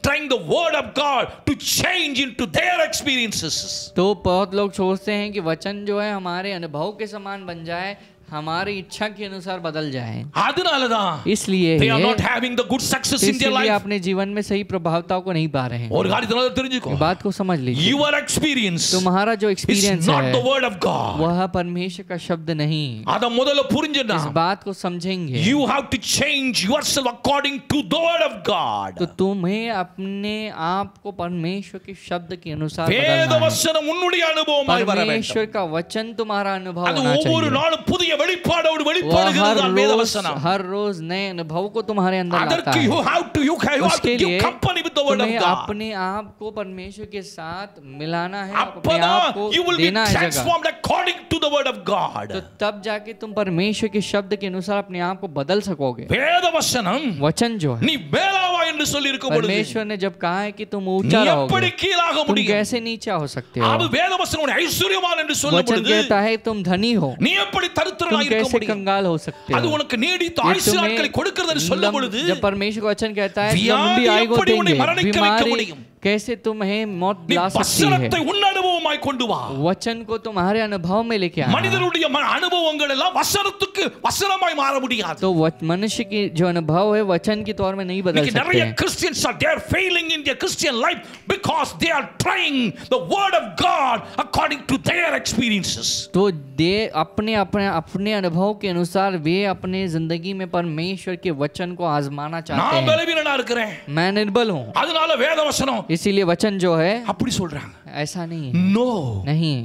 trying the word of God to change into their experiences. तो बहुत लोग सोचते हैं कि वचन जो है हमारे अनुभव के समान बन जाए, हमारी इच्छा के अनुसार बदल जाए, அதனாலதான் इसलिए they are not having the good success in their इसलिए life. अपने जीवन में सही प्रभावता को नहीं पा रहे हैं। ஒரு காரியத்தை நல்லா தெரிஞ்சுக்கோ. ये बात को समझ लीजिए, Your experience तुम्हारा जो is एक्सपीरियंस not the है word of God. वह परमेश्वर का शब्द नहीं। அத முதல்ல புரிஞ்சுனா इस बात को समझेंगे you have to change yourself according to the word of God. तो तुम्हें अपने आप को परमेश्वर के शब्द के अनुसार बदलना வேத है। வசனம் உன்னுடைய அனுபவமாய் வர வேண்டும். परमेश्वर का वचन तुम्हारा अनुभव அது होना ஒவ்வொரு चाहिए। நாளும் புதிய வெளிப்பாடோடு वह வெளிப்படுகிறது வேத வசனம். हर रोज नए अनुभव को तुम्हारे अंदर लाता அதற்கு है। you have to उसके give लिए company with the word of तुम्हें God. अपने आप को परमेश्वर के साथ मिलाना है, अपने आप அப்பதான் को you will be देना है जगह। transformed according to the word of God. तो तब जाके तुम परमेश्वर के शब्द के अनुसार अपने आप को बदल सकोगे। வேத வசனம் वचन जो है நீ மேலாவா என்று சொல்லி இருக்கும் பொழுது परमेश्वर ने जब कहा है कि तुम நீ ऊंचा எப்படி रहोगे, கீழாக तुम முடியும்? कैसे नीचा हो सकते அது हो। வேத வசனம் உன்னை ஐஸ்வர்யவான் என்று சொல்லும் वचन பொழுது कहता है तुम धनी हो, நீ எப்படி तुम தரித்திரனாய் இருக்க कैसे முடியும்? कंगाल हो सकते அது हो। உனக்கு நீடித்த ये ஆயுசு நாட்களை கொடுக்கிறது என்று சொல்லும் பொழுது जब परमेश्वर का वचन कहता है வியாதி लंबी आयु को எப்படி உன்னை देंगे, மரணிக்க வைக்க बीमारी முடியும்? कैसे तुम्हें मौत நீ ला सकती है। வசனத்தை உன் அனுபவமாய் கொண்டு வா. वचन को तुम्हारे अनुभव में लेके आना। மனிதனுடைய அனுபவங்கள் எல்லாம் வசனத்துக்கு வசனமாய் மாற முடியாது. तो मनुष्य की जो अनुभव है वचन के तौर में नहीं बदल இன்னைக்கு सकते நிறைய हैं। Christians are they are failing in their Christian life because they are trying the word of God according to their experiences. तो दे अपने अपने अपने अनुभव के अनुसार वे अपने जिंदगी में परमेश्वर के वचन को आजमाना चाहते நான் हैं। பலவீனனா இருக்கிறேன், मैं निर्बल हूँ, அதனால வேத வசனம் इसीलिए वचन जो है அப்படி சொல்றாங்க. ऐसा नहीं है, No. नहीं।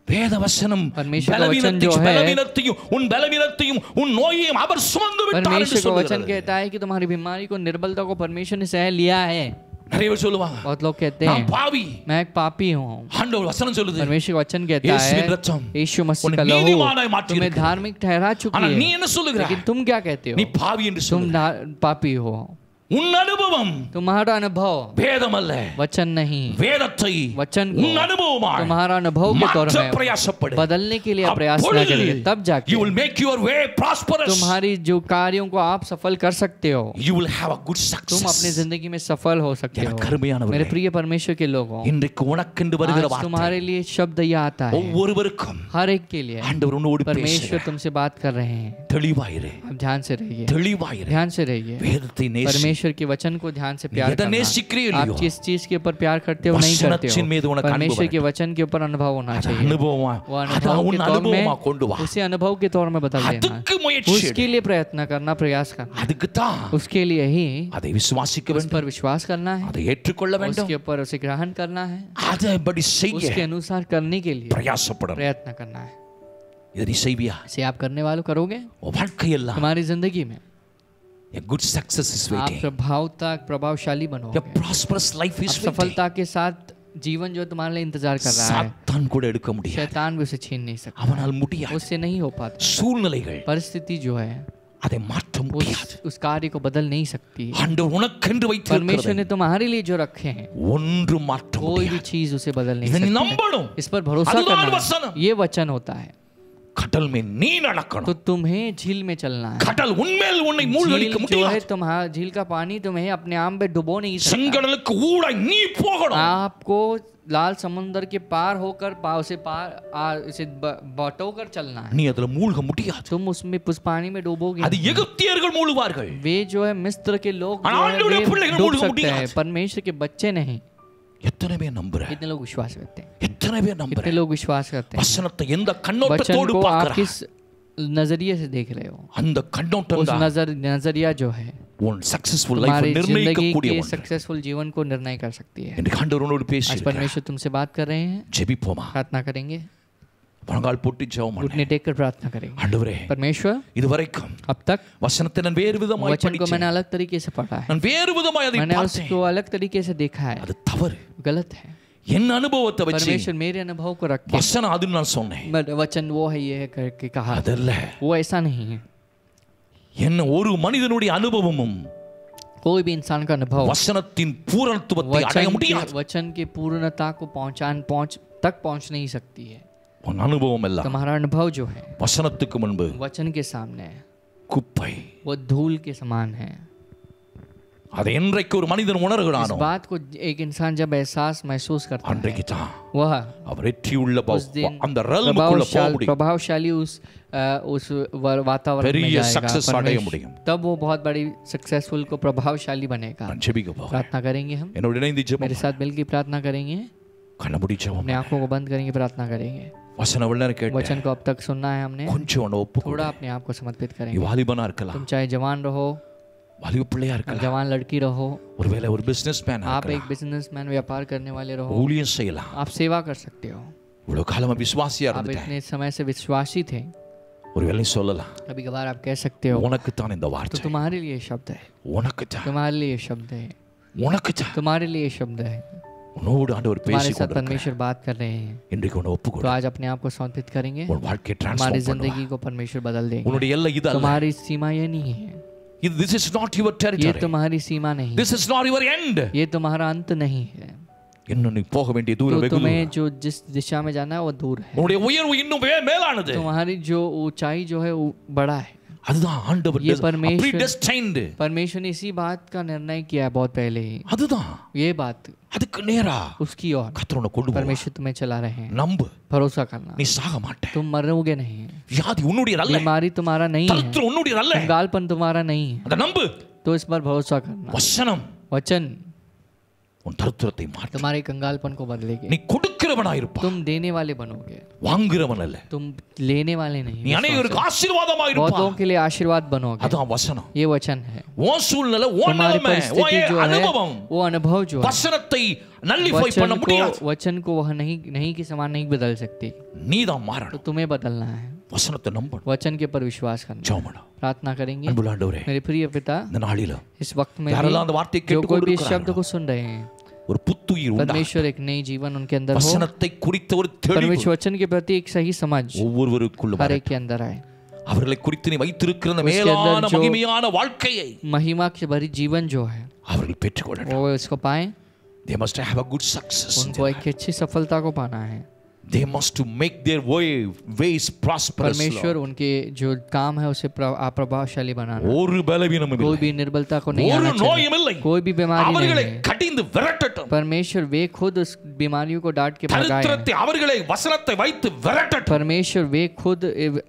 வேத வசனம் परमेश्वर का वचन जो है, பலவீனத்தையும் உன் பலவீனத்தையும் உன் நோயையும் அவர் சுமந்து விட்டார் என்று परमेश्वर का वचन சொல்லுகிறது. कहता है कि तुम्हारी बीमारी को, निर्बलता को परमेश्वर ने सह लिया है। நிறைய பேர் சொல்லுவாங்க बहुत लोग कहते நான் हैं பாவி. मैं एक पापी हूँ। ஆண்டவர் வசனம் சொல்லுது परमेश्वर का वचन कहता यीशुவின் है रक्तம் यीशु मसीह उन्हें का लहू नीतिमानाय माटी तुम्हें रखा। धार्मिक ठहरा चुकी ஆனா நீ है, என்ன சொல்லுகிறாய்? लेकिन तुम क्या कहते நீ हो? பாவி என்று तुम சொல்லுகிறாய். पापी हो। உன் அனுபவம் तुम्हारा अनुभव வேதம் அல்ல, वचन नहीं, வேதத்தை वचन உன் को அனுபவமாக तुम्हारा अनुभव के तौर மாற்ற में பிரயாசப்படு. बदलने के लिए प्रयास न करिए, तब you जाके will make your way prosperous. तुम्हारी जो कार्यों को आप सफल कर सकते हो, you will have a good तुम अपनी success. जिंदगी में सफल हो सकते हो। எனக்கு அருமையானவர்களே, मेरे प्रिय परमेश्वर के लोगों, இன்றைக்கு உனக்கென்று வருகிற आज வார்த்தை तुम्हारे लिए शब्द यह आता है, ஒவ்வொருவருக்கும் हर एक के लिए ஆண்டவர் உன்னோடு परमेश्वर பேசுகிறார். तुमसे बात कर रहे हैं। தெளிவாயிரு, आप ध्यान से रहिए, தெளிவாயிரு. ध्यान से रहिए। வேதத்தை நேசி. परमेश्वर के वचन को ध्यान से प्यार यदि करना। नेसिक्रिय आप लियो, किस चीज के ऊपर प्यार करते हो नहीं करते वचनத்தின் மீது हो, உனக்கு அன்பு परमेश्वर के வரட்டும். वचन के ऊपर अनुभव होना அது चाहिए। அனுபவமா, वो அது अनुभव உன் के तौर அனுபவமா में கொண்டு வா. उसे अनुभव के तौर में बदल देना। அதுக்கு முயற்சி எடு. उसके लिए प्रयत्न करना, प्रयास करना, அதுக்கு தான் उसके लिए ही அதை விசுவாசிக்க उस வேண்டும், पर विश्वास करना है, அதை ஏற்றுக்கொள்ள வேண்டும், उसके ऊपर उसे ग्रहण करना है, அதைபடி செய்ய उसके अनुसार करने के लिए பிரயாசப்படணும். प्रयत्न करना है। இதை நீ செய்வியா? इसे आप करने वालों करोगे, உன் வாழ்க்கையெல்லாம் हमारी जिंदगी में a good success is आप waiting. प्रभावशाली A बनोगे। prosperous life आप is waiting. सफलता के साथ जीवन जो तुम्हारे लिए इंतजार कर रहा है, சாத்தான் கூட எடுக்க முடியாது. शैतान भी उसे छीन नहीं सकता, அவனால் முடியாது. उससे नहीं हो पाता। சூழ்நிலைகள் परिस्थिति जो है அதை மாற்ற முடியாது. उस कार्य को बदल नहीं सकती। ஆண்டவர் உனக்கென்று परमेश्वर வைத்திருக்கிறது ने तुम्हारे लिए जो रखे हैं, ஒன்று மாற்ற कोई भी முடியாது. चीज उसे बदल नहीं இதை நீ सकती। நம்பணும். इस पर भरोसा அதுதான் करना வசனம். है। ये वचन होता है। கடல் மேல் நீ तो நடக்கணும். तुम्हें झील में चलना है। கடல் உன்மேல் உன்னை மூழ்கடிக்க झील जो है முடியாது. तुम्हारा, झील का पानी तुम्हें अपने आप में डुबो नहीं सकता। செங்கடலுக்கு ஊடாய் நீ போகணும். आपको लाल समुद्र के पार होकर उसे बटो कर चलना है। நீ அதுல மூழ்க முடியாது. तुम उसमें उस पानी में डूबोगे அது नहीं। எகிப்தியர்கள் மூழ்குவார்கள். वे जो है मिस्र के लोग जो ஆனால் है, ஆண்டவருடைய वे பிள்ளைகள் डूब மூழ்க सकते முடியாது. हैं, परमेश्वर के बच्चे नहीं। எத்தனை பேர் நம்புற? कितने लोग विश्वास करते हैं? எத்தனை பேர் நம்புற? कितने लोग विश्वास करते हैं? வசனத்தை எந்த वचन கண்ணோட்டத்தோடு को आप பார்க்கற? किस नजरिए से देख रहे हो? அந்த கண்ணோட்டம் उस தான் नजरिया जो है உன் சக்சஸ்ஃபுல் லைஃப் तुम्हारी நிர்ணயிக்க जिंदगी கூடிய के ஒன்று. सक्सेसफुल जीवन को निर्णय कर सकती है। இன்றைக்கு ஆண்டவர் உன்னோடு आज பேசுகிறார். परमेश्वर तुमसे बात कर रहे हैं, ஜெபிப்போமா? प्रार्थना करेंगे, முழங்கால் போட்டு ஜெபம் பண்ணு. घुटने टेक कर प्रार्थना करेंगे। ஆண்டவரே, परमेश्वर, இதுவரைக்கும் अब तक வசனத்தை நான் வேறு விதமாய் वचन को मैंने படிச்சேன். अलग तरीके से पढ़ा है, நான் வேறு விதமாய் அதை मैंने பார்த்தேன். उसको अलग तरीके से देखा है, அது தவறு. गलत है। என் அனுபவத்தை வச்சு परमेश्वर मेरे अनुभव को रख के வசனம் அதுன்னு நான் சொன்னேன். वचन वो है ये है करके कहा, அதல்ல. वो ऐसा नहीं है। என்ன ஒரு மனிதனுடைய அனுபவமும் कोई भी इंसान का अनुभव வசனத்தின் பூரணத்துவத்தை அடைய முடியாது. वचन के पूर्णता को पहुंच नहीं सकती है। உன் அனுபவம் எல்லாம் तुम्हारा अनुभव जो है வசனத்துக்கு முன்பு वचन के सामने குப்பை. वो धूल के समान है। அதை என்றைக்கு ஒரு மனிதன் इस உணர்கிறானோ बात को एक इंसान जब एहसास महसूस करता है, அன்றைக்கு தான் वह அவர் வெற்றி உள்ள उस दिन அந்த realmக்குள்ள போக முடியும். प्रभावशाली उस वातावरण में பெரிய जाएगा। சக்சஸ் அடைய முடியும். तब वो बहुत बड़ी सक्सेसफुल को प्रभावशाली बनेगा। நான் ஜெபிக்க போகிறேன். प्रार्थना करेंगे हम, என்னோட இணைந்து मेरे ஜெபம். साथ मिलकर प्रार्थना करेंगे, கண்ண மூடி ஜெபம். अपने आंखों को बंद करेंगे, प्रार्थना करेंगे। வசனம் வெள்ளன கேட்டு वचन को अब तक सुनना है हमने, கொஞ்சம் உன்னை ஒப்பு கொடு. थोड़ा अपने आप को समर्पित நீ करेंगे। வாலிபனா இருக்கலாம், तुम चाहे जवान रहो, வாலிப பிள்ளையா இருக்கலாம், जवान लड़की रहो, ஒருவேளை ஒரு பிசினஸ் மேன் आप एक இருக்கலாம், बिजनेसमैन व्यापार करने वाले रहो, ஊழியம் செய்யலாம். आप सेवा कर सकते हो। இவ்வளவு காலமா விசுவாசியா आप இருந்துட்டேன். इतने समय से विश्वासी थे, ஒருவேளை நீ சொல்லலாம், कभी कभार आप कह सकते हो உனக்கு தான் இந்த तो வார்த்தை, तुम्हारे लिए शब्द है, உனக்கு தான், तुम्हारे लिए शब्द है, உனக்கு தான். तुम्हारे लिए शब्द है। உன்னோடு ஆண்டவர் तुम्हारे பேசி साथ கொண்டிருக்கிறார். परमेश्वर बात कर रहे हैं, இன்றைக்கு உன்னை ஒப்பு तो கொடு. आज अपने आप को समर्पित करेंगे। உன் வாழ்க்கையை हमारी டிரான்ஸ்ஃபார்ம் जिंदगी பண்ணுவார். को परमेश्वर बदल देंगे। உன்னுடைய எல்லை இது அல்ல. तुम्हारी सीमा ये नहीं है, இது this is not your ये territory. तुम्हारी सीमा नहीं, This is not your end. ये तुम्हारा अंत नहीं है। இன்னும் நீ போக வேண்டிய தூரம் तो வெகு तुम्हें தூரம். जो जिस दिशा में जाना है वो दूर है। உன்னுடைய உயர்வு இன்னும் மேலானது. तुम्हारी जो ऊंचाई जो है वो बड़ा है। அதுதான் ஆண்டவர் ये परमेश्वर- predestined. परमेश्वर ने इसी बात का निर्णय किया है बहुत पहले ही। அதுதான் ये बात அதுக்கு நேரா उसकी ओर கர்த்தர் உன்னை கொண்டு போவார். परमेश्वर तुम्हें चला रहे हैं। நம்பு, भरोसा करना, நீ சாக மாட்டே. तुम मरोगे नहीं। வியாதி உன்னுடைய அல்ல, बीमारी तुम्हारा नहीं है, தரித்திரம் உன்னுடைய அல்ல. कंगालपन तुम्हारा नहीं है, அத நம்பு. तो इस पर भरोसा करना। வசனம் वचन உன் தரித்திரத்தை மாற்றும். तुम्हारे कंगालपन को बदलेगी। நீ கொடுக்கிறவனாய் இருப்பாய், तुम देने वाले बनोगे, வாங்குறவன் அல்ல. तुम लेने वाले नहीं। நீ அநேகருக்கு ஆசீர்வாதமாய் बहुतों இருப்பாய். के लिए आशीर्वाद बनोगे। அதான் வசனம். ये वचन है। உன் சூழ்நிலை, உன் तुम्हारी நிலைமை, परिस्थिति जो உன் है அனுபவம் वो अनुभव जो है வசனத்தை நல்லிஃபை பண்ண முடியாது. वचन को वह नहीं के समान नहीं बदल सकती। நீதான் तो மாறணும். तुम्हें बदलना है। வசனத்தை நம்பணும். वचन के ऊपर विश्वास करना। ஜெபம் பண்ணு. प्रार्थना करेंगे। அன்புள்ள ஆண்டவரே, मेरे प्रिय पिता, இந்த நாளில इस वक्त में யாரெல்லாம் அந்த வார்த்தையை भी जो கேட்டுக் कोई भी इस शब्द கொண்டிருக்கிறார்களோ, को सुन रहे हैं, ஒரு புத்துயிர் உண்டா. परमेश्वर एक नई जीवन उनके अंदर हो। வசனத்தை குறித்த ஒரு தெளிவு परमेश्वर वचन के प्रति एक सही समझ ஒவ்வொருவருக்குள்ள हर एक के अंदर आए। அவர்களை குறித்து நீ வைத்திருக்கிற அந்த उसके अंदर மேலான जो- மகிமையான வாழ்க்கையை महिमा की भरी जीवन जो है அவர்கள் பெற்றுக்கொள்ளணும். वो इसको पाएं, They must have a good success. उनको एक अच्छी सफलता को पाना है। They must to make their ways prosperous. परमेश्वर Lord. उनके जो काम है उसे प्रभावशाली बनाना, ஒரு பலவீனமும் कोई இல்லை, भी निर्बलता को नहीं ஒரு आना நோயும் चाहिए, இல்லை. कोई भी बीमारी அவர்களை नहीं है। கடிந்து விரட்டட்டும். परमेश्वर वे खुद उस बीमारियों को डांट के भगाए। தரித்திரத்தை அவர்களை வசனத்தை வைத்து விரட்டட்டும். परमेश्वर वे खुद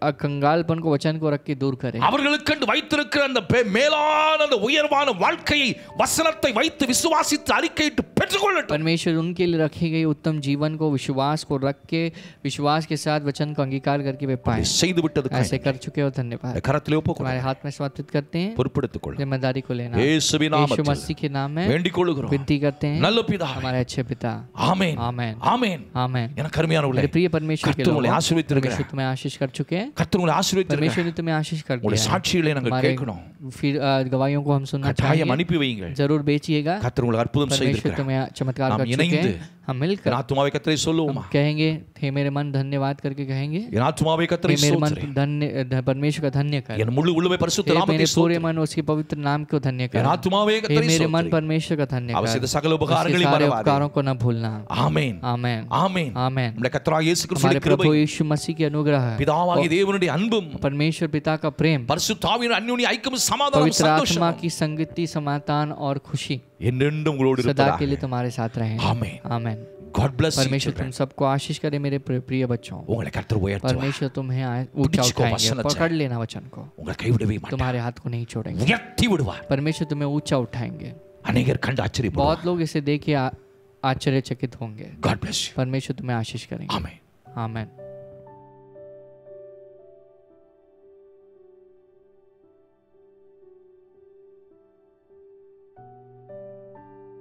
कंगालपन को वचन को रख के दूर करे। அவர்களுக்கு வைத்திருக்கிற அந்த மேலான அந்த உயர்வான வாழ்க்கையை வசனத்தை வைத்து விசுவாசித்து அறிக்கையிட்டு பெற்றுக்கொள்ளட்டும். परमेश्वर उनके लिए रखी गई उत्तम जीवन को विश्वास को रख के विश्वास के साथ वचन को अंगीकार करके वे पाए। செய்து விட்டதுக்கு ऐसे कर चुके हो, धन्यवाद। கரத்திலே ஒப்புக்கொள்ளுங்கள். हमारे हाथ में समर्पित करते हैं, பொறுப்படுத்திக் கொள்ளுங்கள். जिम्मेदारी को लेना இயேசுவின் यीशु நாமத்தில் मसीह के नाम में வேண்டிக் கொள்கிறோம். विनती करते हैं, நல்ல பிதாவே. हमारे अच्छे पिता। ஆமென். आमेन ஆமென். आमेन। எனக்கு அருமையானவர்களே, मेरे प्रिय परमेश्वर के கர்த்தர் உங்களை लोगों, ஆசீர்வதித்திருக்கிறார். परमेश्वर तुम्हें आशीष कर चुके हैं, கர்த்தர் உங்களை ஆசீர்வதித்திருக்கிறார். परमेश्वर ने तुम्हें आशीष कर உங்களுடைய दिया है। சாட்சிகளை நாங்கள் हमारे கேட்கணும். फिर गवाहियों को हम सुनना கட்டாயம் चाहिए, அனுப்பி வையுங்கள். जरूर बेचिएगा। கர்த்தர் உங்களுக்கு அற்புதம் परमेश्वर செய்திருக்கிறார். तुम्हें चमत्कार நாம் कर चुके இணைந்து हैं, हम मिलकर என் ஆத்துமாவை கர்த்தரை சொல்லுவோமா? कहेंगे, हे मेरे मन धन्यवाद करके कहेंगे, என் ஆத்துமாவை हे கர்த்தரை मेरे मन ஸ்தோத்திரி. परमेश्वर का धन्य कर, என் முழு உள்ளமே பரிசுத்த हे நாமத்தை मेरे पूरे ஸ்தோத்திரி. मन उसके पवित्र नाम को धन्य कर, என் ஆத்துமாவே हे கர்த்தரை मेरे मन ஸ்தோத்திரி. परमेश्वर का धन्य அவர் कर, செய்த சகல उसके உபகாரங்களையும் सारे மறவாதே. उपकारों को न भूलना। ஆமென். आमेन ஆமென். आमेन। நம்முடைய கர்த்தராகிய இயேசு हमारे கிறிஸ்துவின் கிருபை, प्रभु यीशु मसीह की अनुग्रह, பிதாவாகிய தேவனுடைய அன்பும், परमेश्वर पिता का प्रेम, பரிசுத்த ஆவியின் அந்யோன்ய ஐக்கியமும் சமாதானமும் पवित्र आत्मा சந்தோஷமும் की संगति समाधान और खुशी என்றென்றும் उங்களோடு सदा இருப்பதாக. के लिए तुम्हारे साथ रहे। ஆமென். आमेन। God bless you परमेश्वर तुम children. सबको आशीष करे मेरे प्रिय बच्चों। உங்களை கர்த்தர் உயர்த்துவார். परमेश्वर तुम्हें ऊंचा पिടിचको उठाएंगे, वचन पकड़ लेना वचन को, உங்களை கைவிடவே மாட்டார். तुम्हारे हाथ को नहीं छोड़ेंगे। உயர்த்தி விடுவார். परमेश्वर तुम्हें ऊंचा उठाएंगे। अनेகர் கண்டு ஆச்சரியப்படுவார். बहुत लोग इसे देख के आश्चर्यचकित होंगे। God bless you. परमेश्वर तुम्हें आशीष करेंगे। Amen. आमेन।